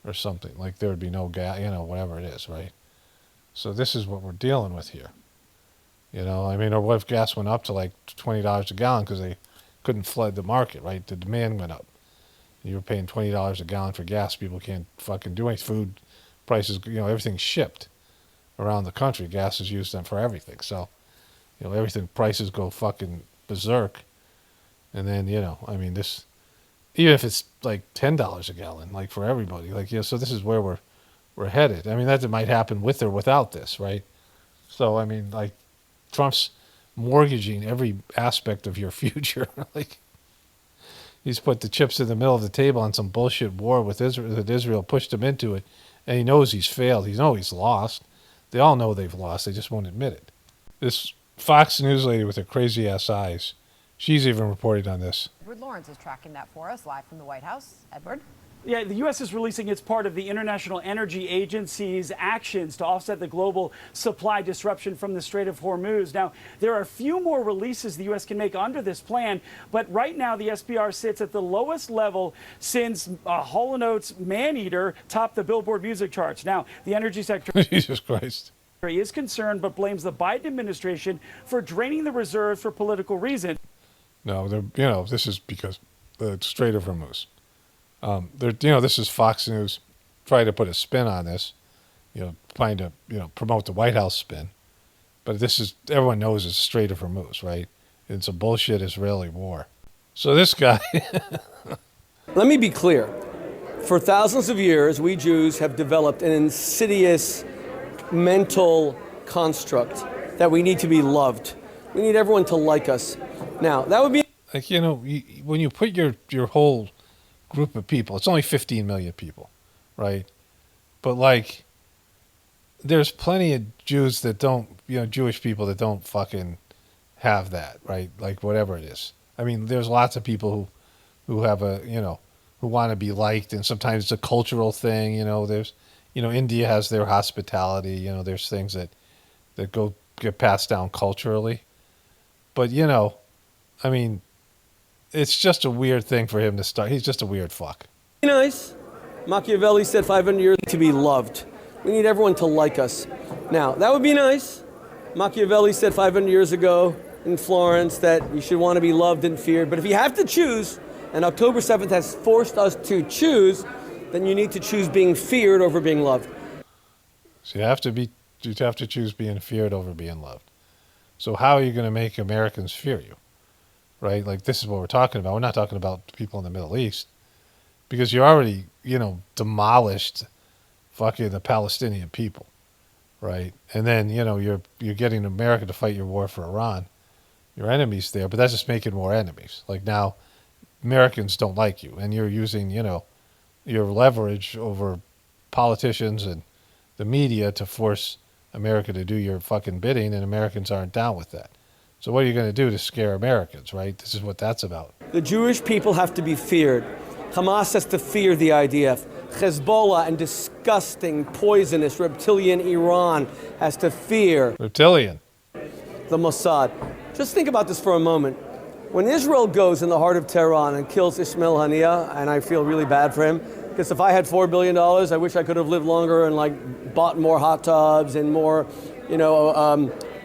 S1: or something. Like there would be no gas, whatever it is, right? So this is what we're dealing with here. I mean, or what if gas went up to like $20 a gallon because they couldn't flood the market, right? The demand went up. You were paying $20 a gallon for gas. People can't fucking do anything. Food prices, everything's shipped around the country. Gas is used for everything. So, everything, prices go fucking berserk. And then, I mean, this, even if it's like $10 a gallon, like for everybody, like, so this is where we're headed. I mean, that might happen with or without this, right? So, I mean, like, Trump's mortgaging every aspect of your future. Like, he's put the chips in the middle of the table on some bullshit war with Israel, that Israel pushed him into it, and he knows he's failed. He knows he's lost. They all know they've lost. They just won't admit it. This Fox News lady with her crazy ass eyes, she's even reported on this.
S5: Edward Lawrence is tracking that for us live from the White House. Edward?
S6: Yeah, the U.S. is releasing its part of the International Energy Agency's actions to offset the global supply disruption from the Strait of Hormuz. Now, there are a few more releases the U.S. can make under this plan, but right now the SPR sits at the lowest level since Hall & Oates' Maneater topped the Billboard music charts. Now, the energy sector
S1: Jesus Christ
S6: is concerned but blames the Biden administration for draining the reserves for political reasons.
S1: No, this is because the Strait of Hormuz. This is Fox News trying to put a spin on this, trying to, promote the White House spin. But everyone knows it's Strait of Hormuz, right? It's a bullshit Israeli war. So this guy.
S8: Let me be clear. For thousands of years, we Jews have developed an insidious mental construct that we need to be loved. We need everyone to like us. Now, that would be.
S1: Like, when you put your whole group of people, it's only 15 million people, right? But like, there's plenty of Jews that don't, Jewish people that don't fucking have that, right? Like whatever it is. I mean, there's lots of people who have who want to be liked, and sometimes it's a cultural thing. There's, India has their hospitality. There's things that get passed down culturally. But I mean, it's just a weird thing for him to start. He's just a weird fuck.
S8: Nice. Machiavelli said 500 years to be loved. We need everyone to like us. Now, that would be nice. Machiavelli said 500 years ago in Florence that you should want to be loved and feared. But if you have to choose, and October 7th has forced us to choose, then you need to choose being feared over being loved.
S1: So you have to choose being feared over being loved. So how are you going to make Americans fear you? Right? Like, this is what we're talking about. We're not talking about people in the Middle East, because you already, demolished fucking the Palestinian people, right? And then, you're getting America to fight your war for Iran. Your enemies there, but that's just making more enemies. Like, now Americans don't like you, and you're using, your leverage over politicians and the media to force America to do your fucking bidding, and Americans aren't down with that. So what are you going to do to scare Americans, right? This is what that's about.
S8: The Jewish people have to be feared. Hamas has to fear the IDF. Hezbollah and disgusting, poisonous, reptilian Iran has to fear.
S1: Reptilian.
S8: The Mossad. Just think about this for a moment. When Israel goes in the heart of Tehran and kills Ismail Haniyeh, and I feel really bad for him, because if I had $4 billion, I wish I could have lived longer and bought more hot tubs and more,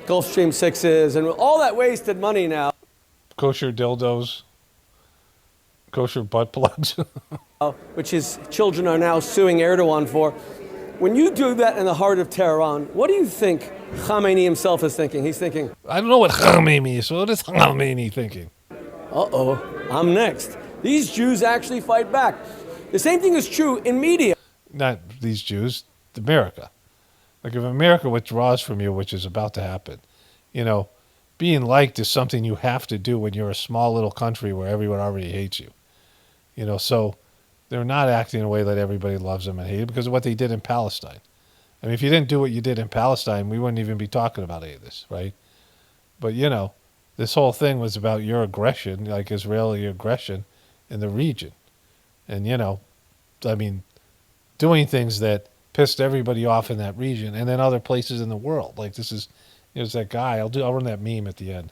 S8: Gulfstream 6s and all that wasted money now.
S1: Kosher dildos. Kosher butt plugs.
S8: Which his children are now suing Erdogan for. When you do that in the heart of Tehran, what do you think Khamenei himself is thinking? He's thinking,
S1: I don't know what Khamenei is. What is Khamenei thinking?
S8: I'm next. These Jews actually fight back. The same thing is true in media.
S1: Not these Jews, America. Like if America withdraws from you, which is about to happen, you know, being liked is something you have to do when you're a small little country where everyone already hates you. You know, so they're not acting in a way that everybody loves them and hates them because of what they did in Palestine. I mean, if you didn't do what you did in Palestine, we wouldn't even be talking about any of this, right? But, you know, this whole thing was about your aggression, like Israeli aggression in the region. And, you know, I mean, doing things that pissed everybody off in that region and then other places in the world. Like this is, there's that guy, I'll run that meme at the end.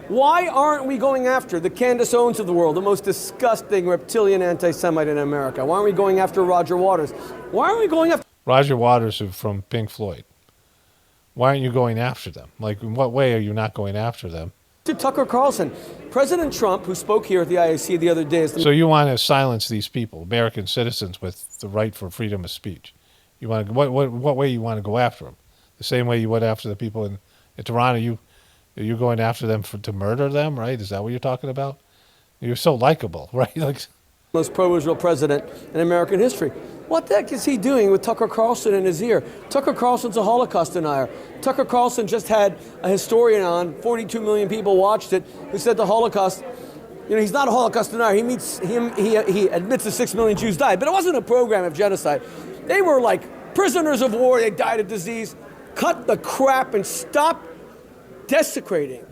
S8: Why aren't we going after the Candace Owens of the world, the most disgusting reptilian anti-Semite in America? Why aren't we going after Roger Waters? Why aren't we going after
S1: Roger Waters from Pink Floyd? Why aren't you going after them? Like, in what way are you not going after them?
S8: Tucker Carlson? President Trump, who spoke here at the IAC the other day, is the
S1: So you want to silence these people, American citizens, with the right for freedom of speech? You want to, what way you want to go after them? The same way you went after the people in Toronto. Are you going after them to murder them? Right? Is that what you're talking about? You're so likable, right? Like
S8: most pro-Israel president in American history. What the heck is he doing with Tucker Carlson in his ear? Tucker Carlson's a Holocaust denier. Tucker Carlson just had a historian on, 42 million people watched it, who said the Holocaust, you know, he's not a Holocaust denier. He admits that 6 million Jews died, but it wasn't a program of genocide. They were like prisoners of war. They died of disease. Cut the crap and stop desecrating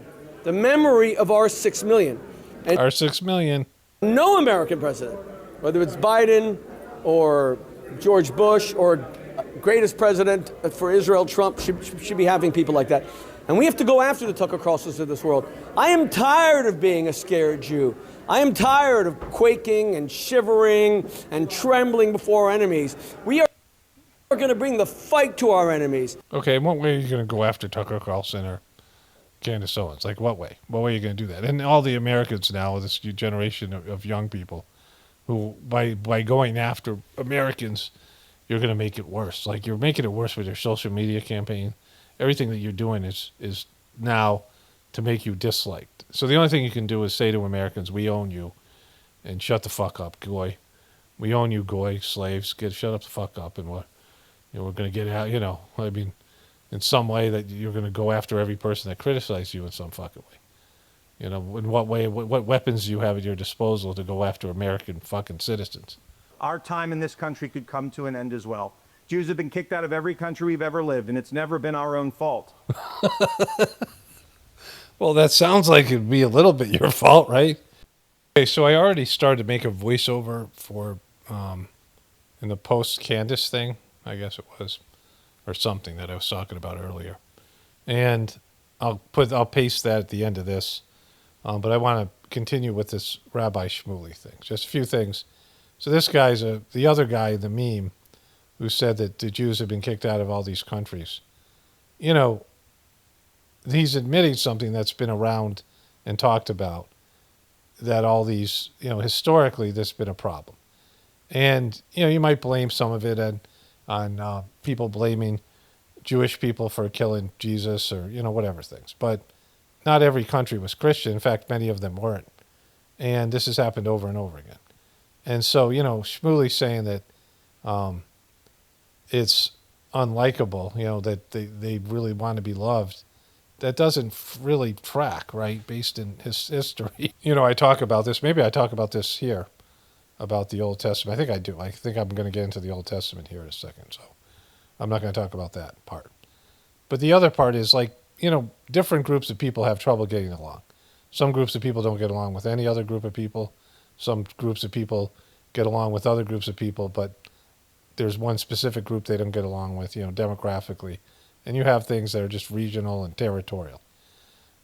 S8: the memory of our 6 million. And
S1: our 6 million.
S8: No American president, whether it's Biden or George Bush or greatest president for Israel, Trump, should be having people like that. And we have to go after the Tucker Carlsons of this world. I am tired of being a scared Jew. I am tired of quaking and shivering and trembling before our enemies. We are going to bring the fight to our enemies.
S1: Okay, in what way are you going to go after Tucker Carlson or Candace Owens? Like what way? What way are you going to do that? And all the Americans now, this generation of young people, who by going after Americans, you're going to make it worse. Like you're making it worse with your social media campaign. Everything that you're doing is now to make you disliked. So the only thing you can do is say to Americans, "We own you," and shut the fuck up, goy. We own you, goy, slaves. Shut up the fuck up, and we're going to get out. You know, I mean, in some way that you're going to go after every person that criticizes you in some fucking way. You know, in what way? What weapons do you have at your disposal to go after American fucking citizens?
S9: Our time in this country could come to an end as well. Jews have been kicked out of every country we've ever lived, and it's never been our own fault.
S1: Well, that sounds like it'd be a little bit your fault, right? Okay, so I already started to make a voiceover for in the post-Candace thing, I guess it was, or something that I was talking about earlier. And I'll paste that at the end of this. But I want to continue with this Rabbi Shmuley thing. Just a few things. So this guy's the other guy, the meme, who said that the Jews have been kicked out of all these countries. You know, he's admitting something that's been around and talked about, that all these, you know, historically this has been a problem. And, you know, you might blame some of it on people blaming Jewish people for killing Jesus or, you know, whatever things. But not every country was Christian. In fact, many of them weren't. And this has happened over and over again. And so, you know, Shmuley's saying that it's unlikable, you know, that they really want to be loved. That doesn't really track, right, based in his history. You know, I talk about this. Maybe I talk about this here, about the Old Testament. I think I do. I think I'm going to get into the Old Testament here in a second. So I'm not going to talk about that part. But the other part is, like, you know, different groups of people have trouble getting along. Some groups of people don't get along with any other group of people. Some groups of people get along with other groups of people, but there's one specific group they don't get along with, you know, demographically. And you have things that are just regional and territorial.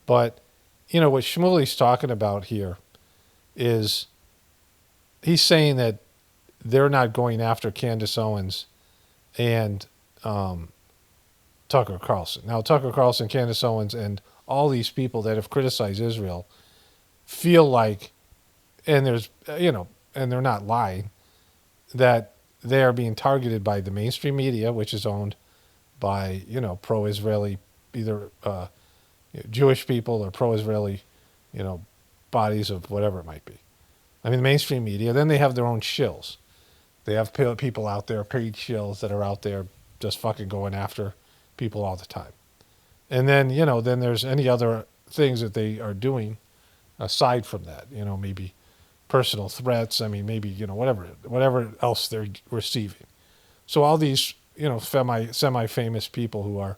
S1: But, you know, what Shmuley's talking about here is he's saying that they're not going after Candace Owens and Tucker Carlson. Now, Tucker Carlson, Candace Owens, and all these people that have criticized Israel feel like, and there's, you know, and they're not lying, that they are being targeted by the mainstream media, which is owned by, you know, pro-Israeli, either Jewish people or pro-Israeli, you know, bodies of whatever it might be. I mean, the mainstream media. Then they have their own shills. They have people out there, paid shills that are out there just fucking going after people all the time. And then, then there's any other things that they are doing aside from that, maybe personal threats. I mean, maybe, whatever else they're receiving. So all these, semi-famous people who are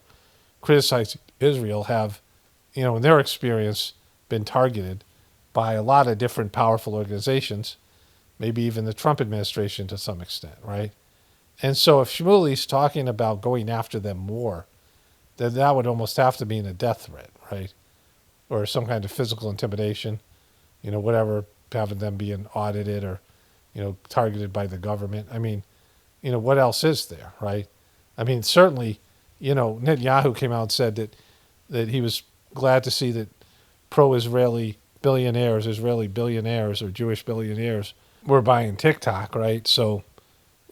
S1: criticizing Israel have, in their experience, been targeted by a lot of different powerful organizations, maybe even the Trump administration to some extent, right? And so if Shmuley's talking about going after them more, then that would almost have to mean a death threat, right? Or some kind of physical intimidation, whatever, having them being audited or, targeted by the government. I mean, what else is there, right? I mean, certainly, Netanyahu came out and said that he was glad to see that pro-Israeli Israeli billionaires or Jewish billionaires were buying TikTok, right? So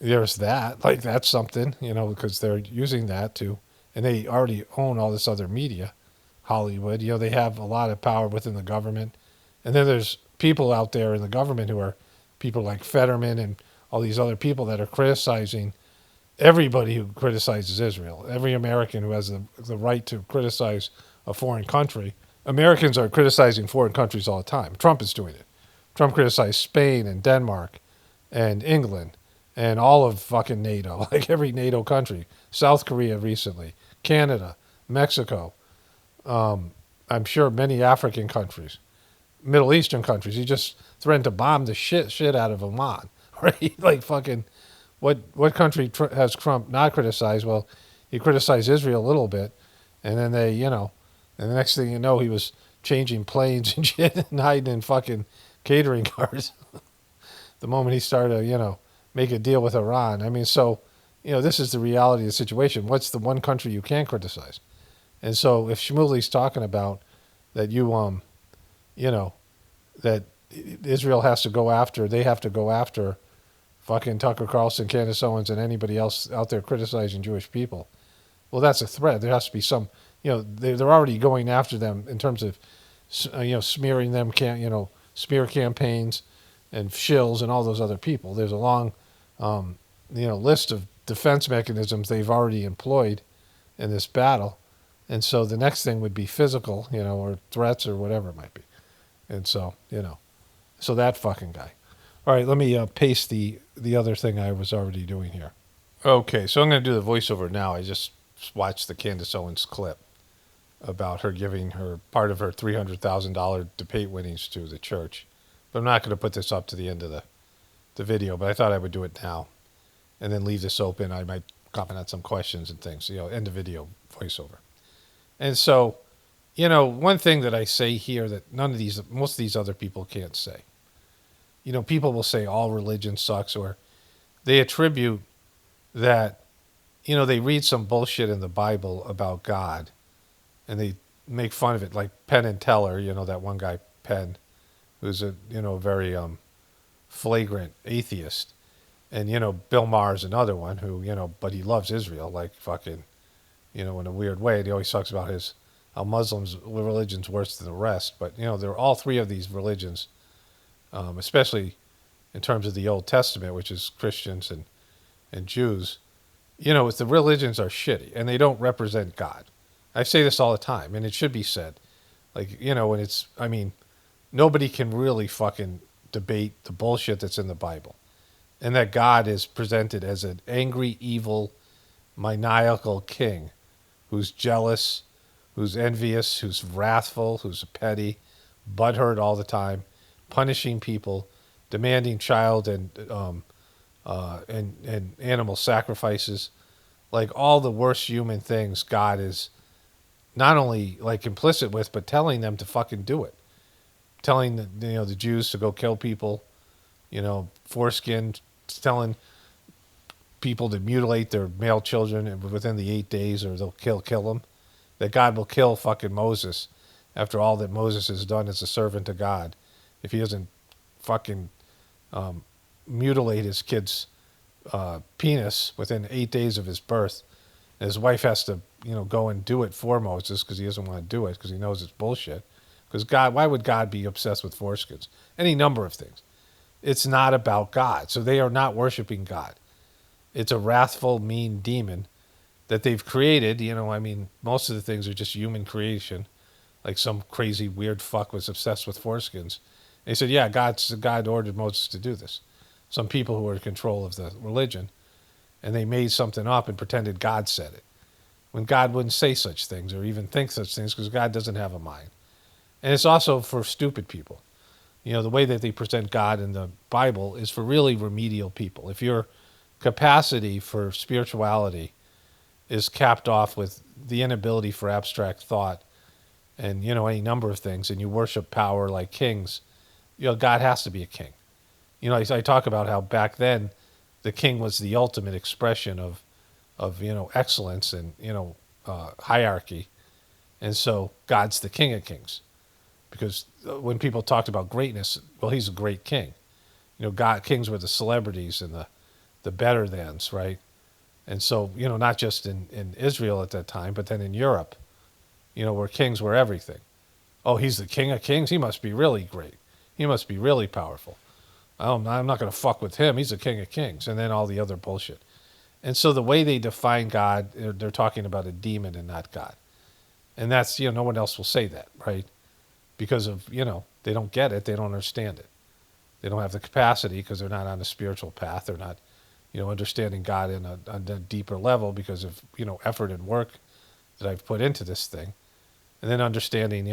S1: there's that. Like, that's something, because they're using that to, and they already own all this other media, Hollywood. They have a lot of power within the government. And then there's people out there in the government who are people like Fetterman and all these other people that are criticizing everybody who criticizes Israel. Every American who has the right to criticize a foreign country. Americans are criticizing foreign countries all the time. Trump is doing it. Trump criticized Spain and Denmark and England and all of fucking NATO, like every NATO country. South Korea recently, Canada, Mexico, I'm sure many African countries, Middle Eastern countries. He just threatened to bomb the shit out of Oman, right? Like fucking, what country has Trump not criticized? Well, he criticized Israel a little bit, and then they, and the next thing you know, he was changing planes and shit and hiding in fucking catering cars. The moment he started to, make a deal with Iran. I mean, so, this is the reality of the situation. What's the one country you can't criticize? And so if Shmuley's talking about that that Israel has to go after, they have to go after fucking Tucker Carlson, Candace Owens, and anybody else out there criticizing Jewish people. Well, that's a threat. There has to be some, they're already going after them in terms of, smearing them, smear campaigns and shills and all those other people. There's a long, list of defense mechanisms they've already employed in this battle. And so the next thing would be physical, or threats or whatever it might be. And so, so that fucking guy. All right, let me paste the other thing I was already doing here. Okay, so I'm going to do the voiceover now. I just watched the Candace Owens clip about her giving her part of her $300,000 debate winnings to the church. But I'm not going to put this up to the end of the video, but I thought I would do it now and then leave this open. I might comment on some questions and things, end of video voiceover. And so, one thing that I say here that most of these other people can't say. People will say all religion sucks, or they attribute that, they read some bullshit in the Bible about God and they make fun of it, like Penn and Teller, that one guy, Penn, who's a, very flagrant atheist. And, Bill Maher's another one who, but he loves Israel, like fucking, in a weird way. And he always talks about how Muslims' religion's worse than the rest. But, there are all three of these religions, especially in terms of the Old Testament, which is Christians and Jews, it's the religions are shitty and they don't represent God. I say this all the time, and it should be said. Like, when it's, nobody can really fucking debate the bullshit that's in the Bible. And that God is presented as an angry, evil, maniacal king who's jealous, who's envious, who's wrathful, who's petty, butthurt all the time, punishing people, demanding child and animal sacrifices, like all the worst human things God is not only like implicit with, but telling them to fucking do it. Telling the Jews to go kill people, foreskin, telling people to mutilate their male children within the 8 days or they'll kill them. That God will kill fucking Moses after all that Moses has done as a servant to God. If he doesn't fucking mutilate his kid's penis within 8 days of his birth, and his wife has to, go and do it for Moses because he doesn't want to do it because he knows it's bullshit. Because God, why would God be obsessed with foreskins? Any number of things. it's not about God. So they are not worshiping God. It's a wrathful, mean demon that they've created. I mean, most of the things are just human creation. Like some crazy weird fuck was obsessed with foreskins. And he said, yeah, God ordered Moses to do this. Some people who were in control of the religion, and they made something up and pretended God said it, when God wouldn't say such things or even think such things, because God doesn't have a mind. And it's also for stupid people. The way that they present God in the Bible is for really remedial people. If your capacity for spirituality is capped off with the inability for abstract thought and, any number of things, and you worship power like kings, God has to be a king. I talk about how back then the king was the ultimate expression of excellence and, hierarchy. And so God's the king of kings. Because when people talked about greatness, well, he's a great king. Kings were the celebrities and the better thans, right? And so, not just in Israel at that time, but then in Europe, where kings were everything. Oh, he's the king of kings? He must be really great. He must be really powerful. I'm not going to fuck with him. He's the king of kings. And then all the other bullshit. And so the way they define God, they're talking about a demon and not God. And that's, no one else will say that, right? Because of, they don't get it. They don't understand it. They don't have the capacity because they're not on a spiritual path. They're not, understanding God on a deeper level because of, effort and work that I've put into this thing. And then understanding,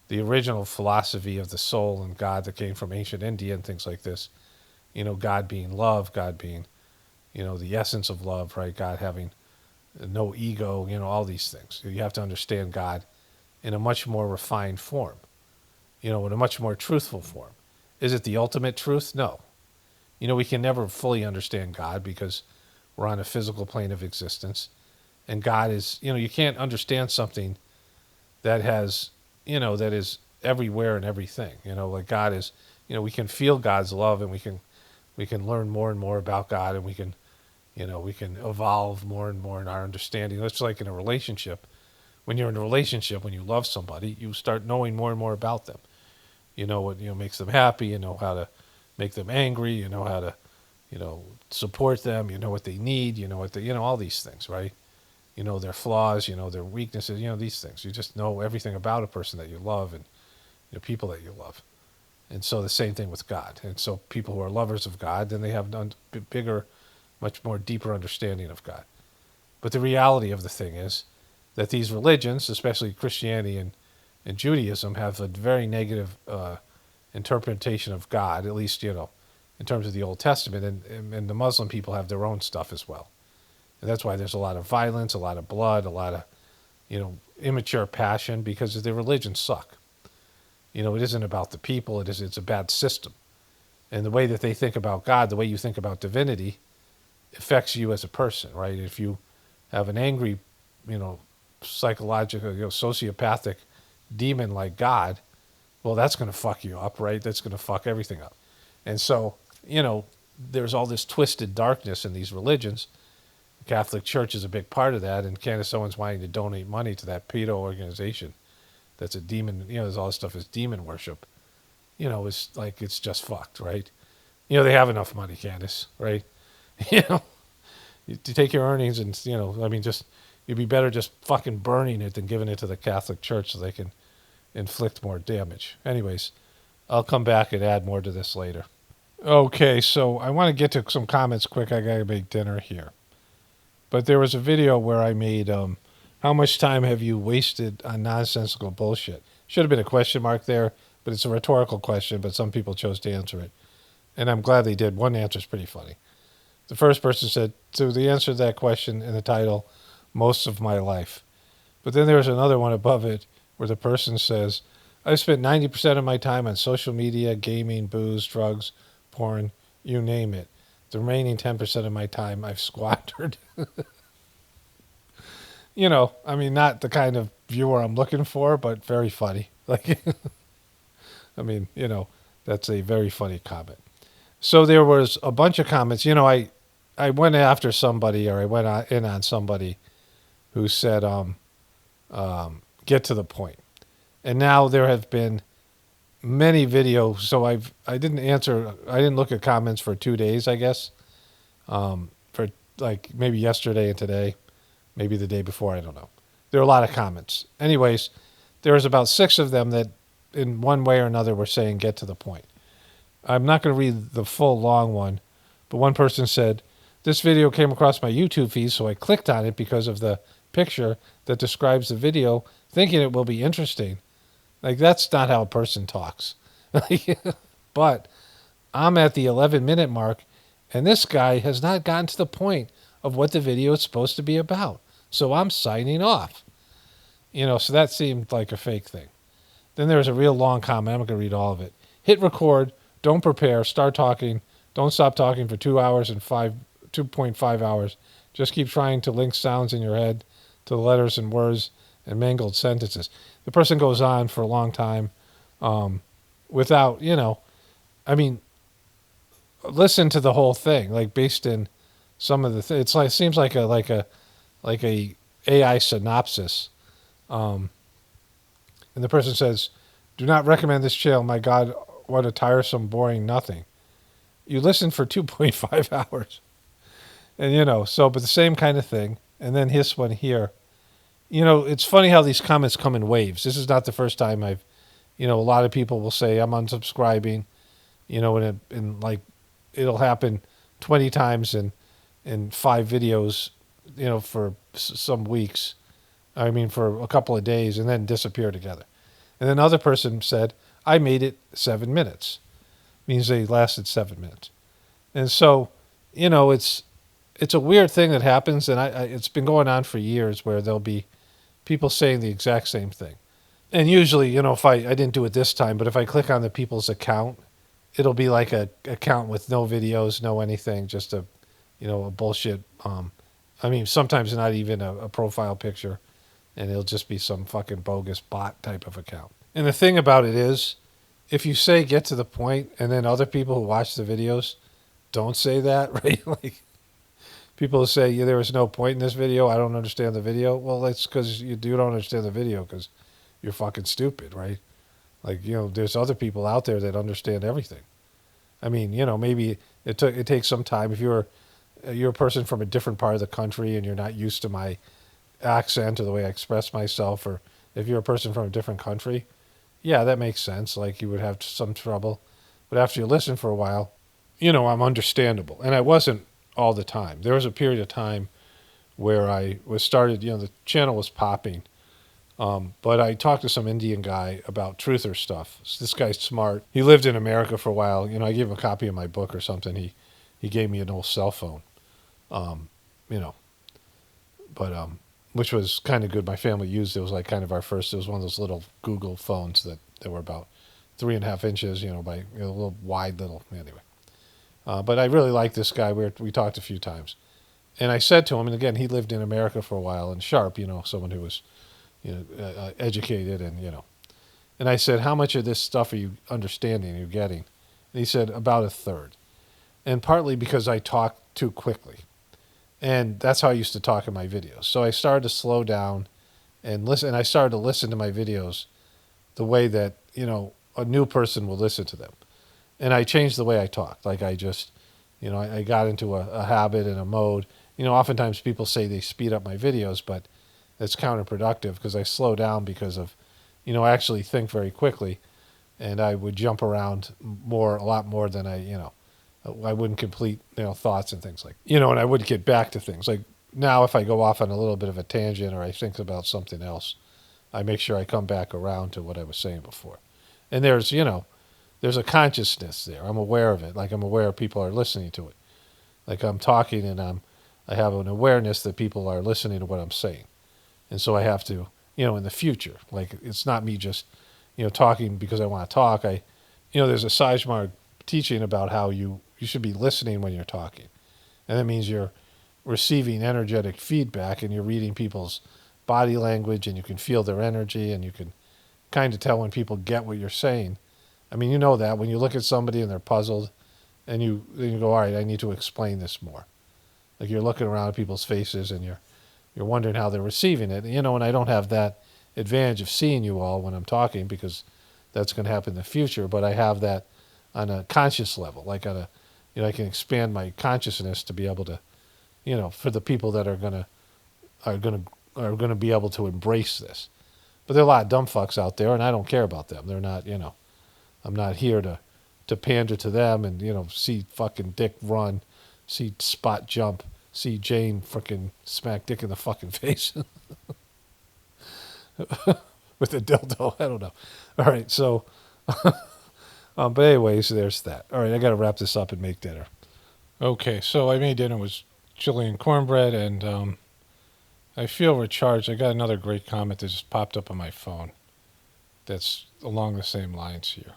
S1: the original philosophy of the soul and God that came from ancient India and things like this. God being love, God being, the essence of love, right? God having no ego, all these things. You have to understand God in a much more refined form, in a much more truthful form. Is it the ultimate truth? No. We can never fully understand God because we're on a physical plane of existence. And God is, you can't understand something that has, that is everywhere and everything. Like God is, we can feel God's love and we can learn more and more about God, and we can evolve more and more in our understanding. It's like in a relationship. When you're in a relationship, when you love somebody, you start knowing more and more about them. You know what makes them happy. You know how to make them angry. You know how to, support them. You know what they need. You know what they, all these things, right? Their flaws. Their weaknesses. These things. You just know everything about a person that you love and people that you love. And so the same thing with God. And so people who are lovers of God, then they have a bigger, much more deeper understanding of God. But the reality of the thing is that these religions, especially Christianity and Judaism, have a very negative interpretation of God, at least, in terms of the Old Testament. And the Muslim people have their own stuff as well. And that's why there's a lot of violence, a lot of blood, a lot of, immature passion, because their religions suck. It isn't about the people. It's a bad system. And the way that they think about God, the way you think about divinity, affects you as a person, right? If you have an angry, psychological, sociopathic demon like God, well, that's going to fuck you up, right? That's going to fuck everything up. And so, there's all this twisted darkness in these religions. The Catholic Church is a big part of that, and Candace Owens wanting to donate money to that pedo organization that's a demon, there's all this stuff is demon worship. It's like, it's just fucked, right? They have enough money, Candace, right? You take your earnings and, you'd be better just fucking burning it than giving it to the Catholic Church so they can inflict more damage. Anyways, I'll come back and add more to this later. Okay, so I want to get to some comments quick. I got to make dinner here. But there was a video where I made, how much time have you wasted on nonsensical bullshit? Should have been a question mark there, but it's a rhetorical question, but some people chose to answer it. And I'm glad they did. One answer is pretty funny. The first person said, so the answer to that question in the title, most of my life. But then there's another one above it where the person says, I've spent 90% of my time on social media, gaming, booze, drugs, porn, you name it. The remaining 10% of my time I've squandered. Not the kind of viewer I'm looking for, but very funny. Like, that's a very funny comment. So there was a bunch of comments. I went after somebody, or I went in on somebody who said, get to the point. And now there have been many videos. So I didn't look at comments for 2 days, I guess. For like maybe yesterday and today, maybe the day before, I don't know. There were a lot of comments. Anyways, there was about 6 of them that in one way or another were saying get to the point. I'm not going to read the full long one, but one person said, this video came across my YouTube feed, so I clicked on it because of the picture that describes the video, thinking it will be interesting. Like, that's not how a person talks. But I'm at the 11-minute mark, and this guy has not gotten to the point of what the video is supposed to be about. So I'm signing off. So that seemed like a fake thing. Then there was a real long comment. I'm not going to read all of it. Hit record. Don't prepare. Start talking. Don't stop talking for 2 hours and 2.5 hours. Just keep trying to link sounds in your head to the letters and words and mangled sentences. The person goes on for a long time without, listen to the whole thing, like based in some of the it's like seems like a AI synopsis. And the person says, "Do not recommend this channel. My God, what a tiresome, boring nothing." You listen for 2.5 hours. And, but the same kind of thing. And then his one here. It's funny how these comments come in waves. This is not the first time a lot of people will say, I'm unsubscribing, and like, it'll happen 20 times in 5 videos, for some weeks. I mean, for a couple of days, and then disappear together. And then another person said, I made it 7 minutes. Means they lasted 7 minutes. And so, it's a weird thing that happens, and it's been going on for years where there'll be people saying the exact same thing. And usually, if I didn't do it this time, but if I click on the people's account, it'll be like a account with no videos, no anything, just a bullshit. Sometimes not even a profile picture, and it'll just be some fucking bogus bot type of account. And the thing about it is, if you say get to the point, and then other people who watch the videos don't say that, right? Like, people say, yeah, there was no point in this video. I don't understand the video. Well, that's because you don't understand the video because you're fucking stupid, right? Like, there's other people out there that understand everything. I mean, maybe it takes some time. If you're a person from a different part of the country and you're not used to my accent or the way I express myself, or if you're a person from a different country, yeah, that makes sense. Like, you would have some trouble. But after you listen for a while, I'm understandable. And I wasn't all the time. There was a period of time where I was started, the channel was popping. But I talked to some Indian guy about truther stuff. So this guy's smart. He lived in America for a while. I gave him a copy of my book or something. He gave me an old cell phone, which was kind of good. My family used it. It was like kind of our first. It was one of those little Google phones that were about 3.5 inches, by a little wide little. Anyway, but I really liked this guy. We talked a few times, and I said to him, and again, he lived in America for a while, and sharp, someone who was, educated, and and I said, how much of this stuff are you understanding? Are you getting? And he said about a third, and partly because I talk too quickly. And that's how I used to talk in my videos. So I started to slow down and listen. And I started to listen to my videos the way that, a new person will listen to them. And I changed the way I talked. Like, I just, I got into a habit and a mode. Oftentimes people say they speed up my videos, but it's counterproductive because I slow down because of, I actually think very quickly. And I would jump around a lot more than I wouldn't complete, thoughts and things like, and I wouldn't get back to things. Like, now if I go off on a little bit of a tangent or I think about something else, I make sure I come back around to what I was saying before. And there's a consciousness there. I'm aware of it. Like, I'm aware people are listening to it. Like, I'm talking and I have an awareness that people are listening to what I'm saying. And so I have to, in the future, like, it's not me just, talking because I want to talk. There's a Sajmarg teaching about how you should be listening when you're talking. And that means you're receiving energetic feedback and you're reading people's body language and you can feel their energy and you can kind of tell when people get what you're saying. I mean, that when you look at somebody and they're puzzled and then you go, all right, I need to explain this more. Like, you're looking around at people's faces and you're wondering how they're receiving it. And I don't have that advantage of seeing you all when I'm talking because that's going to happen in the future, but I have that on a conscious level, like on a, I can expand my consciousness to be able to, for the people that are going to be able to embrace this. But there are a lot of dumb fucks out there, and I don't care about them. They're not, I'm not here to pander to them and, see fucking Dick run, see Spot jump, see Jane fucking smack Dick in the fucking face with a dildo. I don't know. All right, so, but anyways, there's that. All right, I got to wrap this up and make dinner. Okay, so I made dinner with chili and cornbread, and I feel recharged. I got another great comment that just popped up on my phone that's along the same lines here.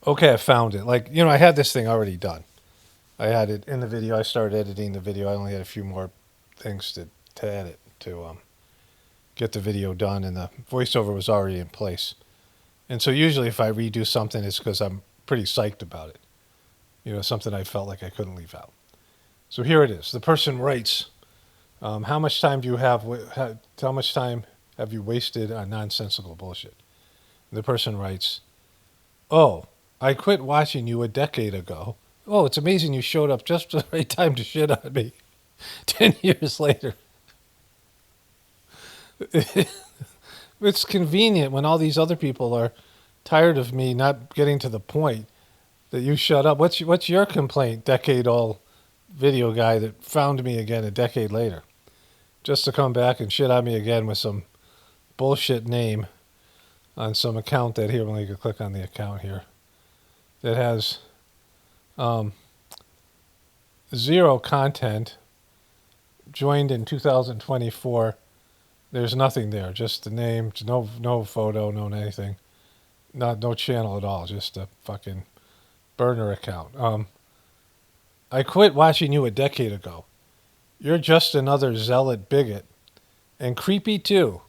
S1: Okay, I found it. Like, I had this thing already done. I had it in the video. I started editing the video. I only had a few more things to edit to get the video done, and the voiceover was already in place. And so usually if I redo something, it's because I'm pretty psyched about it. Something I felt like I couldn't leave out. So here it is. The person writes, how much time do you have? How much time have you wasted on nonsensical bullshit? And the person writes, oh, I quit watching you a decade ago. Oh, it's amazing you showed up just at the right time to shit on me 10 years later. It's convenient when all these other people are tired of me not getting to the point that you shut up. What's your complaint, decade-old video guy that found me again a decade later? Just to come back and shit on me again with some bullshit name on some account that here, let me click on the account here, that has zero content, joined in 2024. There's nothing there, just the name, no photo, no anything, no channel at all, just a fucking burner account. I quit watching you a decade ago. You're just another zealot bigot, and creepy too.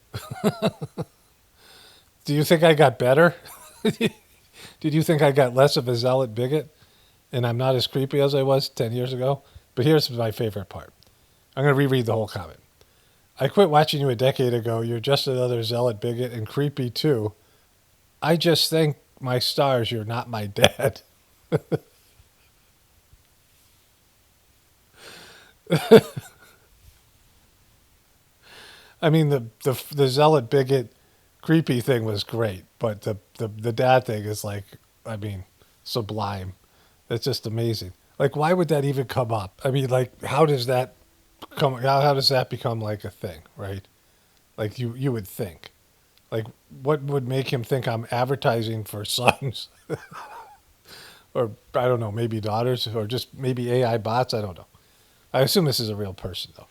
S1: Do you think I got better? Did you think I got less of a zealot bigot, and I'm not as creepy as I was 10 years ago? But here's my favorite part. I'm going to reread the whole comment. I quit watching you a decade ago. You're just another zealot bigot and creepy too. I just thank my stars you're not my dad. I mean, the zealot bigot creepy thing was great, but the dad thing is like, I mean, sublime. It's just amazing. Like, why would that even come up? I mean, like, how does that become like a thing, right? Like you would think. Like, what would make him think I'm advertising for sons? Or, I don't know, maybe daughters, or just maybe AI bots? I don't know. I assume this is a real person, though.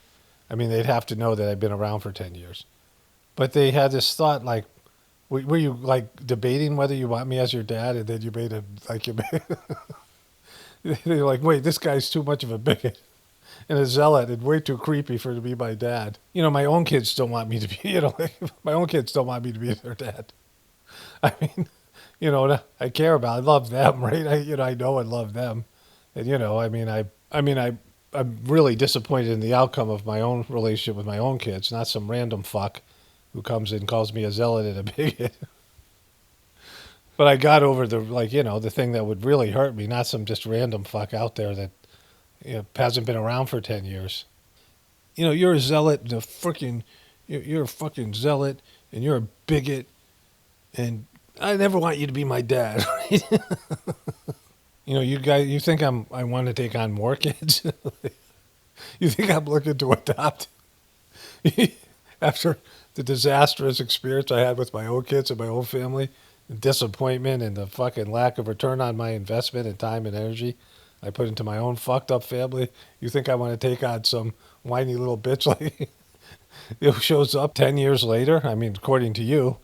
S1: I mean, they'd have to know that I've been around for 10 years. But they had this thought, like, were you, like, debating whether you want me as your dad, and then you made a, like, they're like, wait, this guy's too much of a bigot and a zealot and way too creepy for to be my dad. My own kids don't want me to be, my own kids don't want me to be their dad. I mean, I care about, I love them, right? I know and love them. And, I'm really disappointed in the outcome of my own relationship with my own kids, not some random fuck who comes in and calls me a zealot and a bigot. But I got over the thing that would really hurt me, not some just random fuck out there that hasn't been around for 10 years. You're a zealot, you're a fucking zealot, and you're a bigot, and I never want you to be my dad. Right? You guys, you think I want to take on more kids? You think I'm looking to adopt? After the disastrous experience I had with my own kids and my own family, the disappointment and the fucking lack of return on my investment and time and energy I put into my own fucked up family, you think I want to take on some whiny little bitch like who shows up 10 years later? I mean, according to you,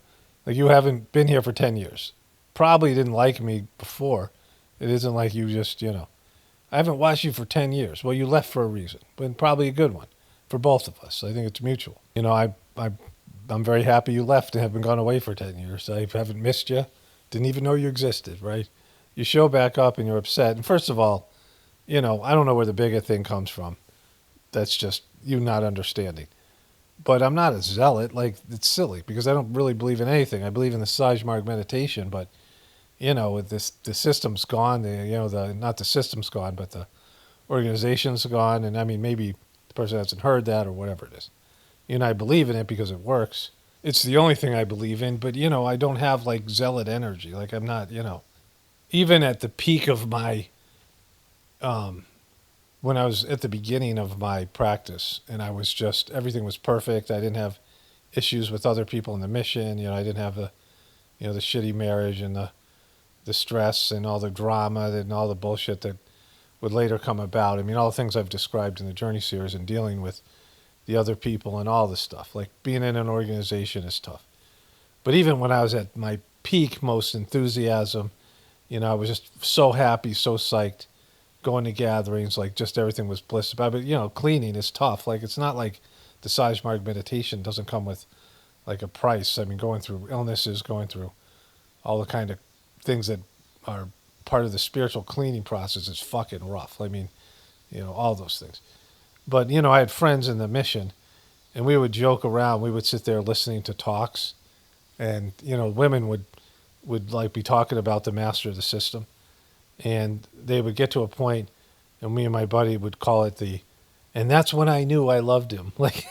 S1: like, you haven't been here for 10 years. Probably didn't like me before. It isn't like you just, I haven't watched you for 10 years. Well, you left for a reason, but probably a good one for both of us. I think it's mutual. I'm very happy you left and have been gone away for 10 years. I haven't missed you. Didn't even know you existed, right? You show back up and you're upset. And first of all, I don't know where the bigot thing comes from. That's just you not understanding. but I'm not a zealot. Like, it's silly because I don't really believe in anything. I believe in the Sajmark meditation, but with this, the system's gone. Not the system's gone, but the organization's gone. And I mean, maybe the person hasn't heard that or whatever it is. I believe in it because it works. It's the only thing I believe in, but I don't have like zealot energy. Like, I'm not, even at the peak of my, when I was at the beginning of my practice and I was just, everything was perfect. I didn't have issues with other people in the mission. I didn't have the shitty marriage and the stress and all the drama and all the bullshit that would later come about. I mean, all the things I've described in the Journey series and dealing with the other people and all this stuff. Like, being in an organization is tough. But even when I was at my peak, most enthusiasm, I was just so happy, so psyched, going to gatherings, like just everything was bliss. But cleaning is tough. Like, it's not like the Sajmark meditation doesn't come with like a price. I mean, going through illnesses, going through all the kind of things that are part of the spiritual cleaning process is fucking rough. I mean, all those things. But, I had friends in the mission, and we would joke around. We would sit there listening to talks, and, women would like be talking about the master of the system, and they would get to a point, and me and my buddy would call it and that's when I knew I loved him. Like,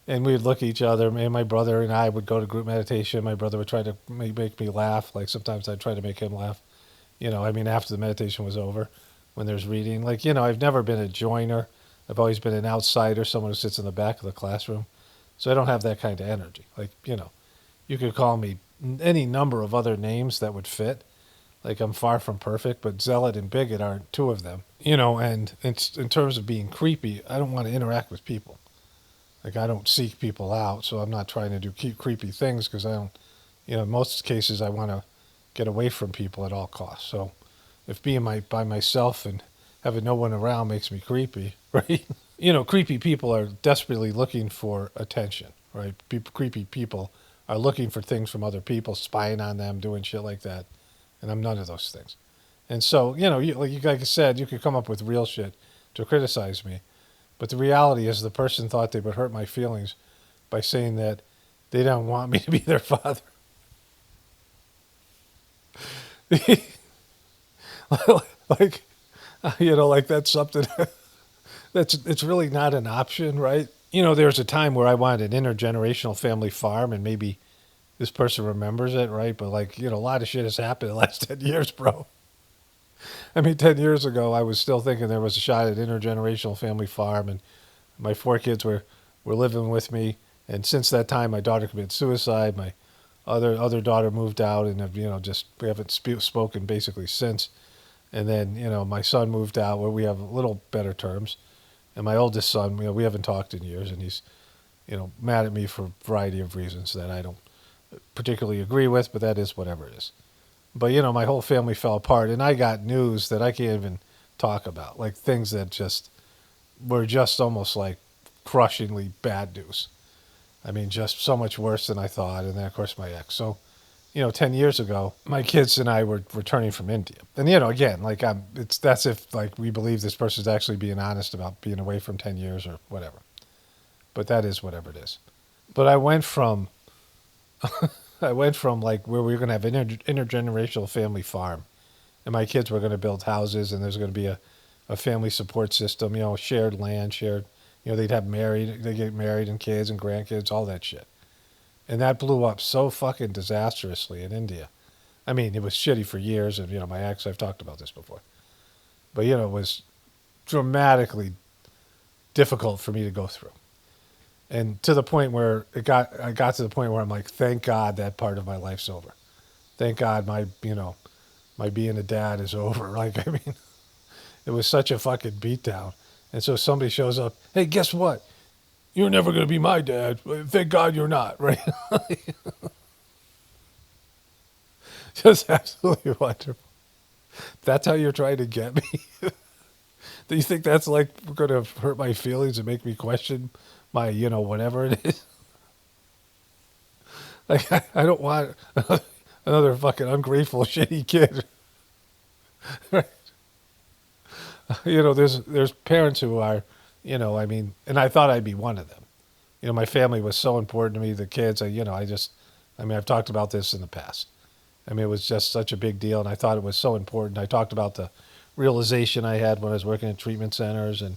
S1: and we would look at each other. Me and my brother and I would go to group meditation. My brother would try to make me laugh. Like, sometimes I'd try to make him laugh. After the meditation was over, when there's reading. Like, I've never been a joiner. I've always been an outsider, someone who sits in the back of the classroom. So I don't have that kind of energy. Like, you could call me any number of other names that would fit. Like, I'm far from perfect, but zealot and bigot aren't two of them. And it's, in terms of being creepy, I don't want to interact with people. Like, I don't seek people out, so I'm not trying to do creepy things because I don't, in most cases, I want to get away from people at all costs. So if being by myself and having no one around makes me creepy, right? Creepy people are desperately looking for attention, right? Creepy people are looking for things from other people, spying on them, doing shit like that. And I'm none of those things. And so, like I said, you could come up with real shit to criticize me. But the reality is the person thought they would hurt my feelings by saying that they don't want me to be their father. Like, like that's something it's really not an option, right? There's a time where I wanted an intergenerational family farm, and maybe this person remembers it, right? But like, a lot of shit has happened in the last 10 years, bro. I mean, 10 years ago, I was still thinking there was a shot at intergenerational family farm, and my 4 kids were living with me. And since that time, my daughter committed suicide. My other daughter moved out, and we haven't spoken basically since. And then, my son moved out, where we have a little better terms. And my oldest son, we haven't talked in years, and he's, mad at me for a variety of reasons that I don't particularly agree with, but that is whatever it is. But, my whole family fell apart, and I got news that I can't even talk about, like things that just were just almost like crushingly bad news. I mean, just so much worse than I thought. And then, of course, my ex. So, 10 years ago, my kids and I were returning from India. And, again, like that's if like we believe this person's actually being honest about being away from 10 years or whatever. But that is whatever it is. But I went from like where we were going to have an intergenerational family farm, and my kids were going to build houses, and there's going to be a family support system, shared land, they'd get married and kids and grandkids, all that shit. And that blew up so fucking disastrously in India. I mean, it was shitty for years, and, my ex, I've talked about this before. But, it was dramatically difficult for me to go through. And to the point where I got to the point where I'm like, thank God that part of my life's over. Thank God my being a dad is over. Like, I mean, it was such a fucking beatdown. And so somebody shows up, hey, guess what? You're never going to be my dad. Thank God you're not, right? Just absolutely wonderful. That's how you're trying to get me? Do you think that's like going to hurt my feelings and make me question my, whatever it is? Like, I don't want another fucking ungrateful, shitty kid. Right? There's parents who are, and I thought I'd be one of them. my family was so important to me, the kids, I've talked about this in the past. I mean, it was just such a big deal, and I thought it was so important. I talked about the realization I had when I was working in treatment centers, and,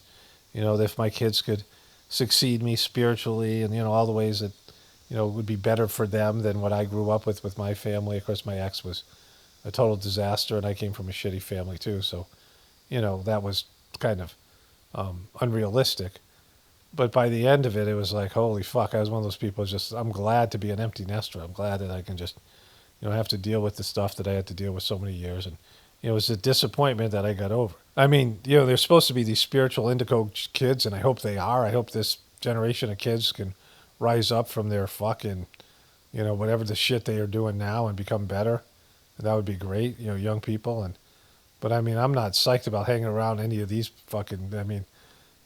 S1: if my kids could succeed me spiritually, and, all the ways that, it would be better for them than what I grew up with my family. Of course, my ex was a total disaster, and I came from a shitty family too, so, that was kind of unrealistic. But by the end of it, it was like, holy fuck, I was one of those people, I'm glad to be an empty nester. I'm glad that I can just, have to deal with the stuff that I had to deal with so many years. And, it was a disappointment that I got over. I mean, there's supposed to be these spiritual indigo kids, and I hope they are. I hope this generation of kids can rise up from their fucking, whatever the shit they are doing now and become better. And that would be great, young people. But I mean, I'm not psyched about hanging around any of these fucking,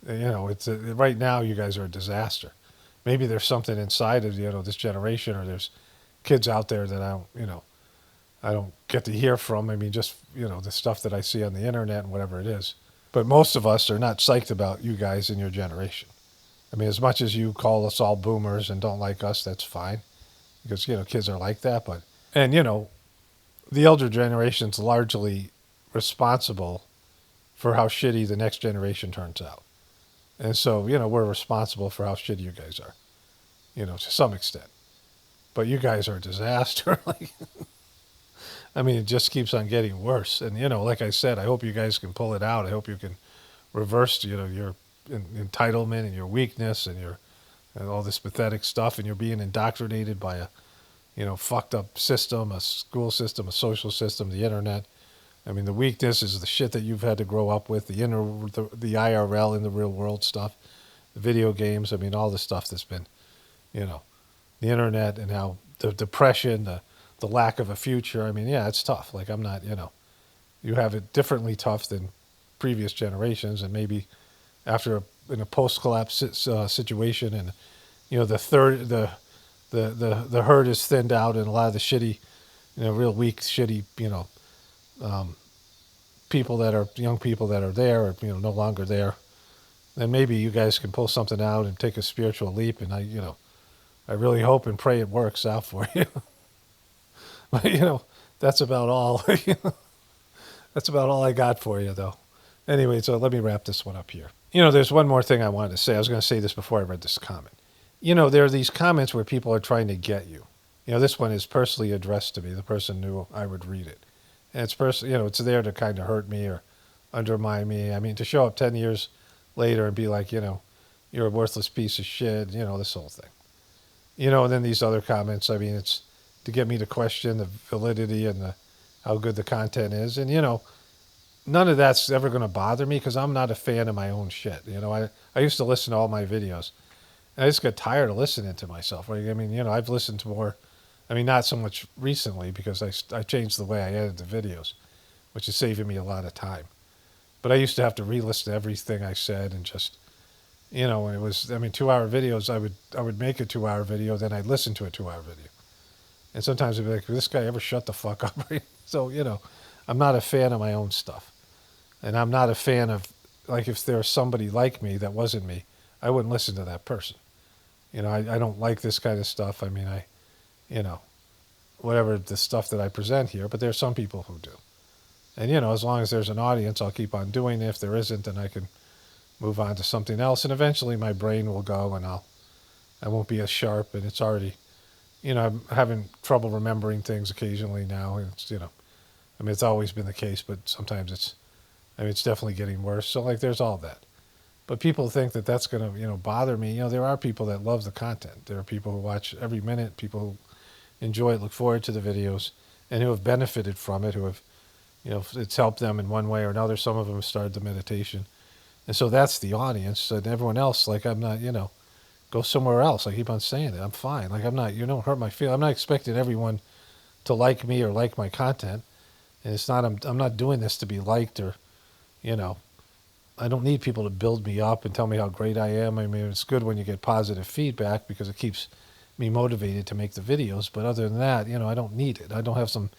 S1: it's right now you guys are a disaster. Maybe there's something inside of, this generation, or there's kids out there that I don't get to hear from. I mean, just, the stuff that I see on the internet and whatever it is. But most of us are not psyched about you guys in your generation. I mean, as much as you call us all boomers and don't like us, that's fine. Because, kids are like that. And the elder generation's largely responsible for how shitty the next generation turns out. And so, we're responsible for how shitty you guys are, to some extent. But you guys are a disaster. I mean, it just keeps on getting worse. And, like I said, I hope you guys can pull it out. I hope you can reverse, your entitlement and your weakness and all this pathetic stuff. And you're being indoctrinated by a, fucked up system, a school system, a social system, the internet. I mean, the weakness is the shit that you've had to grow up with, the IRL in the real world stuff, the video games. I mean, all the stuff that's been, the internet, and how the depression, the lack of a future. I mean, yeah, it's tough. Like, I'm not, you have it differently tough than previous generations, and maybe in a post-collapse situation, and the herd is thinned out, and a lot of the shitty, real weak, shitty, people that are young people that are there, or no longer there, then maybe you guys can pull something out and take a spiritual leap. And I really hope and pray it works out for you. But that's about all. That's about all I got for you, though. Anyway, so let me wrap this one up here. There's one more thing I wanted to say. I was going to say this before I read this comment. There are these comments where people are trying to get you. This one is personally addressed to me. The person knew I would read it. And it's there to kind of hurt me or undermine me. I mean, to show up 10 years later and be like, you're a worthless piece of shit, this whole thing. And then these other comments, I mean, it's to get me to question the validity and how good the content is. And, none of that's ever going to bother me, because I'm not a fan of my own shit. I used to listen to all my videos, and I just got tired of listening to myself. Right? I mean, I've listened to more. I mean, not so much recently, because I changed the way I edit the videos, which is saving me a lot of time. But I used to have to re-listen to everything I said, and just, and it was, 2-hour videos, I would make a 2-hour video, then I'd listen to a 2-hour video. And sometimes I'd be like, this guy ever shut the fuck up? So, I'm not a fan of my own stuff. And I'm not a fan of, like, if there's somebody like me that wasn't me, I wouldn't listen to that person. I don't like this kind of stuff. I mean, whatever the stuff that I present here, but there's some people who do. And, as long as there's an audience, I'll keep on doing it. If there isn't, then I can move on to something else. And eventually my brain will go, and I won't be as sharp. And it's already, I'm having trouble remembering things occasionally now. And it's, it's always been the case, but sometimes it's definitely getting worse. So, like, there's all that. But people think that that's going to, bother me. There are people that love the content. There are people who watch every minute, people who enjoy it, look forward to the videos, and who have benefited from it, who have, it's helped them in one way or another. Some of them have started the meditation. And so that's the audience. And everyone else, like, I'm not, go somewhere else. I keep on saying it. I'm fine. Like, I'm not, don't hurt my feelings. I'm not expecting everyone to like me or like my content. And it's not, I'm not doing this to be liked or, I don't need people to build me up and tell me how great I am. I mean, it's good when you get positive feedback, because it keeps me motivated to make the videos. But other than that, I don't need it. I don't have some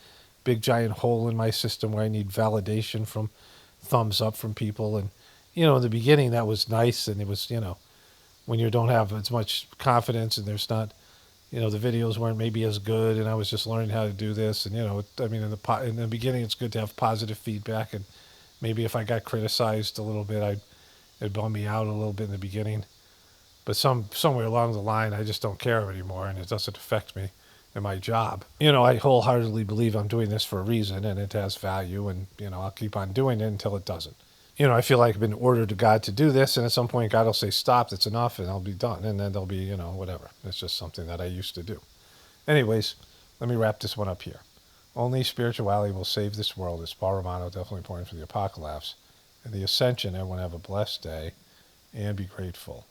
S1: big giant hole in my system where I need validation from thumbs up from people. And, in the beginning that was nice, and it was, when you don't have as much confidence and there's not, you know, the videos weren't maybe as good, and I was just learning how to do this. And, you know, I mean, in the beginning, it's good to have positive feedback. And maybe if I got criticized a little bit, it'd bum me out a little bit in the beginning. But somewhere along the line, I just don't care anymore, and it doesn't affect me in my job. You know, I wholeheartedly believe I'm doing this for a reason, and it has value, and, you know, I'll keep on doing it until it doesn't. You know, I feel like I've been ordered to God to do this, and at some point God will say, stop, that's enough, and I'll be done. And then there'll be, you know, whatever. It's just something that I used to do. Anyways, let me wrap this one up here. Only spirituality will save this world, as Paul Romano definitely pointed for the apocalypse. And the ascension, everyone have a blessed day, and be grateful.